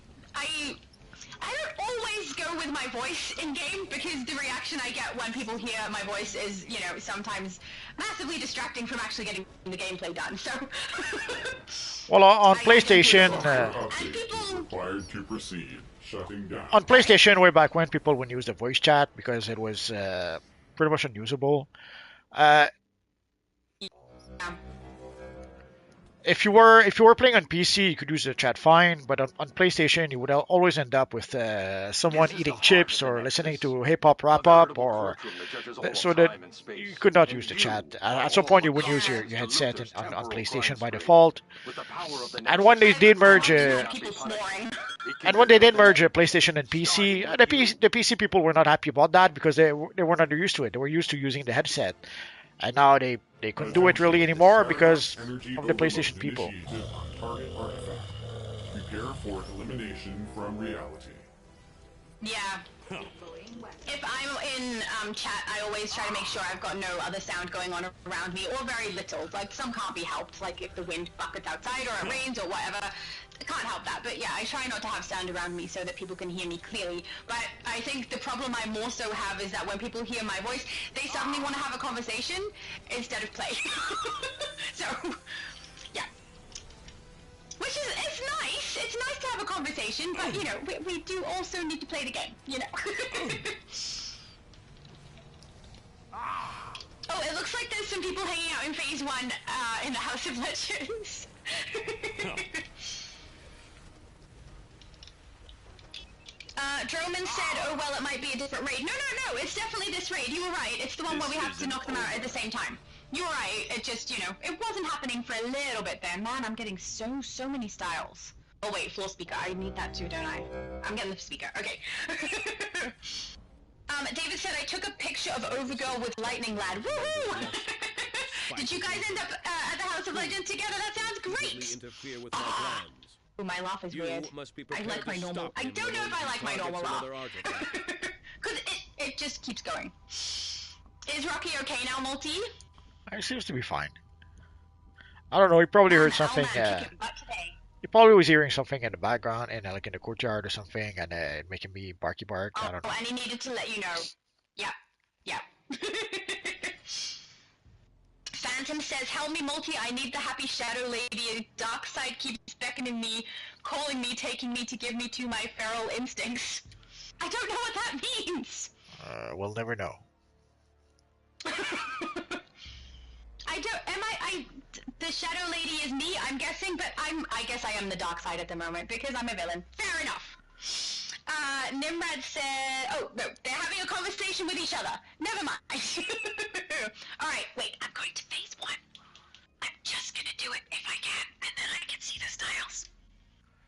don't always go with my voice in game because the reaction I get when people hear my voice is, you know, sometimes massively distracting from actually getting the gameplay done. So well, on PlayStation, required to proceed. Shutting down. On PlayStation, way back when, people would use the voice chat because it was pretty much unusable. If you were playing on PC, you could use the chat fine, but on PlayStation, you would always end up with someone eating chips or listening to hip-hop wrap-up, or so that you could not use the chat. At some point, you would use your headset on PlayStation by default. And when they did merge, PlayStation and PC, the PC people were not happy about that because they were not used to it. They were used to using the headset. And now they couldn't do it really anymore because of the PlayStation people. Target artifact. Prepare for elimination from reality. Yeah. If I'm in chat, I always try to make sure I've got no other sound going on around me, or very little. Like, some can't be helped, like if the wind buckets outside, or it rains, or whatever. I can't help that. But yeah, I try not to have sound around me so that people can hear me clearly. But I think the problem I more so have is that when people hear my voice, they suddenly want to have a conversation instead of play. So, yeah. Which is, it's nice. It's nice to have a conversation, but, you know, we do also need to play the game, you know. Oh, it looks like there's some people hanging out in Phase 1 in the House of Legends. Droman said, oh, well, it might be a different raid. No, it's definitely this raid. You were right. It's the one where we have to knock them out at the same time. You were right. It just, you know, it wasn't happening for a little bit there. Man, I'm getting so many styles. Oh, wait, floor speaker. I need that too, don't I? I'm getting the speaker. Okay. David said, I took a picture of Overgirl with Lightning Lad. Woohoo! Did you guys end up at the House of Legends together? That sounds great! Interfere with my plans. Oh, my laugh is weird. I like my normal. I don't know if I like my normal laugh. Because it just keeps going. Is Rocky okay now, Multi? It seems to be fine. I don't know, he probably heard something. He probably was hearing something in the background, in like in the courtyard or something, and making me barky bark. I don't know. And he needed to let you know. Yeah. Phantom says, help me, Multi, I need the happy shadow lady. Dark side keeps beckoning me, calling me, taking me to give me to my feral instincts. I don't know what that means. We'll never know. The shadow lady is me, I'm guessing, but I guess I am the dark side at the moment, because I'm a villain. Fair enough. Nimrod said, oh, no, they're having a conversation with each other. Never mind. Alright, wait, I'm going to phase 1. I'm just gonna do it if I can, and then I can see the styles.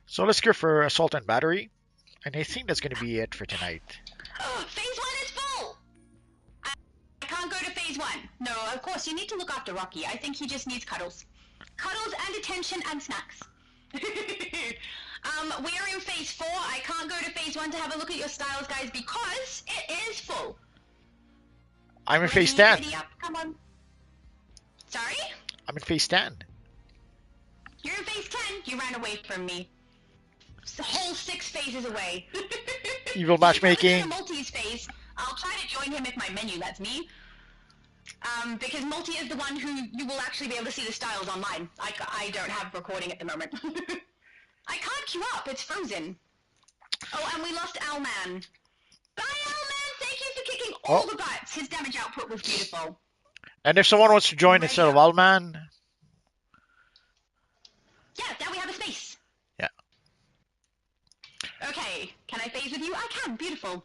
So let's go for Assault and Battery, and I think that's gonna be it for tonight. Oh, phase 1 is full! I can't go to phase 1. No, of course, you need to look after Rocky. I think he just needs cuddles. Cuddles and attention and snacks. We are in phase 4. I can't go to phase 1 to have a look at your styles, guys, because it is full. I'm in phase 10. Come on. Sorry? I'm in phase 10. You're in phase 10? You ran away from me. It's the whole 6 phases away. Evil matchmaking. Multi's phase. I'll try to join him if my menu lets me. Because Multi is the one who you will actually be able to see the styles online. I don't have recording at the moment. I can't queue up, it's frozen. Oh, and we lost Owlman. Bye, Owlman! Thank you for kicking all the butts. His damage output was beautiful. And if someone wants to join instead of Owlman... Yeah, now we have a space. Yeah. Okay, can I phase with you? I can, beautiful.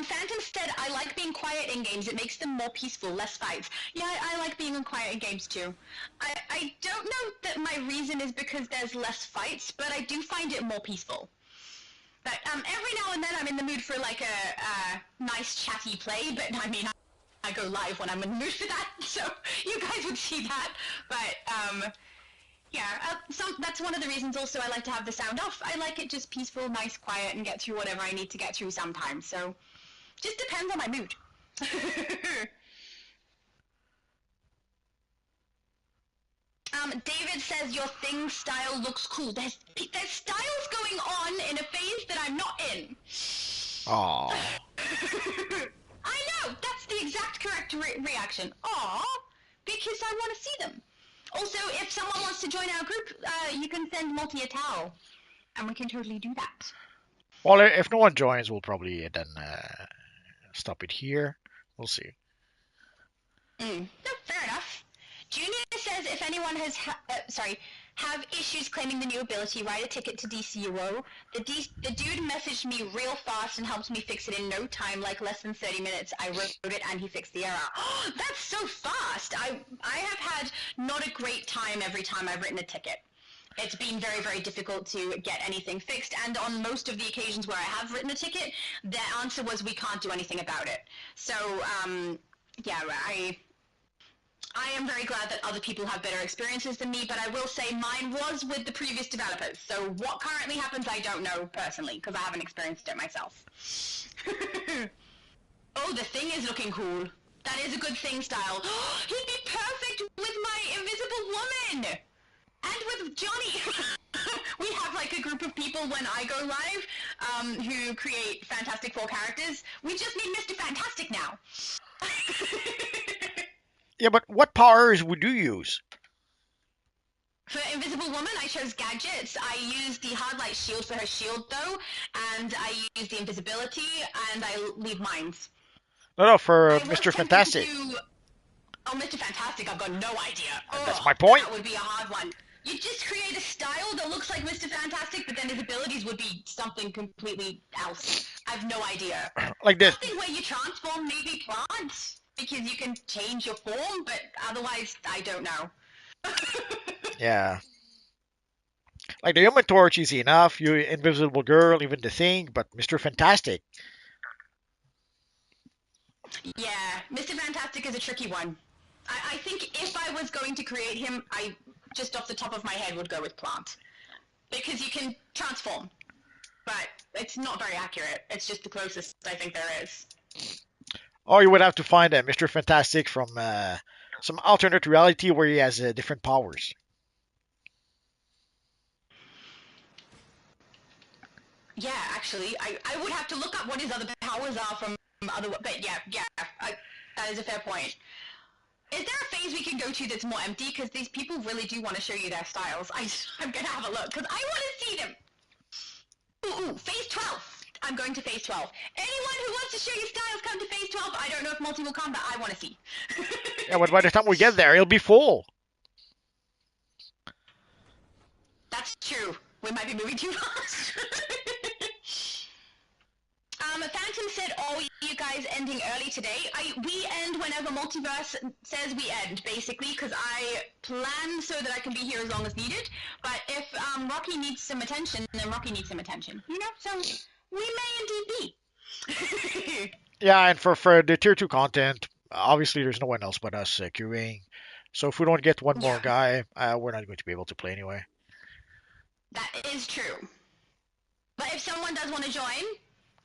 Phantom said, I like being quiet in games. It makes them more peaceful, less fights. Yeah, I like being quiet in games too. I don't know that my reason is because there's less fights, but I do find it more peaceful. But every now and then I'm in the mood for like a nice chatty play, but I mean, I go live when I'm in the mood for that, so you guys would see that. But yeah, that's one of the reasons also I like to have the sound off. I like it just peaceful, nice, quiet, and get through whatever I need to get through sometimes. So, just depends on my mood. David says your thing style looks cool. There's styles going on in a phase that I'm not in. Aww. I know, that's the exact correct reaction. Aww, because I want to see them. Also, if someone wants to join our group, you can send Multi a towel, and we can totally do that. Well, if no one joins, we'll probably then stop it here. We'll see. No, fair enough. Junior says if anyone has have issues claiming the new ability, write a ticket to DCUO. The dude messaged me real fast and helped me fix it in no time, like less than 30 minutes. I wrote it and he fixed the error. Oh, that's so fast! I have had not a great time every time I've written a ticket. It's been very, very difficult to get anything fixed, and on most of the occasions where I have written a ticket, the answer was we can't do anything about it. So, yeah, I am very glad that other people have better experiences than me, but I will say mine was with the previous developers. So what currently happens, I don't know personally, because I haven't experienced it myself. Oh, the thing is looking cool. That is a good thing style. He'd be perfect with my invisible woman! And with Johnny! We have like a group of people when I go live who create Fantastic Four characters. We just need Mr. Fantastic now. Yeah, but what powers would you use? For Invisible Woman, I chose gadgets. I used the hard light shield for her shield, though, and I used the invisibility, and I leave mines. No, for I was Mr. tempted Fantastic. Oh, Mr. Fantastic, I've got no idea. That's my point. That would be a hard one. You just create a style that looks like Mr. Fantastic, but then his abilities would be something completely else. I have no idea. Like this. Something where you transform maybe plants, because you can change your form, but otherwise, I don't know. Yeah. Like the Human Torch, easy enough. You Invisible Girl, even the Thing, but Mr. Fantastic. Yeah, Mr. Fantastic is a tricky one. I think if I was going to create him, I just off the top of my head would go with plant. Because you can transform. But it's not very accurate. It's just the closest I think there is. Or you would have to find Mr. Fantastic from some alternate reality where he has different powers. Yeah, actually, I would have to look up what his other powers are from other... But yeah, that is a fair point. Is there a phase we can go to that's more empty? Because these people really do want to show you their styles. I'm going to have a look, because I want to see them! Ooh, phase 12! I'm going to phase 12. Anyone who wants to show you styles, come to phase 12. I don't know if multi will come, but I want to see. Yeah, but by the time we get there, it'll be full. That's true. We might be moving too fast. Phantom said, "Oh, you guys ending early today." We end whenever Multiverse says we end, basically, because I plan so that I can be here as long as needed. But if Rocky needs some attention, then Rocky needs some attention. You know, so we may indeed be. Yeah, and for the tier 2 content, obviously there's no one else but us queuing. So if we don't get one more guy, we're not going to be able to play anyway. That is true. But if someone does want to join,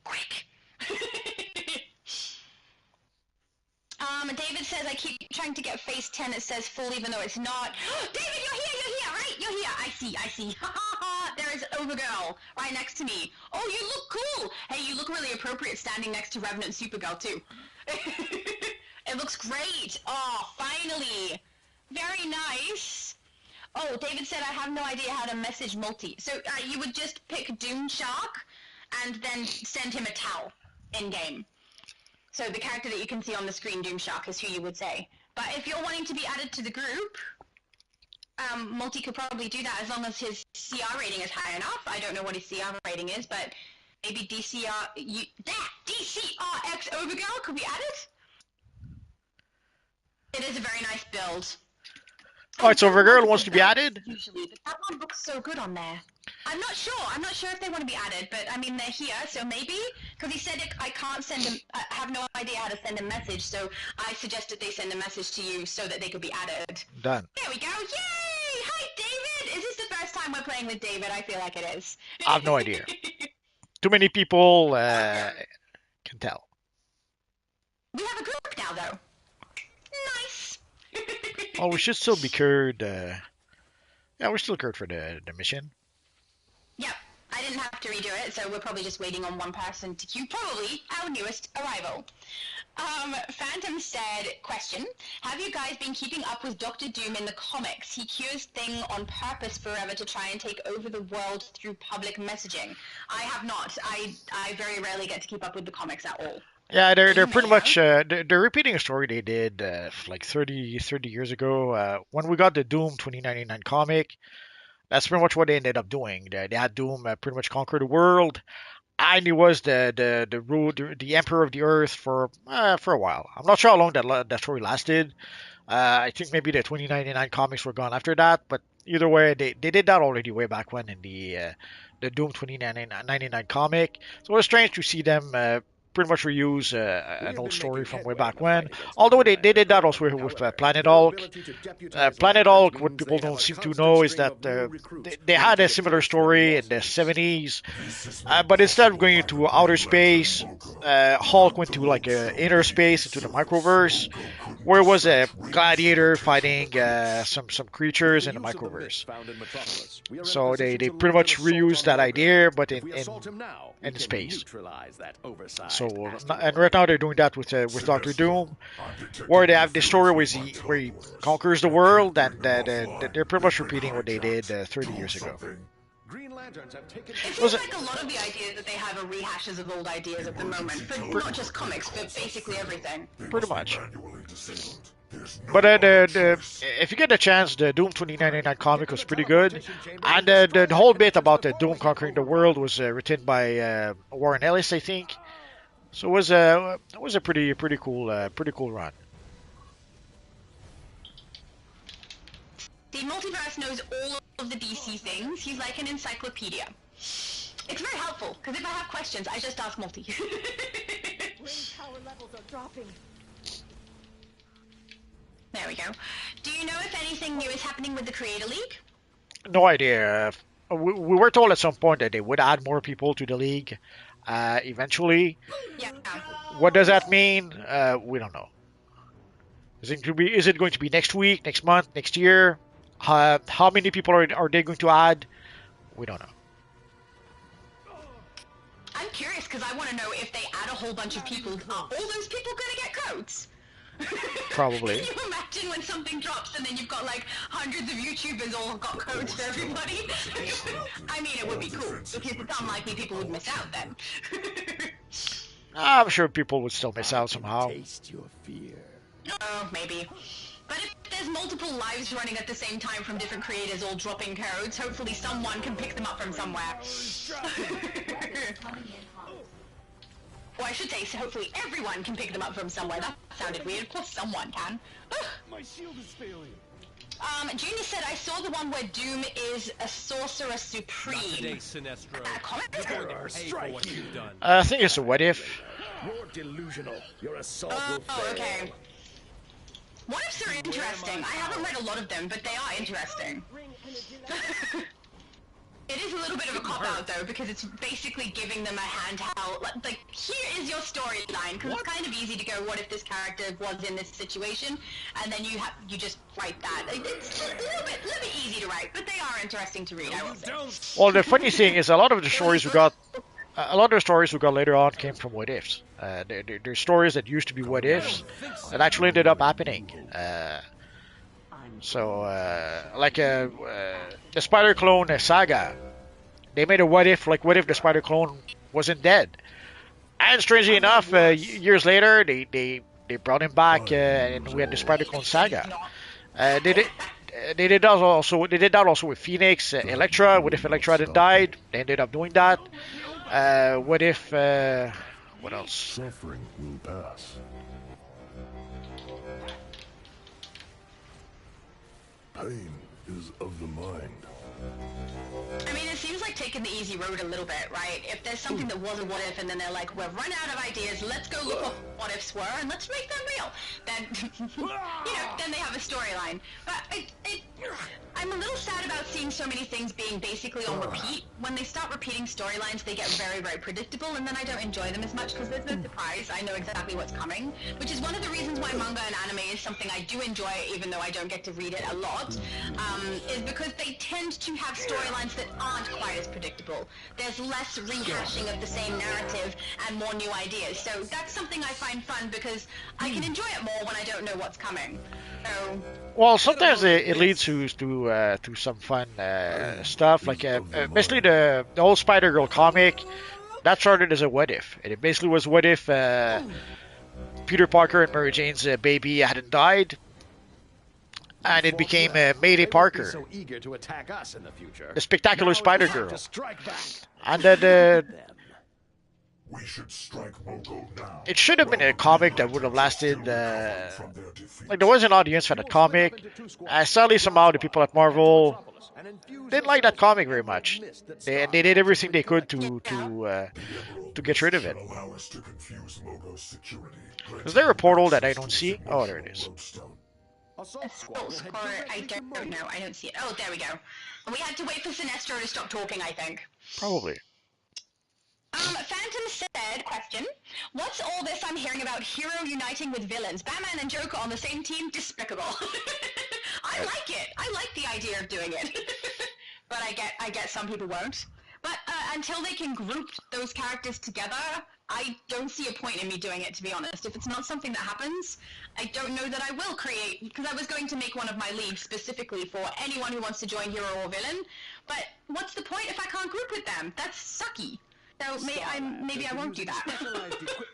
quick. David says, I keep trying to get phase 10. It says full even though it's not. David, you're here, right? You're here. I see. There is Overgirl right next to me. Oh, you look cool. Hey, you look really appropriate standing next to Revenant Supergirl, too. It looks great. Oh, finally. Very nice. Oh, David said, I have no idea how to message multi. So you would just pick Doom Shark and then send him a towel in-game. So the character that you can see on the screen, Doom Shark, is who you would say. But if you're wanting to be added to the group, Multi could probably do that as long as his CR rating is high enough. I don't know what his CR rating is, but maybe DCRX Overgirl could be added. It is a very nice build. Oh, it's Overgirl wants to be added? Usually, but that one looks so good on there. I'm not sure if they want to be added, but I mean, they're here, so maybe? Because he said I can't send him, I have no idea how to send a message, so I suggested they send a message to you so that they could be added. Done. There we go, yay! Hi, David! Is this the first time we're playing with David? I feel like it is. I have no idea. Too many people can tell. We have a group now, though. Nice! Oh, we should still be cured. Yeah, we're still cured for the mission. Yep, I didn't have to redo it, so we're probably just waiting on one person to queue. Probably our newest arrival. Phantom said, question, have you guys been keeping up with Doctor Doom in the comics? He cures Thing on purpose forever to try and take over the world through public messaging. I have not. I very rarely get to keep up with the comics at all. Yeah, they're pretty much they're repeating a story they did like 30 years ago when we got the Doom 2099 comic. That's pretty much what they ended up doing. They had Doom pretty much conquer the world, and he was the Emperor of the Earth for a while. I'm not sure how long that story lasted. I think maybe the 2099 comics were gone after that, but either way, they did that already way back when in the Doom 2099 comic. So it was strange to see them pretty much reuse an old story from way back when. Although they did that also with Planet Hulk. Planet Hulk, what people don't seem to know is that they had a similar story in the 70s, but instead of going into outer space, Hulk went to like inner space, into the microverse, where it was a gladiator fighting some creatures in the microverse. So they pretty much reused that idea, but in space. So and right now they're doing that with Doctor Doom, where they have the story where he conquers the world, and they're pretty much repeating what they did 30 years ago. It feels like a lot of the ideas that they have are rehashes of old ideas at the moment, but not just comics, but basically everything. Pretty much. But if you get a chance, the Doom 2099 comic was pretty good, and the whole bit about the Doom conquering the world was written by Warren Ellis, I think. So it was a pretty cool run. The multiverse knows all of the DC things. He's like an encyclopedia. It's very helpful, because if I have questions, I just ask Multi. Brain power levels are dropping. There we go. Do you know if anything new is happening with the Creator League? No idea. We were told at some point that they would add more people to the league eventually. Yeah. What does that mean? We don't know. Is it going to be next week, next month, next year? How many people are they going to add? We don't know. I'm curious because I want to know if they add a whole bunch of people, are all those people going to get codes? Probably. Can you imagine when something drops and then you've got like hundreds of YouTubers all got codes for everybody? I mean, it would be cool because it's unlikely people would miss out then. I'm sure people would still miss out somehow. Taste your fear. Oh, maybe. But if there's multiple lives running at the same time from different creators all dropping codes, hopefully someone can pick them up from somewhere. Or I should say, so hopefully everyone can pick them up from somewhere. That sounded weird. Of course someone can. My shield is failing. Junior said, I saw the one where Doom is a sorcerer supreme. Not today, Sinestro. Comic? I think it's a what if. You're delusional. Your assault will fail. Oh, okay. What ifs are interesting? I haven't read a lot of them, but they are interesting. It is a little bit of a cop-out, though, because it's basically giving them a handheld, like, here is your storyline, because it's kind of easy to go, what if this character was in this situation, and then you just write that. It's a little bit easy to write, but they are interesting to read, I will say. Well, the funny thing is, a lot of the stories we got later on came from what ifs. They're stories that used to be what ifs that actually ended up happening. Like the Spider Clone saga, they made a what if the Spider Clone wasn't dead, and strangely enough, years later they brought him back, and we had the Spider Clone saga. They did that also with Phoenix, Elektra. What if Elektra had died? They ended up doing that. What if? What else? Suffering will pass. Pain is of the mind. I mean, it seems like taking the easy road a little bit, right? If there's something that was a what if, and then they're like, we've run out of ideas, let's go look what ifs were, and let's make them real. Then, then they have a storyline. But I'm a little sad about seeing so many things being basically on repeat. When they start repeating storylines, they get very, very predictable, and then I don't enjoy them as much because there's no surprise. I know exactly what's coming, which is one of the reasons why manga and anime is something I do enjoy, even though I don't get to read it a lot, is because they tend to have storylines that aren't quite as predictable. There's less rehashing of the same narrative and more new ideas. So that's something I find fun because I can enjoy it more when I don't know what's coming. So, well, sometimes it leads to some fun stuff. Like basically the old Spider-Girl comic that started as a what if. And it basically was what if Peter Parker and Mary Jane's baby hadn't died. And it became Mayday Parker, So eager to attack us in the future. the spectacular Spider-Girl. And We should strike Moko now. it should have been a comic that would have lasted. Like there was an audience for the comic. Sadly, somehow the people at Marvel didn't like that comic very much. They did everything they could to get rid of it. Is there a portal that I don't see? Oh, there it is. Assault score, I don't know. I don't see it. Oh, there we go. We had to wait for Sinestro to stop talking, I think. Probably. Phantom said, question, what's all this I'm hearing about hero uniting with villains? Batman and Joker on the same team? Despicable. I like it. I like the idea of doing it. But I get some people won't. But until they can group those characters together, I don't see a point in me doing it, to be honest. If it's not something that happens, I don't know that I will create, because I was going to make one of my leagues specifically for anyone who wants to join hero or villain, but what's the point if I can't group with them? That's sucky. So maybe I won't do that. I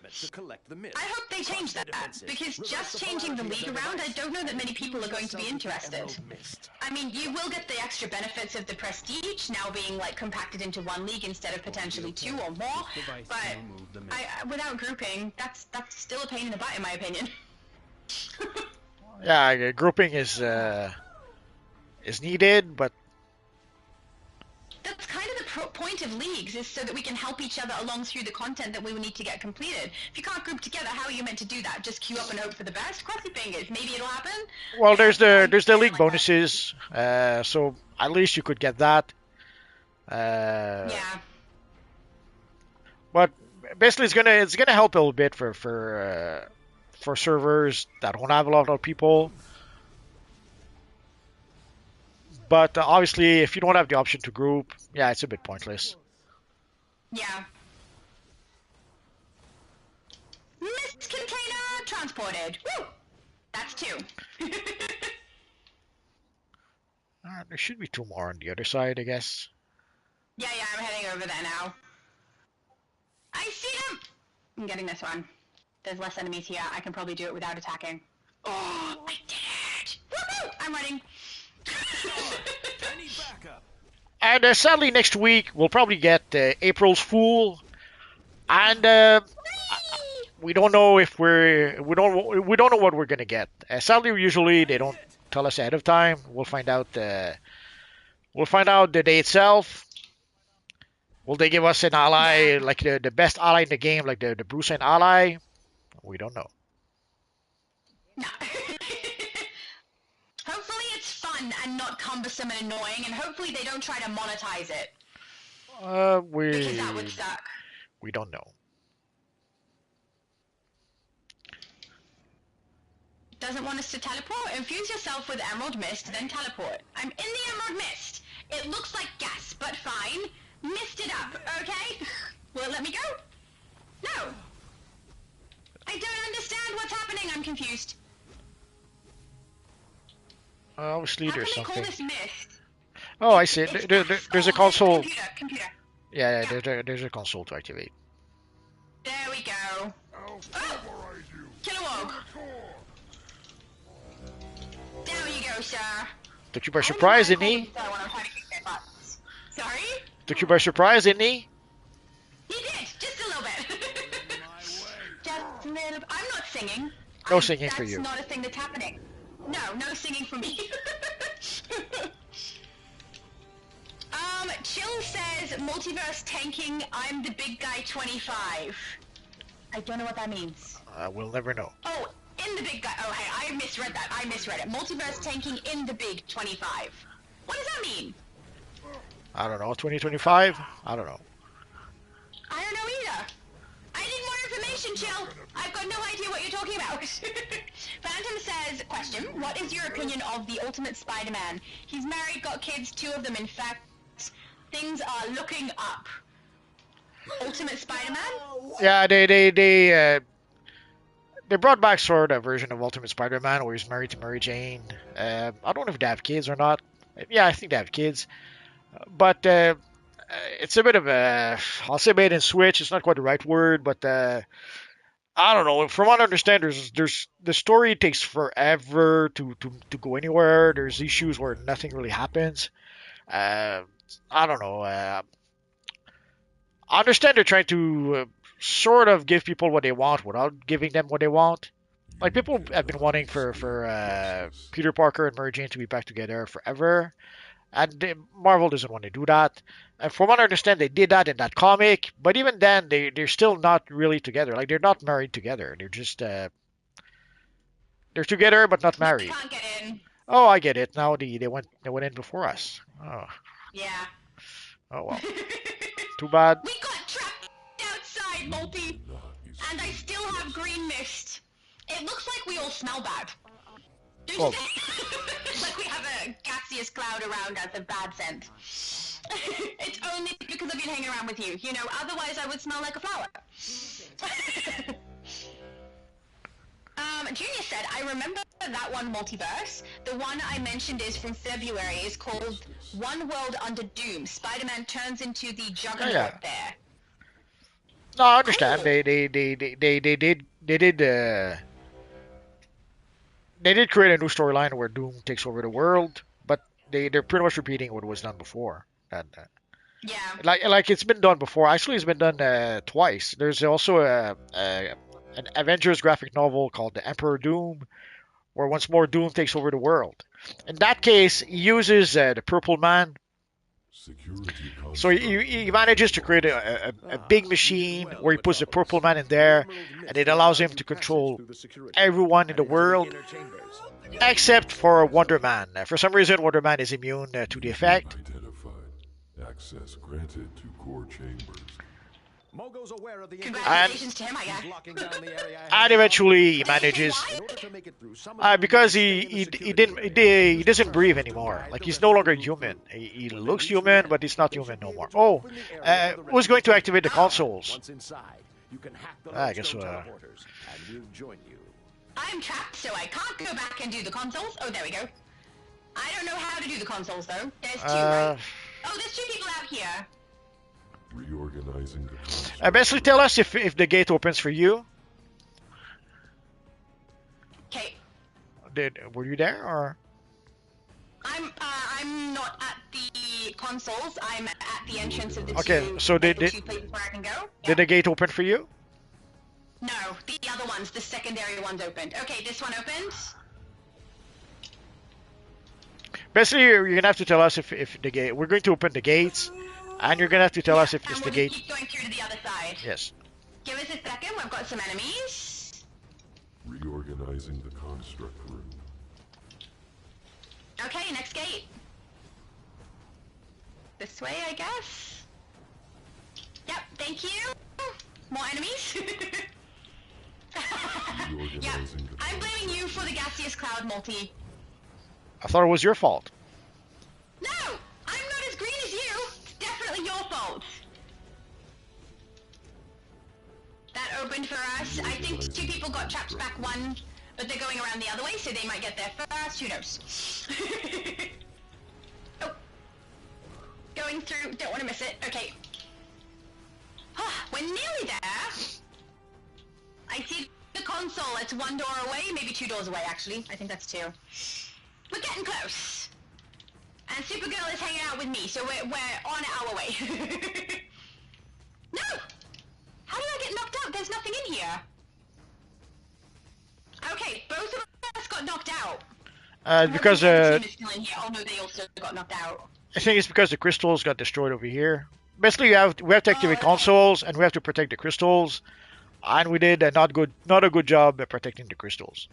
hope they change that, because just changing the league around, I don't know that many people are going to be interested. I mean, you will get the extra benefits of the prestige now being like compacted into one league instead of potentially two or more, but without grouping, that's still a pain in the butt in my opinion. Yeah, grouping is needed, but that's kind of the point of leagues, is so that we can help each other along through the content that we will need to get completed. If you can't group together, how are you meant to do that? Just queue up and hope for the best? Cross your fingers. Maybe it'll happen. Well, there's the league bonuses, so at least you could get that. Yeah. But basically, it's gonna help a little bit for servers that don't have a lot of people. But obviously, if you don't have the option to group, yeah, it's a bit pointless. Yeah. Mist container transported. Woo! That's 2. There should be 2 more on the other side, I guess. Yeah, I'm heading over there now. I see them! I'm getting this one. There's less enemies here. I can probably do it without attacking. Oh, I did it! Woohoo! I'm running. And sadly, next week we'll probably get April's Fool, and we don't know if we don't know what we're gonna get. Sadly, usually they don't tell us ahead of time. We'll find out. We'll find out the day itself. Will they give us an ally, like the best ally in the game, like the Bruce Wayne ally? We don't know. No. Hopefully it's fun and not cumbersome and annoying, and hopefully they don't try to monetize it. Because that would suck. We don't know. Doesn't want us to teleport? Infuse yourself with Emerald Mist, then teleport. I'm in the Emerald Mist. It looks like gas, but fine. Mist it up, okay? Will it let me go? No. I don't understand what's happening. I'm confused. Obviously, How there's can they something. Call this mist? Oh, I see. There's a console. Computer. Yeah, there's a console to activate. There we go. Oh! Kilowog. There you go, sir. Took you by surprise, didn't he? Sorry? Took you by surprise, didn't he? He did, just a little bit. Just a little bit. I'm not singing. No singing for you. That's not a thing that's happening. No singing for me. Chill says, multiverse tanking, I'm the big guy 25. I don't know what that means. We'll never know. Oh, in the big guy. Oh, hey, I misread that. Multiverse tanking in the big 25. What does that mean? I don't know. 2025? I don't know. I don't know either. I need more information, Chill. I've got no idea what you're talking about. Phantom says, question, what is your opinion of the Ultimate Spider-Man? He's married, got kids, 2 of them in fact. Things are looking up. Ultimate Spider-Man? Yeah, they brought back sort of a version of Ultimate Spider-Man where he's married to Mary Jane. I don't know if they have kids or not. Yeah, I think they have kids. But it's a bit of a, I'll say bait and switch. It's not quite the right word, but I don't know. From what I understand, there's the story takes forever to go anywhere. There's issues where nothing really happens. I don't know. I understand they're trying to sort of give people what they want without giving them what they want. Like, people have been wanting for Peter Parker and Mary Jane to be back together forever. And Marvel doesn't want to do that. And from what I understand, they did that in that comic, but even then, they're still not really together. Like they're not married together. They're just they're together but not But they married. can't get in. Oh, I get it. Now they went in before us. Oh, Yeah. oh well. Too bad. We got trapped outside, Multi, and I still have green mist. It looks like we all smell bad. Don't you Well, think? Like we have a gaseous cloud around us of bad scent. It's only because I've been hanging around with you. You know, otherwise I would smell like a flower. Junior said, I remember that one multiverse. The one I mentioned is from February. It's called One World Under Doom. Spider-Man turns into the Juggernaut yeah. there. No, I understand. They did create a new storyline where Doom takes over the world, but they're pretty much repeating what was done before. And Yeah. like it's been done before. Actually, it's been done twice. There's also an Avengers graphic novel called The Emperor Doom, where once more Doom takes over the world. In that case, he uses the Purple Man. So he manages to create a big machine where he puts the Purple Man in there, and it allows him to control everyone in the world except for Wonder Man. For some reason, Wonder Man is immune to the effect. Access granted to core chambers. Mogo's aware of the Congratulations to him, I guess. And eventually he manages because he doesn't breathe anymore. Like he's no longer human. He looks human, but he's not human no more. Oh, who's going to activate the consoles? I guess. I'm trapped, so I can't go back and do the consoles. Oh, there we go. I don't know how to do the consoles though. There's two, right? Oh, there's two people out here. Reorganizing the Basically, tell us if the gate opens for you. Okay. Were you there or? I'm not at the consoles. I'm at the entrance of the Okay, two. so the two places where I can go. Did the gate open for you? No, the other ones, the secondary ones opened. Okay, this one opened. Basically, you're gonna have to tell us if the gate. We're going to open the gates, and you're gonna have to tell us if it's the gate. Keep going through to the other side. Yes. Give us a second. We've got some enemies. Reorganizing the construct room. Okay, next gate. This way, I guess. Yep. Thank you. More enemies. Yeah, I'm blaming you for the gaseous cloud, Multi. I thought it was your fault. No! I'm not as green as you! It's definitely your fault! That opened for us. I think two people got trapped back one, but they're going around the other way, so they might get there first. Who knows? Oh. Going through. Don't want to miss it. Okay. We're nearly there. I see the console. It's one door away, maybe two doors away, actually. I think that's two. We're getting close. And Supergirl is hanging out with me, so we're on our way. No! How did I get knocked out? There's nothing in here. Okay, both of us got knocked out. Because The team is still in here. Oh no, they also got knocked out. I think it's because the crystals got destroyed over here. Basically, we have to activate consoles, and we have to protect the crystals, and we did not a good job at protecting the crystals.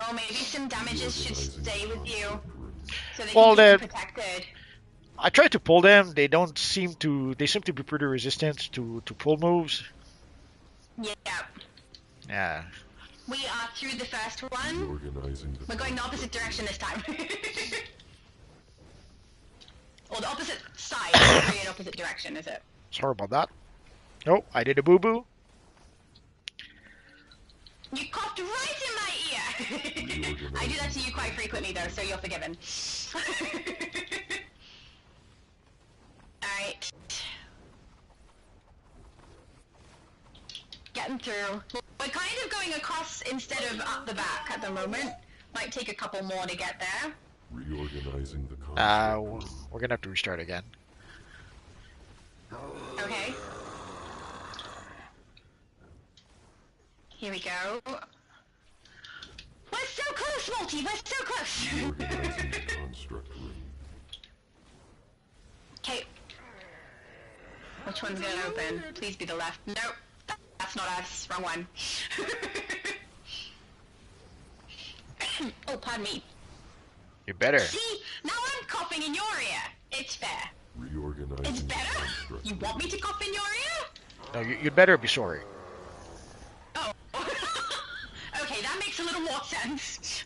Oh, maybe some damages should stay with you, so they Well, can keep you protected. I tried to pull them. They seem to be pretty resistant to pull moves. Yeah. Yeah. We are through the first one. We're going the opposite direction this time. Or the opposite side, not really an opposite direction, is it? Sorry about that. Oh, I did a boo-boo. You coughed right in my ear! I do that to you quite frequently though, so you're forgiven. Alright. Getting through. We're kind of going across instead of up the back at the moment. Might take a couple more to get there. Reorganizing the we're gonna have to restart again. Okay. Here we go. We're so close, Multi! We're so close! Reorganizing the construct room. Which one's gonna open? Please be the left. Nope. That's not us. Wrong one. Oh, pardon me. You better. See? Now I'm coughing in your ear. It's fair. Reorganizing. It's better? You want me to cough in your ear? No, you'd better be sorry. Oh. Okay, that makes a little more sense.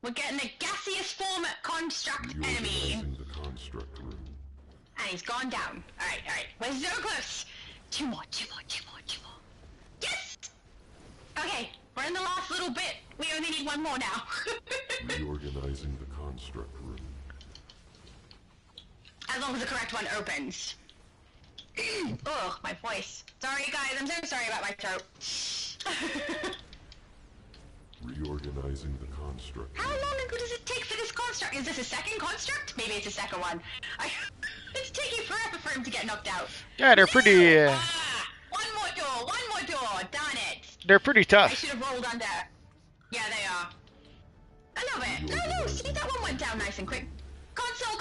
We're getting a gaseous form construct enemy. Reorganizing the construct room. And he's gone down. Alright. We're so close. Two more. Yes! Okay, we're in the last little bit. We only need one more now. Reorganizing the construct room. As long as the correct one opens. Ugh, my voice. Sorry guys, I'm so sorry about my throat. Reorganizing the construct. How long does it take for this construct? Is this a second construct? Maybe it's a second one. It's taking forever for him to get knocked out. Yeah, they're pretty. One more door. Darn it. They're pretty I tough. should have rolled under. Yeah, they are. I love it. No, see, that one went down nice and quick. Console.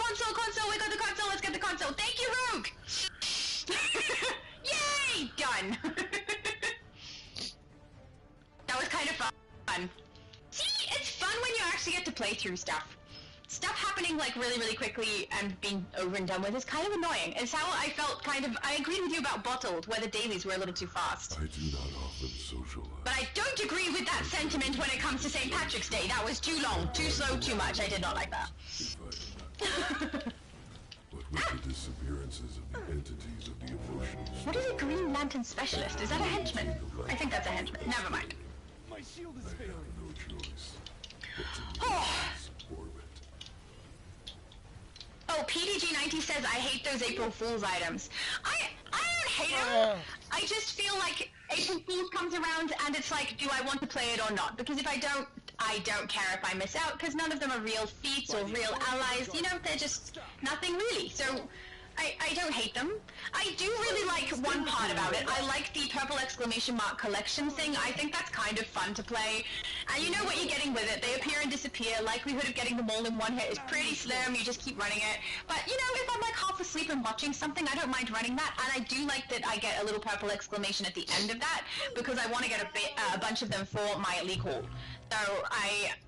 We got the console. Let's get the console. Thank you, Rogue. Yay! Done. That was kind of fun. See, it's fun when you actually get to play through stuff. Stuff happening like really quickly and being over and done with is kind of annoying. It's how I felt I agreed with you about Bottled, where the dailies were a little too fast. I do not often socialize. But I don't agree with that sentiment when it comes to St. Patrick's Day. That was too long, too slow, too much. I did not like that. But with the disappearances of the entities of the emotions. What is a Green Lantern Specialist? Is that a henchman? I think that's a henchman. Never mind. My shield is failing. No choice. But to Oh. orbit. Oh, PDG90 says I hate those April Fool's items. I don't hate them. I just feel like April Fool's comes around and it's like, do I want to play it or not? Because if I don't care if I miss out, because none of them are real feats or real allies. You know, they're just nothing really. So I don't hate them. I do really like one part about it. I like the purple exclamation mark collection thing. I think that's kind of fun to play. And you know what you're getting with it. They appear and disappear. Likelihood of getting them all in one hit is pretty slim. You just keep running it. But, you know, if I'm like half asleep and watching something, I don't mind running that. And I do like that I get a little purple exclamation at the end of that because I want to get a bunch of them for my league haul. So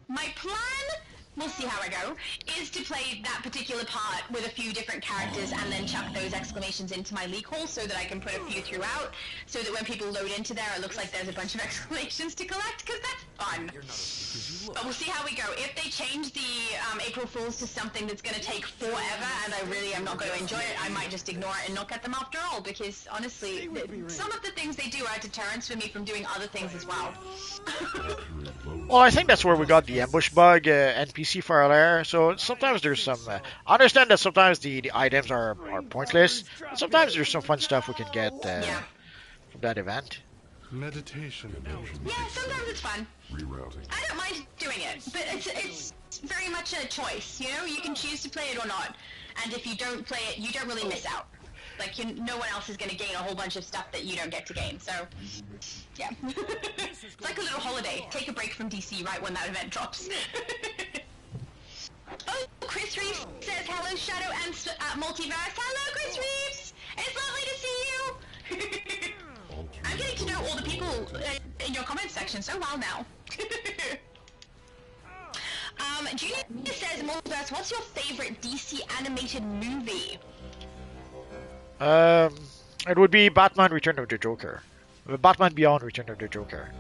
my plan, we'll see how I go, is to play that particular part with a few different characters and then chuck those exclamations into my league haul so that I can put a few throughout, so that when people load into there, it looks like there's a bunch of exclamations to collect, because that's fun. But we'll see how we go. If they change the April Fools to something that's going to take forever and I really am not going to enjoy it, I might just ignore it and not get them after all, because honestly, some of the things they do are deterrents for me from doing other things as well. Well, I think that's where we got the ambush bug NPC file there. So sometimes there's some. I understand that sometimes the items are pointless. But sometimes there's some fun stuff we can get from that event. Meditation. Yeah, sometimes it's fun. Rerouting. I don't mind doing it, but it's very much a choice, you know? You can choose to play it or not. And if you don't play it, you don't really miss out. Like, no one else is going to gain a whole bunch of stuff that you don't get to gain, so... Yeah. It's like a little holiday. Take a break from DC right when that event drops. Oh, Chris Reeves says, hello, Shadow and Multiverse. Hello, Chris Reeves! It's lovely to see you! I'm getting to know all the people in your comment section so well now. Junior says, Multiverse, what's your favorite DC animated movie? It would be Batman Return of the Joker. Batman Beyond Return of the Joker.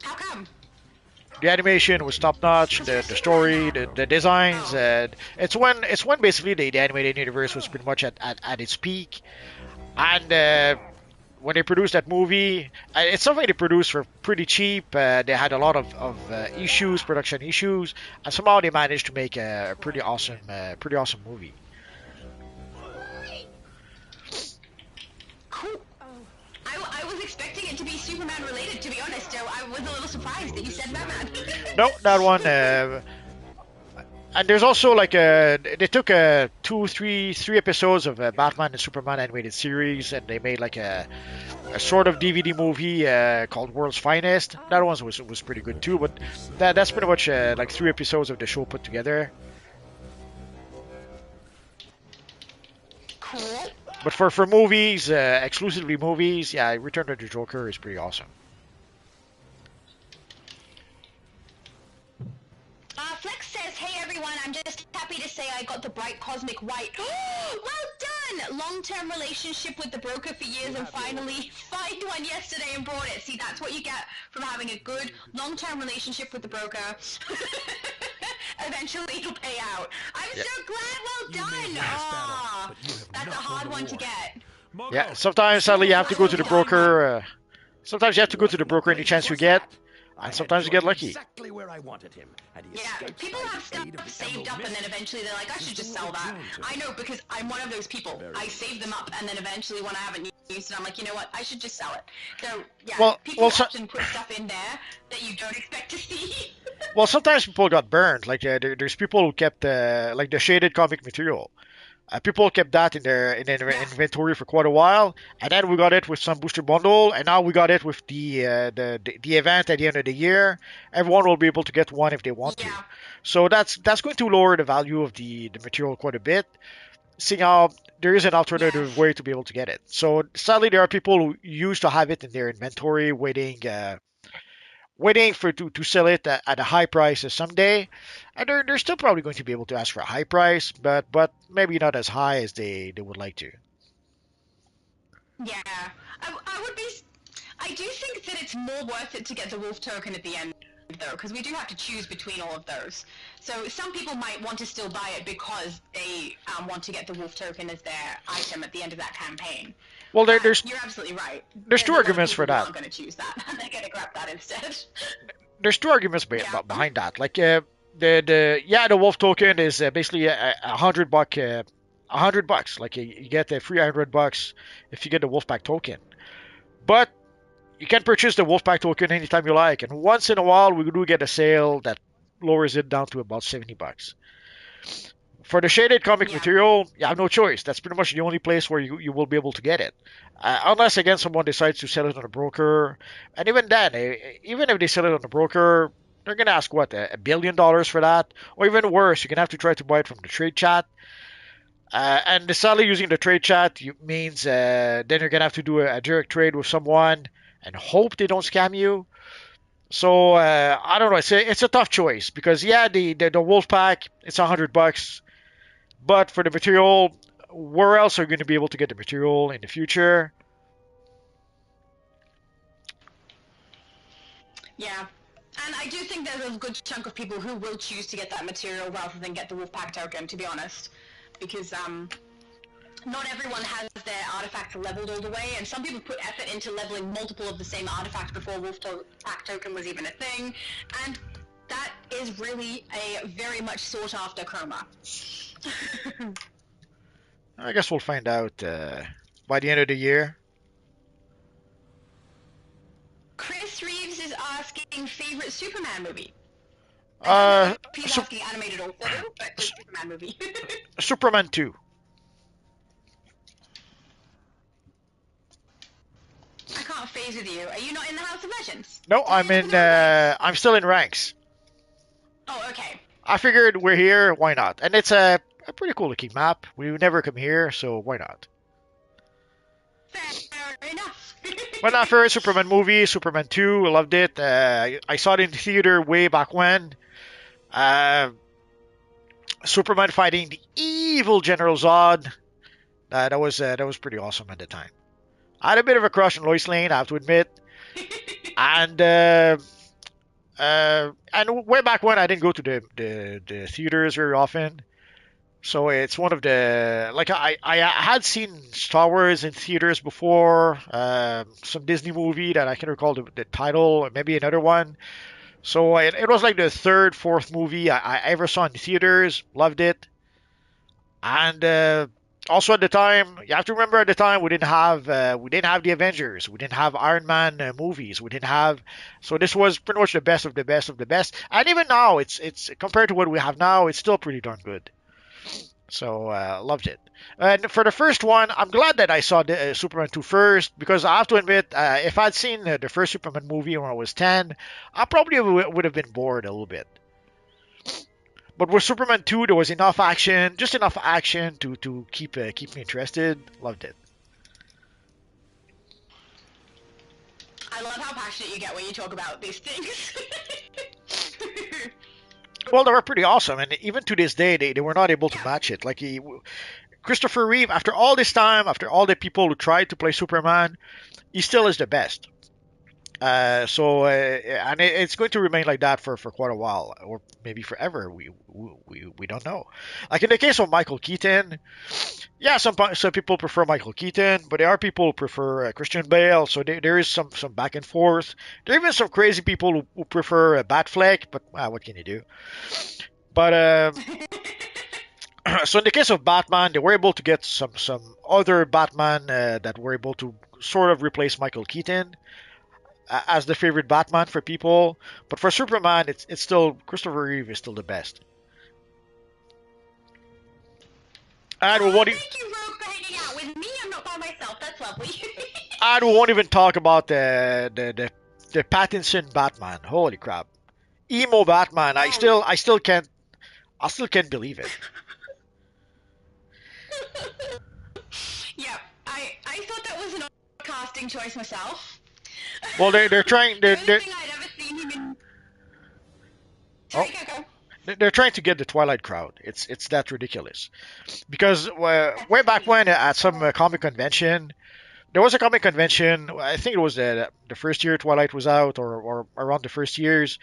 How come? The animation was top notch, the story, the designs. It's when basically the animated universe was pretty much at its peak. And when they produced that movie, it's something they produced for pretty cheap. They had a lot of issues, production issues, and somehow they managed to make a pretty awesome movie. Cool. I was expecting it to be Superman related, to be honest, Joe. I was a little surprised that you said Batman. No, that one. And there's also like they took three episodes of Batman and Superman animated series, and they made like a sort of DVD movie called World's Finest. That one was pretty good too, but that's pretty much like 3 episodes of the show put together. Cool. But for movies, exclusively movies, yeah, Return of the Joker is pretty awesome. Flex says, hey everyone, I'm just happy to say I got the bright cosmic white. Well done! Long-term relationship with the broker for years and finally find one yesterday and brought it. See, that's what you get from having a good long-term relationship with the broker. Eventually it'll pay out. I'm so glad, well done! Aw, that's a hard one to get. Yeah, sometimes sadly you have to go to the broker. Sometimes you have to go to the broker any chance you get. And sometimes you get lucky. Exactly where I wanted him. And he Yeah, escaped people by have stuff aid of the saved up Emerald and then Mist. eventually they're like, I should just sell that. I know, because I'm one of those people. I save them up and then eventually when I haven't used it, I'm like, you know what, I should just sell it. So, yeah, people often put stuff in there that you don't expect to see. Well, sometimes people got burned. Like there's people who kept like the shaded comic material. People kept that in their inventory for quite a while, and then we got it with some booster bundle, and now we got it with the event at the end of the year. Everyone will be able to get one if they want to. So that's going to lower the value of the material quite a bit, seeing how there is an alternative way to be able to get it. So sadly, there are people who used to have it in their inventory, waiting for to sell it at a high price someday, and they're still probably going to be able to ask for a high price, but maybe not as high as they would like to. Yeah, I do think that it's more worth it to get the wolf token at the end, though, because we do have to choose between all of those. So some people might want to still buy it because they want to get the wolf token as their item at the end of that campaign. Well, there's you're absolutely right. There's two arguments for that. I'm going to choose that. They're going to grab that instead. There's two arguments behind that. Like the wolf token is basically $100. $100. Like you get the free $100 if you get the Wolfpack token. But you can purchase the Wolfpack token anytime you like, and once in a while we do get a sale that lowers it down to about $70. For the shaded comic material, you have no choice. That's pretty much the only place where you will be able to get it. Unless, again, someone decides to sell it on a broker. And even then, even if they sell it on a broker, they're going to ask, what, $1 billion for that? Or even worse, you're going to have to try to buy it from the trade chat. And sadly, using the trade chat means then you're going to have to do a direct trade with someone and hope they don't scam you. So, I don't know. It's a tough choice because, yeah, the Wolfpack, it's $100. But for the material, where else are you going to be able to get the material in the future? Yeah. And I do think there's a good chunk of people who will choose to get that material rather than get the Wolfpack token, to be honest. Because not everyone has their artifacts leveled all the way, and some people put effort into leveling multiple of the same artifacts before Wolfpack token was even a thing. And that is really a very much sought after chroma. I guess we'll find out by the end of the year. Chris Reeves is asking favorite Superman movie. He's asking animated also, but the Superman movie. Superman 2. I can't phase with you. Are you not in the House of Legends? No, I'm still in ranks. Oh, okay. I figured we're here, why not? And it's a pretty cool looking map. We would never come here, so why not? Fair enough. But my favorite Superman movie, Superman 2, I loved it. I saw it in the theater way back when. Superman fighting the evil General Zod. That was pretty awesome at the time. I had a bit of a crush on Lois Lane, I have to admit. And way back when I didn't go to the theaters very often. So it's one of the, like, I had seen Star Wars in theaters before, some Disney movie that I can recall the title, or maybe another one. So it was like the third, fourth movie I ever saw in the theaters. Loved it. And also at the time, you have to remember at the time we didn't have the Avengers, we didn't have Iron Man movies, so this was pretty much the best of the best of the best. And even now, it's compared to what we have now, it's still pretty darn good. So loved it. And for the first one, I'm glad that I saw the Superman 2 first, because I have to admit, if I'd seen the first Superman movie when I was 10, I probably would have been bored a little bit. But with Superman 2, there was enough action, just enough action to keep me interested. Loved it. I love how passionate you get when you talk about these things. Well, they were pretty awesome, and even to this day, they were not able to match it. Like Christopher Reeve, after all this time, after all the people who tried to play Superman, he still is the best. And it's going to remain like that for quite a while, or maybe forever. We don't know. Like in the case of Michael Keaton, yeah, some people prefer Michael Keaton, but there are people who prefer Christian Bale. So there is some back and forth. There are even some crazy people who prefer Batfleck, but what can you do? But so in the case of Batman, they were able to get some other Batman that were able to sort of replace Michael Keaton as the favorite Batman for people. But for Superman, it's still Christopher Reeve is still the best. And what do you, Thank you, Rogue, for hanging out with me. I'm not by myself. That's lovely. and we won't even talk about the Pattinson Batman. Holy crap, emo Batman! I still can't believe it. Yeah, I thought that was an odd casting choice myself. Well, they're trying The only thing I'd ever seen him in. Sorry, go. they're trying to get the Twilight crowd. It's that ridiculous. Because way back when at some comic convention, there was a comic convention. I think it was the first year Twilight was out, or around the first years.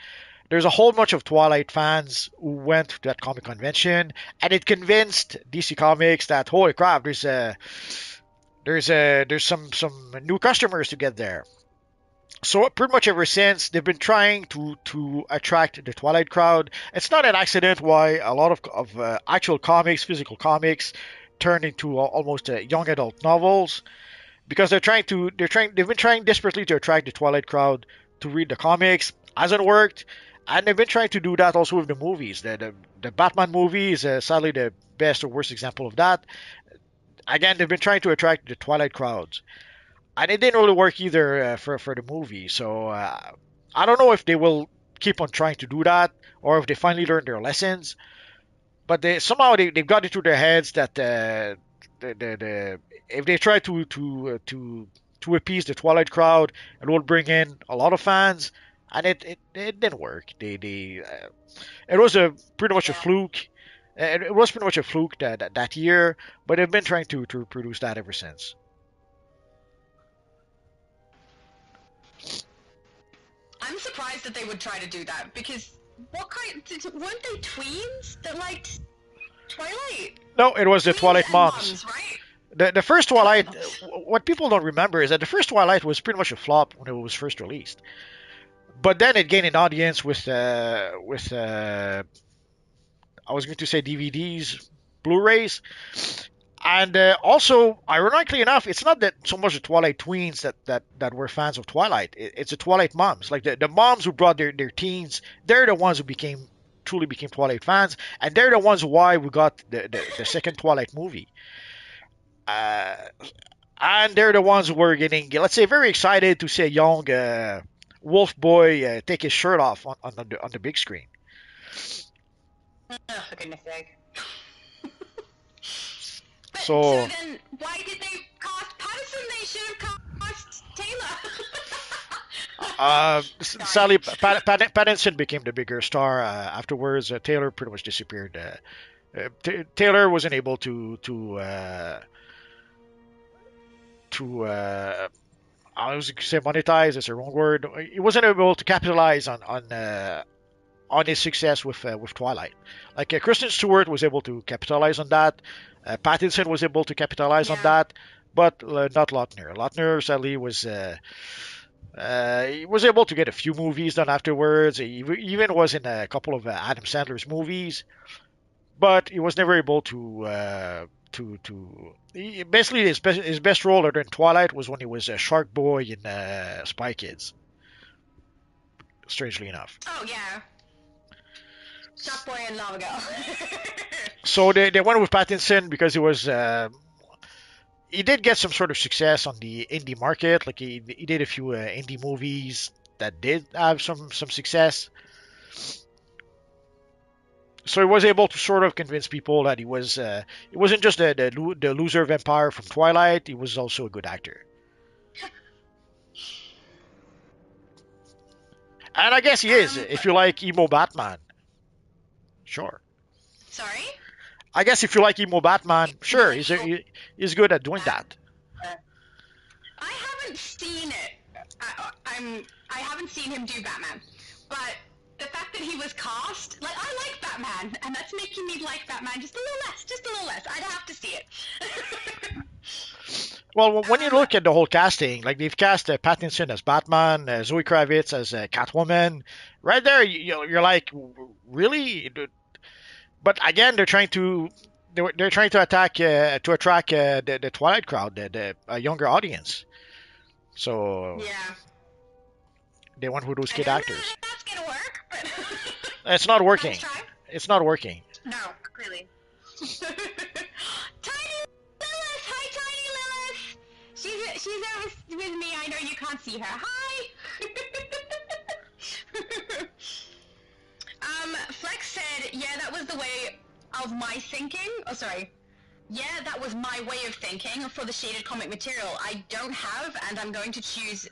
There's a whole bunch of Twilight fans who went to that comic convention, and it convinced DC Comics that holy crap, there's some new customers to get there. So pretty much ever since they've been trying to attract the Twilight crowd. It's not an accident why a lot of actual comics, physical comics, turned into almost young adult novels because they've been trying desperately to attract the Twilight crowd to read the comics. Hasn't worked, and they've been trying to do that also with the movies. The Batman movie is sadly the best or worst example of that. Again, they've been trying to attract the Twilight crowds. And it didn't really work either for the movie. So I don't know if they will keep on trying to do that or if they finally learned their lessons. But they've got it through their heads that if they try to appease the Twilight crowd, it will bring in a lot of fans, and it didn't work. It was a pretty much a fluke. It was pretty much a fluke that year, but they've been trying to produce that ever since. I'm surprised that they would try to do that because weren't they tweens that liked Twilight? No, it was the Tweens Twilight and moms. right? The first Twilight, what people don't remember is that the first Twilight was pretty much a flop when it was first released. But then it gained an audience with I was going to say DVDs, Blu-rays, and also, ironically enough, it's not that so much the Twilight tweens that were fans of Twilight. It's the Twilight moms, like the moms who brought their teens. They're the ones who truly became Twilight fans, and they're the ones why we got the second Twilight movie. And they're the ones who were getting, let's say, very excited to see a young wolf boy take his shirt off on the big screen. Oh, for goodness sake. So then, why did they cast Patterson? They should have cast Taylor. sadly, Pattinson became the bigger star afterwards. Taylor pretty much disappeared. Taylor wasn't able to I was going to say monetize. That's the wrong word. He wasn't able to capitalize on his success with Twilight. Like Kristen Stewart was able to capitalize on that. Pattinson was able to capitalize on that, but not Lautner. Lautner sadly he was able to get a few movies done afterwards. He even was in a couple of Adam Sandler's movies, but he was never able basically his best role other than Twilight was when he was a Shark Boy in Spy Kids. Strangely enough. Oh yeah. Shark Boy and Lava Girl. So they went with Pattinson because he did get some sort of success on the indie market. Like he did a few indie movies that did have some success. so he was able to sort of convince people that he was it wasn't just the loser vampire from Twilight. He was also a good actor. And I guess he is. If you like emo Batman, sure. Sorry? I guess if you like emo Batman, sure, he's good at doing that. I haven't seen it. I haven't seen him do Batman, but the fact that he was cast, like, I like Batman, and that's making me like Batman just a little less. I'd have to see it. Well, when you look at the whole casting, like they've cast Pattinson as Batman, Zoe Kravitz as Catwoman, right there, you're like, really? But again, they're trying to attract the Twilight crowd, the younger audience. So yeah, they went with those kid actors. That's gonna work, but it's not working. It's not working. No, really. Tiny Lilith, hi, Tiny Lilith. She's over with me. I know you can't see her. Hi. Flex said, yeah, that was the way of my thinking. Oh, sorry. Yeah, that was my way of thinking for the shaded comic material. I don't have, and I'm going to choose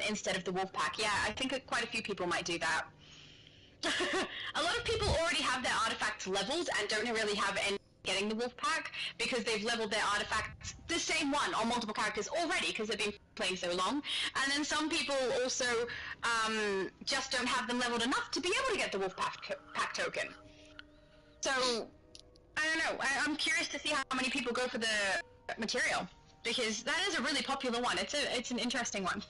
instead of the Wolfpack. Yeah, I think quite a few people might do that. A lot of people already have their artifacts leveled and don't really have any getting the Wolfpack because they've leveled their artifacts the same one on multiple characters already because they've been playing so long. And then some people also just don't have them leveled enough to be able to get the Wolfpack token. So, I don't know. I'm curious to see how many people go for the material because that is a really popular one. It's an interesting one.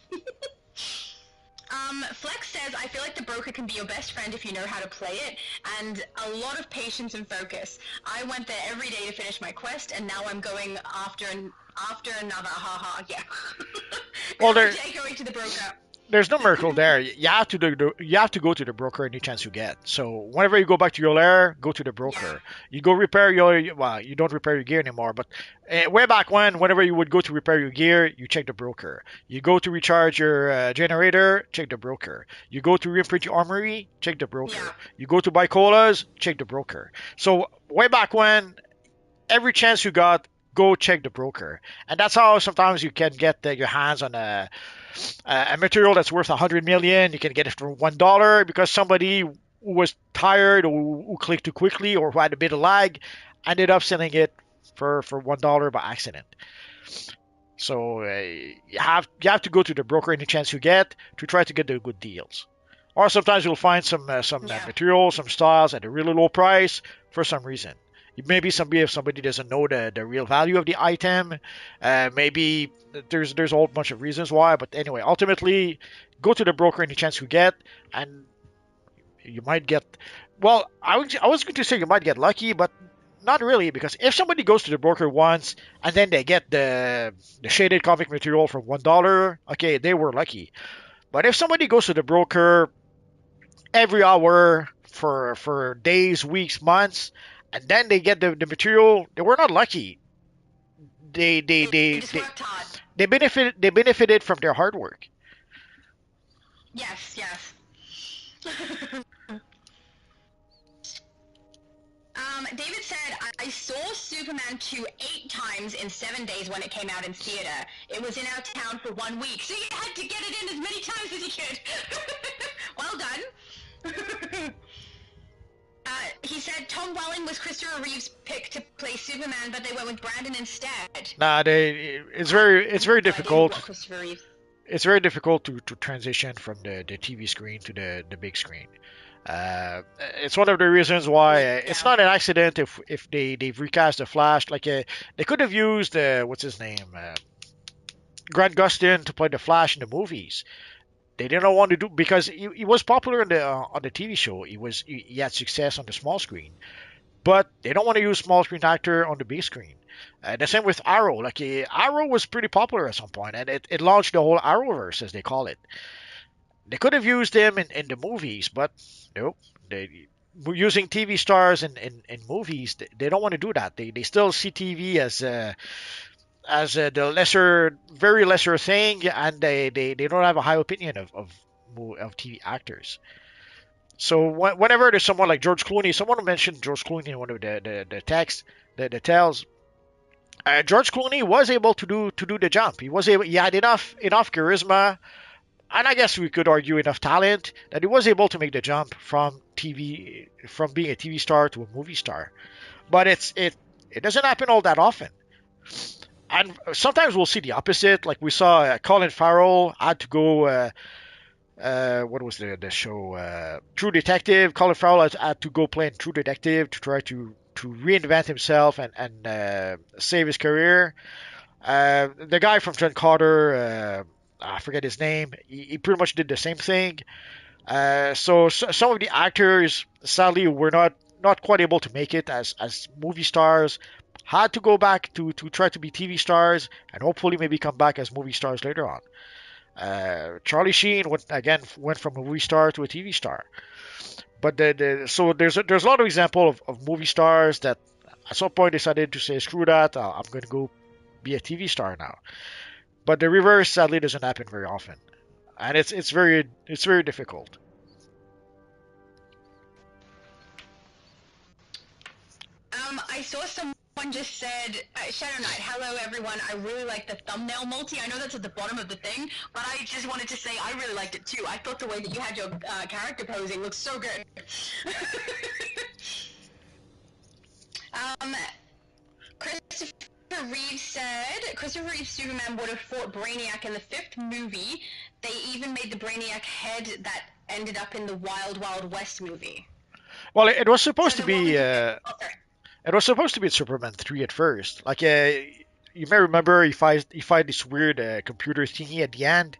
Flex says, I feel like the broker can be your best friend if you know how to play it, and a lot of patience and focus. I went there every day to finish my quest, and now I'm going after another. Haha, yeah. Well, every day going to the broker. There's no miracle there. You have to go to the broker any chance you get. So whenever you go back to your lair, go to the broker. Yeah. You go repair you don't repair your gear anymore, but way back whenever you would go to repair your gear, you check the broker. You go to recharge your generator, check the broker. You go to reimprint your armory, check the broker. Yeah. You go to buy colas, check the broker. So way back when, every chance you got, go check the broker. And that's how sometimes you can get your hands on a material that's worth 100 million. You can get it for $1 because somebody who was tired or who clicked too quickly or who had a bit of lag ended up selling it for $1 by accident. So you have to go to the broker any chance you get to try to get the good deals. Or sometimes you'll find some material, some styles at a really low price for some reason. Maybe if somebody doesn't know the real value of the item, maybe there's a whole bunch of reasons why. But anyway, ultimately, go to the broker any chance you get, and you might get. Well, I was going to say you might get lucky, but not really, because if somebody goes to the broker once and then they get the shaded comic material for $1, okay, they were lucky. But if somebody goes to the broker every hour for days, weeks, months, and then they get the material, they were not lucky. They benefited from their hard work. Yes. David said, I saw Superman 2 8 times in 7 days when it came out in theater. It was in our town for 1 week, so you had to get it in as many times as you could. Well done. He said Tom Welling was Christopher Reeve's pick to play Superman, but they went with Brandon instead. Nah, it's very difficult. It's very difficult to transition from the TV screen to the big screen. It's one of the reasons why it's not an accident if they've recast the Flash. Like they could have used what's his name, Grant Gustin to play the Flash in the movies. They didn't want to do because he was popular on the TV show. He had success on the small screen, but they don't want to use small screen actor on the big screen. The same with Arrow. Like Arrow was pretty popular at some point, and it launched the whole Arrowverse, as they call it. They could have used him in the movies, but nope. Using TV stars in movies, they don't want to do that. They still see TV as the very lesser thing, and they don't have a high opinion of TV actors. So whenever there's someone like George Clooney, someone mentioned George Clooney in one of the texts, the tells. George Clooney was able to do the jump. He had enough charisma, and I guess we could argue enough talent that he was able to make the jump from being a TV star to a movie star. But it doesn't happen all that often. And sometimes we'll see the opposite. Like we saw Colin Farrell had to go. What was the show? True Detective. Colin Farrell had to go play in True Detective to try to reinvent himself and save his career. The guy from John Carter, I forget his name. He pretty much did the same thing. So some of the actors, sadly, were not quite able to make it as movie stars. Had to go back to try to be TV stars and hopefully maybe come back as movie stars later on. Charlie Sheen went from a movie star to a TV star. But so there's a lot of example of movie stars that at some point decided to say screw that, I'm going to go be a TV star now. But the reverse sadly doesn't happen very often, and it's very difficult. I saw someone just said, Shadow Knight, hello everyone, I really like the thumbnail multi. I know that's at the bottom of the thing, but I just wanted to say I really liked it too. I thought the way that you had your character posing looked so good. Christopher Reeve Superman would have fought Brainiac in the 5th movie. They even made the Brainiac head that ended up in the Wild Wild West movie. Well, it was supposed So to the be. It was supposed to be Superman 3 at first. Like, you may remember he fight this weird computer thingy at the end.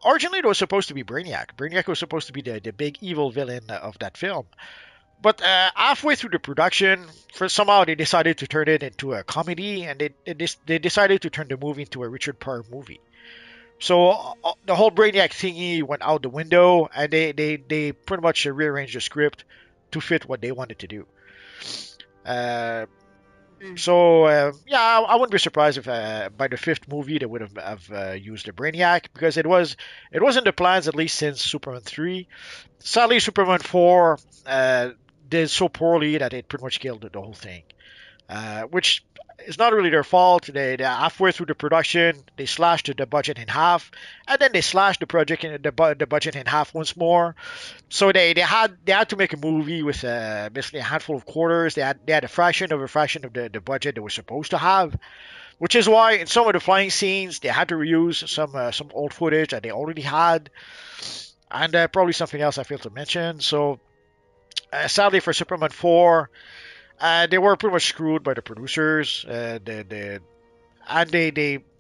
Originally, it was supposed to be Brainiac. Brainiac was supposed to be the big evil villain of that film. But halfway through the production, for somehow they decided to turn it into a comedy, and they decided to turn the movie into a Richard Pryor movie. So the whole Brainiac thingy went out the window, and they pretty much rearranged the script to fit what they wanted to do. Uh, so yeah, I wouldn't be surprised if by the 5th movie they would have used the Brainiac because it was in the plans at least since Superman 3. Sadly, Superman 4 did so poorly that it pretty much killed the whole thing. Which is not really their fault. They halfway through the production, they slashed the budget in half, and then they slashed the budget in half once more. So they had to make a movie with basically a handful of quarters. They had a fraction of the budget they were supposed to have, which is why in some of the flying scenes they had to reuse some old footage that they already had, and probably something else I failed to mention. So sadly for Superman 4. They were pretty much screwed by the producers. They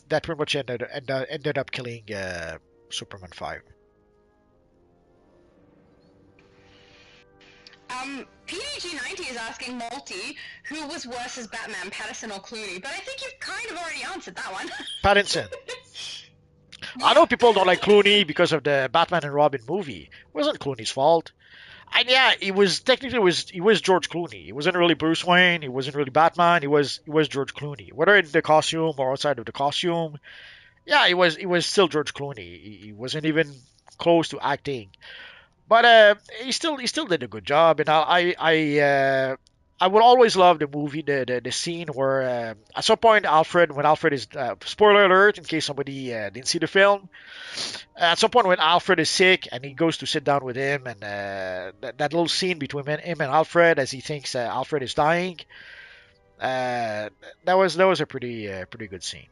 that pretty much ended up killing Superman 5. PDG90 is asking Multi, who was worse as Batman, Patterson or Clooney? But I think you've kind of already answered that one. Pattinson. I know people don't like Clooney because of the Batman and Robin movie. It wasn't Clooney's fault. And yeah, he was George Clooney. He wasn't really Bruce Wayne. He wasn't really Batman. He was George Clooney. Whether in the costume or outside of the costume, yeah, he was still George Clooney. He wasn't even close to acting. But he still did a good job. And I will always love the movie, the scene where at some point when Alfred is spoiler alert in case somebody didn't see the film. At some point when Alfred is sick and he goes to sit down with him, and that little scene between him and Alfred as he thinks Alfred is dying, that was a pretty good scene.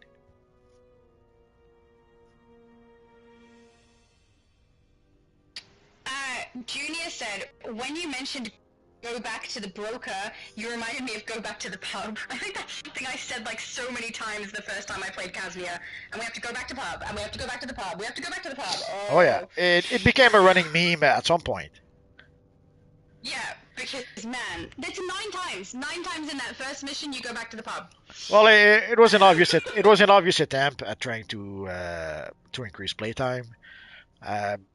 Junior said, when you mentioned go back to the broker, you reminded me of go back to the pub. I think that's something I said like so many times the first time I played Casmia. And we have to go back to pub, and we have to go back to the pub, we have to go back to the pub. Oh yeah, it became a running meme at some point. Yeah, because man, that's 9 times in that first mission you go back to the pub. Well, it was an obvious attempt at trying to increase playtime.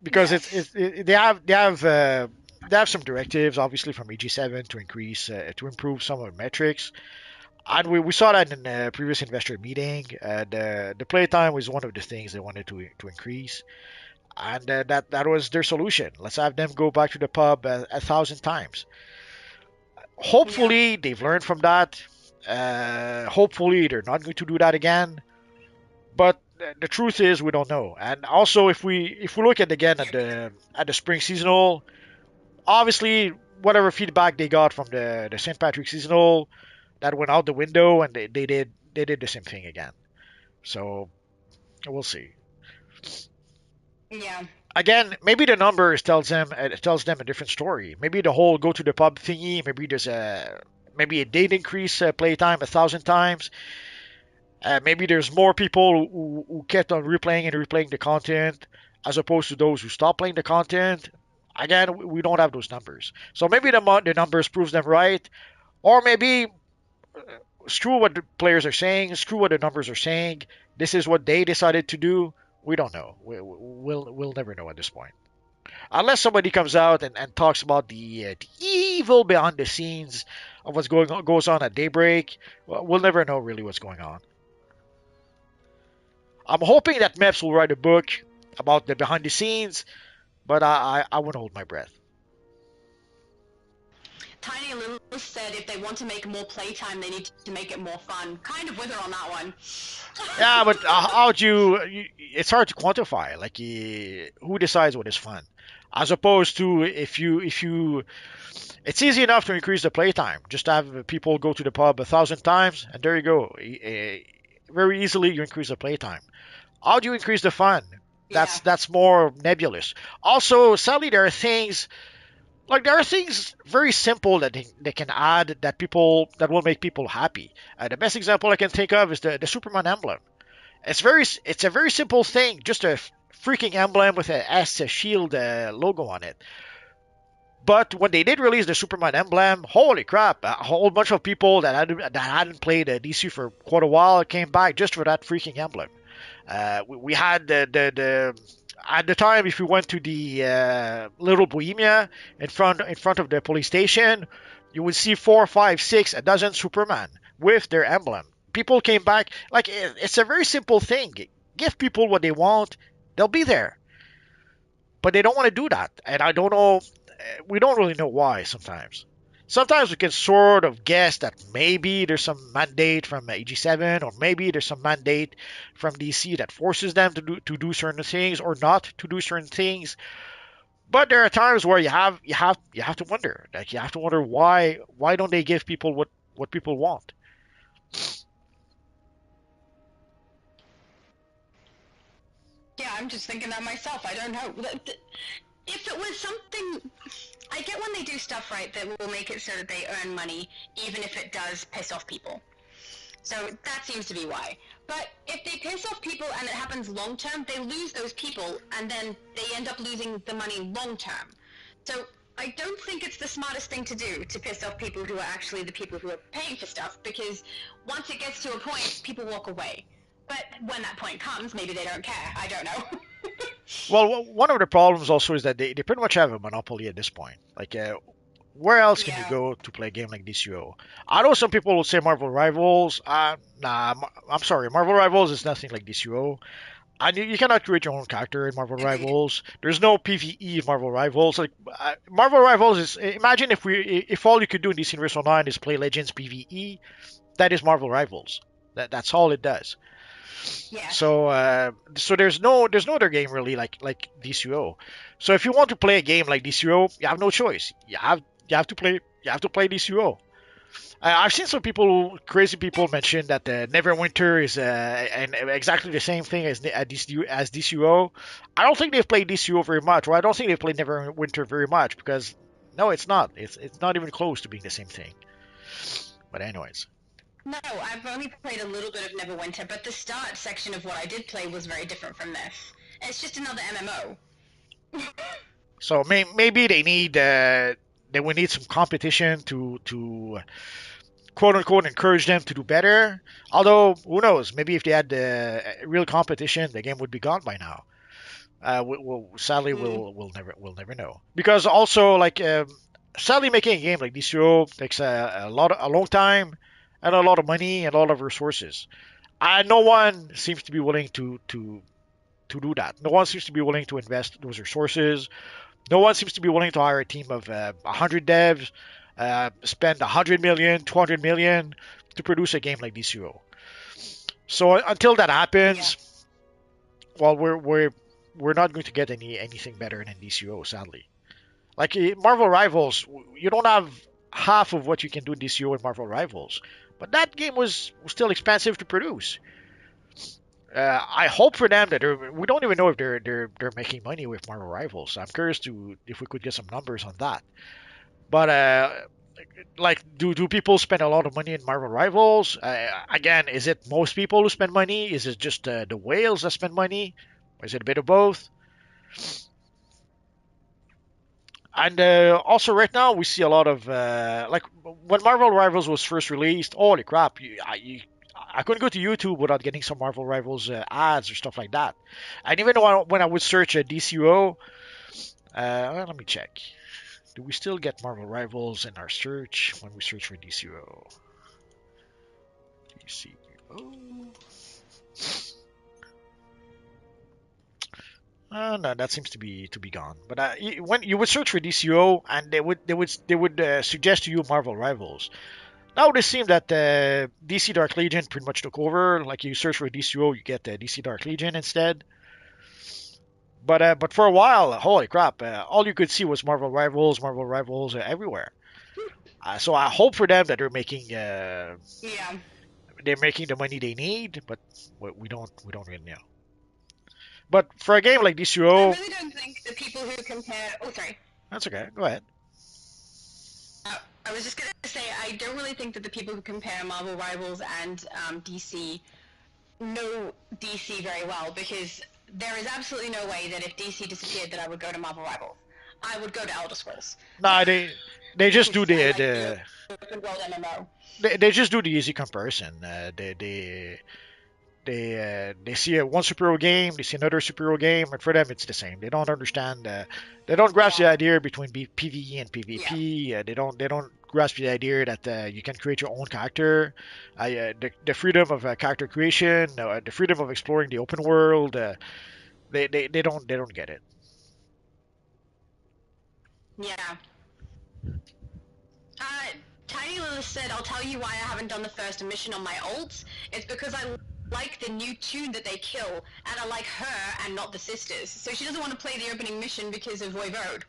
Because they have some directives, obviously from EG7 to improve some of the metrics, and we saw that in a previous investor meeting. The playtime was one of the things they wanted to increase. and that was their solution. Let's have them go back to the pub 1,000 times. Hopefully, they've learned from that. Hopefully, they're not going to do that again. But the truth is, we don't know. And also, if we look at again at the spring seasonal, obviously, whatever feedback they got from the St. Patrick seasonal, that went out the window, and they did the same thing again. So we'll see. Yeah. Again, maybe the numbers tells them a different story. Maybe the whole go to the pub thingy. Maybe it did increase playtime 1,000 times. Maybe there's more people who kept on replaying and replaying the content as opposed to those who stopped playing the content. Again, we don't have those numbers. So maybe the numbers proves them right, or maybe screw what the players are saying, screw what the numbers are saying. This is what they decided to do. We don't know. We'll never know at this point, unless somebody comes out and talks about the evil behind the scenes of what's goes on at Daybreak. We'll never know really what's going on. I'm hoping that Meps will write a book about the behind the scenes, but I won't hold my breath. Tiny Lily said if they want to make more playtime, they need to make it more fun. Kind of with her on that one. Yeah, but how do it's hard to quantify. Like, who decides what is fun? As opposed to if you, it's easy enough to increase the playtime. Just have people go to the pub 1,000 times, and there you go. Very easily you increase the playtime. How do you increase the fun? That's more nebulous. Also, sadly, there are things very simple that they can add that will make people happy. The best example I can think of is the Superman emblem. It's a very simple thing, just a freaking emblem with a S shield logo on it. But when they did release the Superman emblem, holy crap! A whole bunch of people that hadn't played DC for quite a while came back just for that freaking emblem. We had the at the time, if you went to the Little Bohemia in front of the police station, you would see 4, 5, 6, a dozen Superman with their emblem. People came back. Like, it's a very simple thing. Give people what they want, they'll be there. But they don't want to do that, and I don't know. We don't really know why sometimes. Sometimes we can sort of guess that maybe there's some mandate from AG7, or maybe there's some mandate from DC that forces them to do certain things or not to do certain things. But there are times where you have to wonder. Like, you have to wonder why don't they give people what people want? Yeah, I'm just thinking that myself. I don't know. If it was something, I get when they do stuff right that will make it so that they earn money, even if it does piss off people. So that seems to be why. But if they piss off people and it happens long term, they lose those people, and then they end up losing the money long term. So I don't think it's the smartest thing to do to piss off people who are actually the people who are paying for stuff, because once it gets to a point, people walk away. But when that point comes, maybe they don't care. I don't know. Well, one of the problems also is that they pretty much have a monopoly at this point. Like, where else can you go to play a game like DCUO? I know some people will say Marvel Rivals. Nah, I'm sorry. Marvel Rivals is nothing like DCUO. And you cannot create your own character in Marvel Rivals. There's no PvE in Marvel Rivals. Like, Marvel Rivals is, imagine if all you could do in DC Universe Online is play Legends PvE. That is Marvel Rivals. That's all it does. Yeah. So there's no other game really like DCUO. So if you want to play a game like DCUO, you have no choice. You have to play DCUO. I've seen some crazy people mention that Neverwinter is and exactly the same thing as DCUO. I don't think they've played DCUO very much, or I don't think they've played Neverwinter very much, because no, it's not. It's not even close to being the same thing. But anyways. No, I've only played a little bit of Neverwinter, but the start section of what I did play was very different from this. It's just another MMO. So maybe they will need some competition to quote unquote encourage them to do better. Although, who knows? Maybe if they had real competition, the game would be gone by now. Sadly, we'll never know. Because also, like, sadly, making a game like DCO takes a long time, and a lot of money and a lot of resources. No one seems to be willing to to do that. No one seems to be willing to invest those resources. No one seems to be willing to hire a team of 100 devs, spend 100 million, 200 million to produce a game like DCUO. So until that happens, well, we're not going to get anything better than DCUO, sadly. Like Marvel Rivals, you don't have half of what you can do in DCUO in Marvel Rivals, but that game was still expensive to produce. I hope for them that we don't even know if they're making money with Marvel Rivals. I'm curious to if we could get some numbers on that. But like, do people spend a lot of money in Marvel Rivals? Again, is it most people who spend money? Is it just the whales that spend money? Or is it a bit of both? And also, right now we see a lot of like when Marvel Rivals was first released. Holy crap! I couldn't go to YouTube without getting some Marvel Rivals ads or stuff like that. And even when I would search DCUO, well, let me check. Do we still get Marvel Rivals in our search when we search for DCUO? DCUO. No, that seems to be gone. But when you would search for DCO, and they would suggest to you Marvel Rivals. Now it seems that DC Dark Legion pretty much took over. Like you search for DCO, you get DC Dark Legion instead. But for a while, holy crap! All you could see was Marvel Rivals everywhere. So I hope for them that they're making they're making the money they need, but we don't really know. But for a game like DCUO, I really don't think the people who compare. Oh, sorry. That's okay. Go ahead. I was just gonna say I don't really think that the people who compare Marvel Rivals and DC know DC very well, because there is absolutely no way that if DC disappeared that I would go to Marvel Rivals. I would go to Elder Scrolls. Nah, they just do the open world MMO. They just do the easy comparison. They see one superhero game, they see another superhero game, and for them it's the same. They don't understand. They don't grasp the idea between PVE and PvP. They don't grasp the idea that you can create your own character. The freedom of character creation, the freedom of exploring the open world. They don't get it. Yeah. Tiny Lilith said, "I'll tell you why I haven't done the first mission on my ults. It's because I like the new tune that they kill, and I like her and not the sisters. So she doesn't want to play the opening mission because of Voivode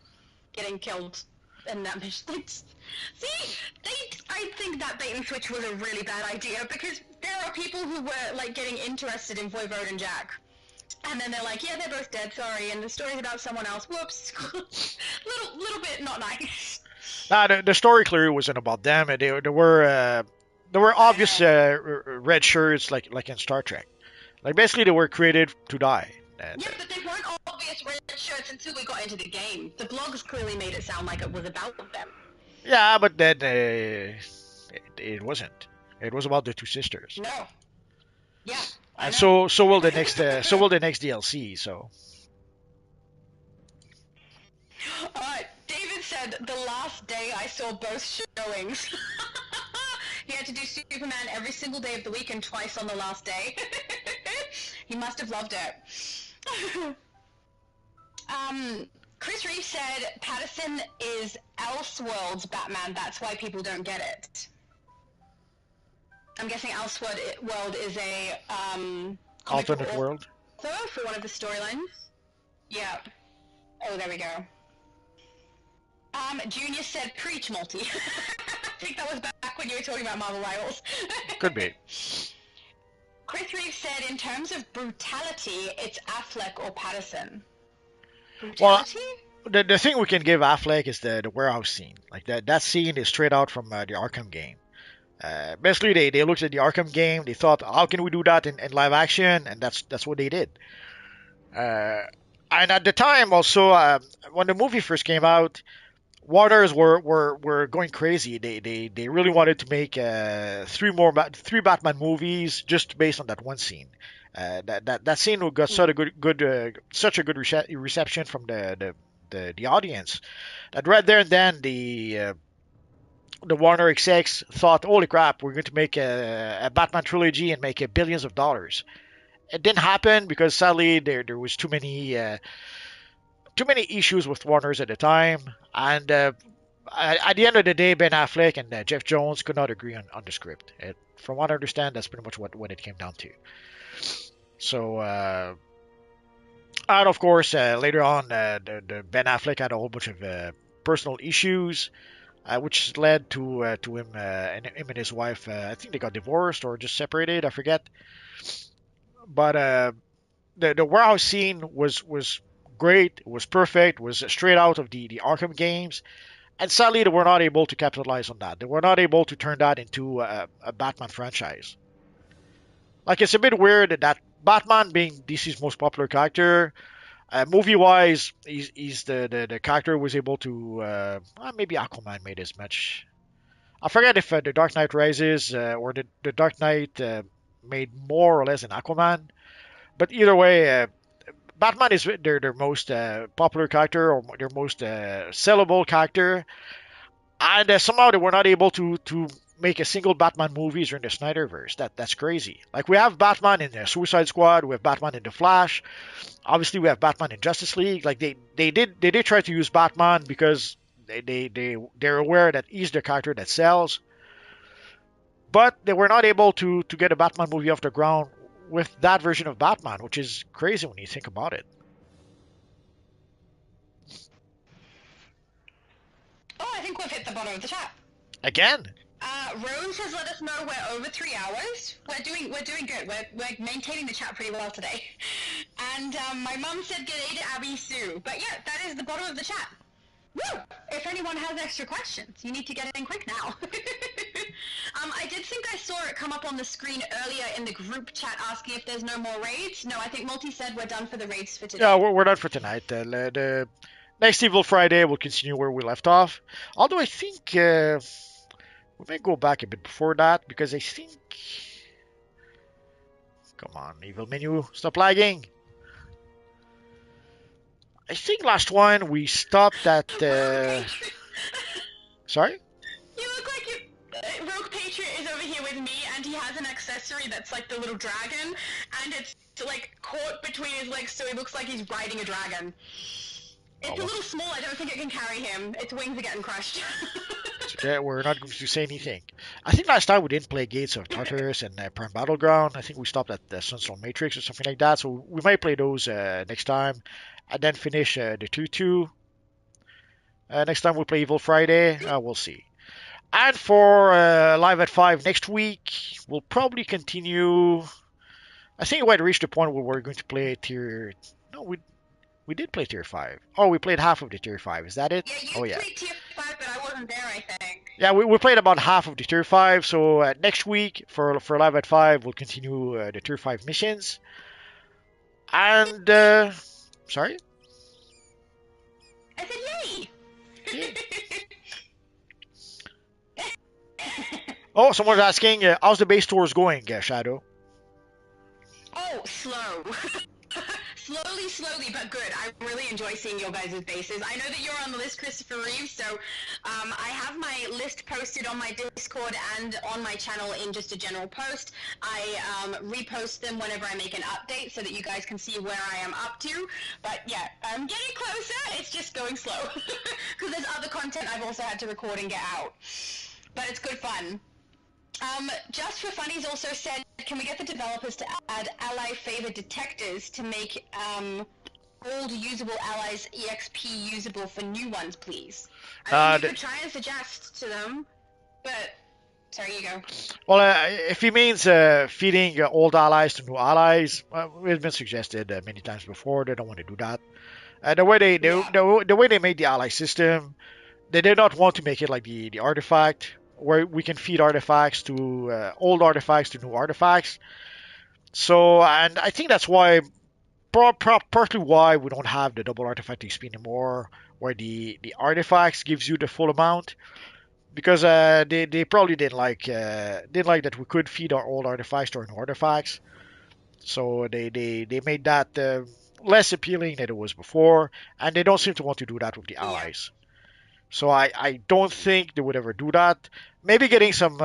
getting killed in that mission." See, I think that bait and switch was a really bad idea, because there are people who were like getting interested in Voivode and Jack. And then they're like, yeah, they're both dead, sorry, and the story's about someone else. Whoops. little bit not nice. Nah, the story clearly wasn't about them. There were obvious red shirts like in Star Trek. Like basically they were created to die. Yeah, but they weren't obvious red shirts until we got into the game. The blogs clearly made it sound like it was about them. Yeah, but then it wasn't. It was about the two sisters. No. Yeah. And so will the next DLC. So. David said the last day I saw both showings. He had to do Superman every single day of the week and twice on the last day. He must have loved it. Chris Reeve said Patterson is Elseworlds Batman. That's why people don't get it. I'm guessing Elseworld is a alternate world. So for one of the storylines. Yeah. Oh, there we go. Junior said preach, Multi. I think that was back when you were talking about Marvel Rivals. Could be. Chris Reeve said in terms of brutality, it's Affleck or Patterson. Brutality? Well, the thing we can give Affleck is the warehouse scene. Like that scene is straight out from the Arkham game. Basically, they looked at the Arkham game. They thought, how can we do that in live action? And that's what they did. And at the time, also, when the movie first came out, Warners were going crazy. They really wanted to make three Batman movies just based on that one scene. That scene got such a good reception from the audience that right there and then the Warner execs thought, holy crap, we're going to make a Batman trilogy and make billions of dollars. it didn't happen because sadly there was too many issues with Warner's at the time, and at the end of the day, Ben Affleck and Jeff Jones could not agree on the script. From what I understand, that's pretty much what it came down to. So, and of course, later on, the Ben Affleck had a whole bunch of personal issues, which led to him and his wife. I think they got divorced or just separated. I forget. But the warehouse scene was great. It was perfect. It was straight out of the Arkham games. And sadly, they were not able to capitalize on that. They were not able to turn that into a Batman franchise. Like, it's a bit weird that Batman, being DC's most popular character, movie-wise, he's the character who was able to. Maybe Aquaman made as much. I forget if the Dark Knight Rises or the Dark Knight made more or less than Aquaman. But either way, Batman is their most popular character or their most sellable character, and somehow they were not able to make a single Batman movie during the Snyderverse. That's crazy. Like, we have Batman in the Suicide Squad, we have Batman in the Flash, obviously we have Batman in Justice League. Like, they did try to use Batman because they're aware that he's the character that sells, but they were not able to get a Batman movie off the ground with that version of Batman, which is crazy when you think about it. Oh, I think we've hit the bottom of the chat. Again. Rose has let us know we're over 3 hours. We're doing good. We're maintaining the chat pretty well today. And my mum said g'day to Abby Sue. But yeah, that is the bottom of the chat. Woo! If anyone has extra questions, you need to get in quick now. I did think I saw it come up on the screen earlier in the group chat asking if there's no more raids. No, I think Multi said we're done for the raids for today. Yeah, we're done for tonight. The next Evil Friday will continue where we left off. Although I think we may go back a bit before that because I think... Come on, Evil Menu, stop lagging. I think last one we stopped at... Sorry? You look like you... Rogue Patriot is over here with me, and he has an accessory that's like the little dragon, and it's like caught between his legs, so he looks like he's riding a dragon. It's a little small, I don't think it can carry him. Its wings are getting crushed. It's okay, we're not going to say anything. I think last time we didn't play Gates of Tartarus and Prime Battleground. I think we stopped at the Sunstone Matrix or something like that, so we might play those next time, and then finish the 2-2. Next time we play Evil Friday, we'll see. And for Live at 5 next week, we'll probably continue. I think we might reach the point where we're going to play tier... No, we did play tier 5. Oh, we played half of the tier 5. Is that it? Yeah, you played tier 5, but I wasn't there, I think. Yeah, we played about half of the tier 5. So next week, for Live at 5, we'll continue the tier 5 missions. And, sorry? I said yay! Oh, someone's asking, how's the base tours going, Shadow? Oh, slow. Slowly, but good. I really enjoy seeing your guys' bases. I know that you're on the list, Christopher Reeves, so I have my list posted on my Discord and on my channel in just a general post. I repost them whenever I make an update so that you guys can see where I am up to. But yeah, I'm getting closer. It's just going slow. Because there's other content I've also had to record and get out. But it's good fun. Just for Funnies also said, can we get the developers to add ally favored detectors to make old usable allies EXP usable for new ones, please? I mean, you could try and suggest to them, but... Sorry, you go. Well, if he means feeding old allies to new allies, it's been suggested many times before. They don't want to do that. The way they made the ally system, they did not want to make it like the artifact, where we can feed artifacts to old artifacts to new artifacts. So, and I think that's why, partly why we don't have the double artifact XP anymore, where the artifacts gives you the full amount, because they probably didn't like that we could feed our old artifacts to our new artifacts. So they made that less appealing than it was before, and they don't seem to want to do that with the allies. So I don't think they would ever do that. Maybe getting some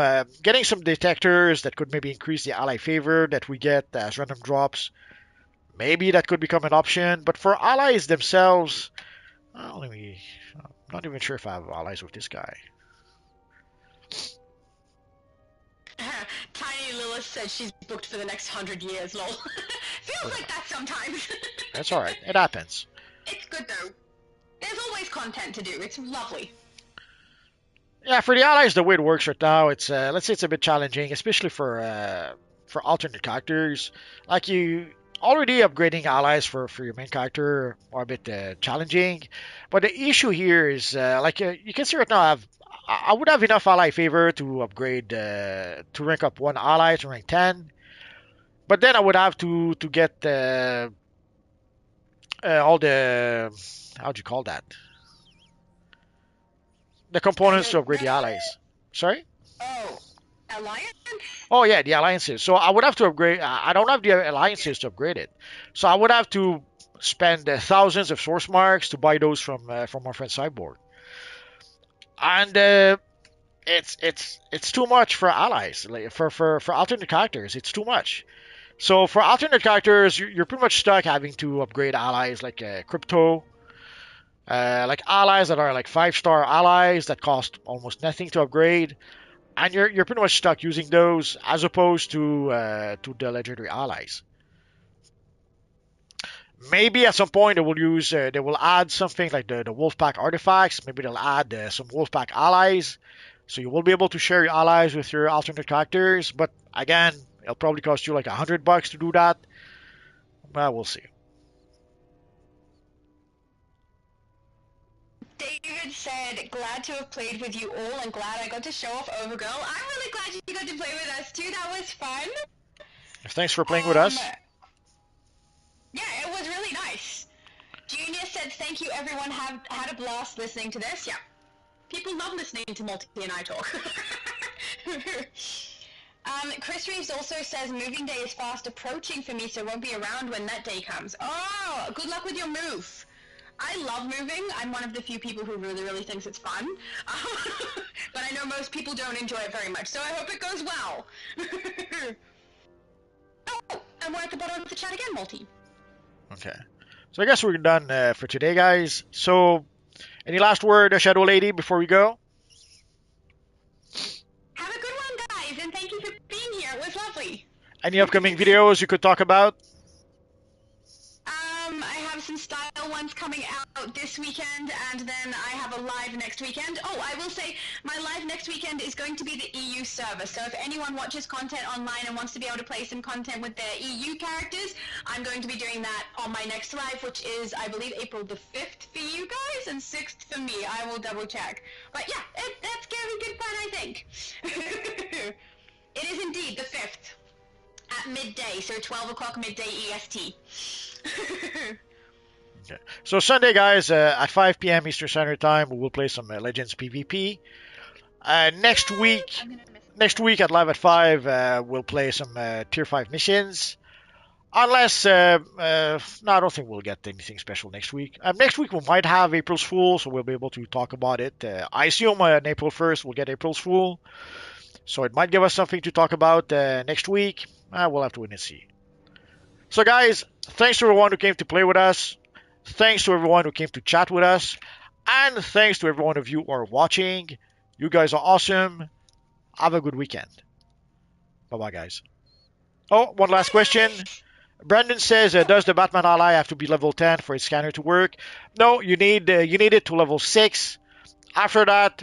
detectors that could maybe increase the ally favor that we get as random drops. Maybe that could become an option. But for allies themselves, let me. I'm not even sure if I have allies with this guy. Tiny Lilith said she's booked for the next 100 years, lol. Feels like that sometimes. That's alright. It happens. It's good though. There's always content to do. It's lovely. Yeah, for the allies, the way it works right now, it's let's say it's a bit challenging, especially for alternate characters. Like you already upgrading allies for your main character are a bit challenging, but the issue here is you can see right now I would have enough ally favor to upgrade to rank up one ally to rank 10, but then I would have to get all the how'd you call that, the components to upgrade the allies. Sorry? Oh, Alliance? Oh yeah, the alliances. So I would have to upgrade. I don't have the alliances to upgrade it. So I would have to spend thousands of source marks to buy those from our friend Cyborg. And it's too much for allies. Like for alternate characters, it's too much. So for alternate characters, you're pretty much stuck having to upgrade allies like Crypto, like allies that are like 5-star allies that cost almost nothing to upgrade, and you're pretty much stuck using those as opposed to the legendary allies. Maybe at some point they will add something like the Wolfpack artifacts. Maybe they'll add some Wolfpack allies, so you will be able to share your allies with your alternate characters. But again, it'll probably cost you like $100 to do that. Well, we'll see. David said, glad to have played with you all and glad I got to show off Overgirl. I'm really glad you got to play with us too. That was fun. Thanks for playing with us. Yeah, it was really nice. Junior said, thank you everyone, have had a blast listening to this. Yeah, people love listening to Multi and I talk. Chris Reeves also says, moving day is fast approaching for me, so won't be around when that day comes. Oh, good luck with your move. I love moving. I'm one of the few people who really thinks it's fun. But I know most people don't enjoy it very much, so I hope it goes well. Oh, and we're at the bottom of the chat again, Multi. Okay. So I guess we're done for today, guys. So, any last word, Shadow Lady, before we go? Have a good one, guys, and thank you for being here. It was lovely. Any upcoming videos you could talk about? I have some style ones coming out this weekend, and then I have a live next weekend. Oh, I will say, my live next weekend is going to be the EU server, so if anyone watches content online and wants to be able to play some content with their EU characters, I'm going to be doing that on my next live, which is, I believe, April the 5th for you guys, and 6th for me. I will double check. But yeah, that's gonna be good fun, I think. It is indeed the 5th. At midday, so 12 o'clock midday EST. Okay. So Sunday, guys, at 5 p.m. Eastern Standard Time, we will play some Legends PvP. Next week at Live at 5, we'll play some Tier 5 missions. Unless, no, I don't think we'll get anything special next week. Next week we might have April's Fool, so we'll be able to talk about it. I assume on April 1st we'll get April's Fool. So it might give us something to talk about next week. We'll have to wait and see. So guys, thanks to everyone who came to play with us. Thanks to everyone who came to chat with us. And thanks to every one of you who are watching. You guys are awesome. Have a good weekend. Bye-bye, guys. Oh, one last question. Brandon says, does the Batman ally have to be level 10 for its scanner to work? No, you need it to level 6. After that,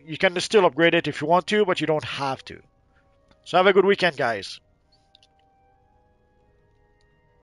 you can still upgrade it if you want to, but you don't have to. So have a good weekend, guys.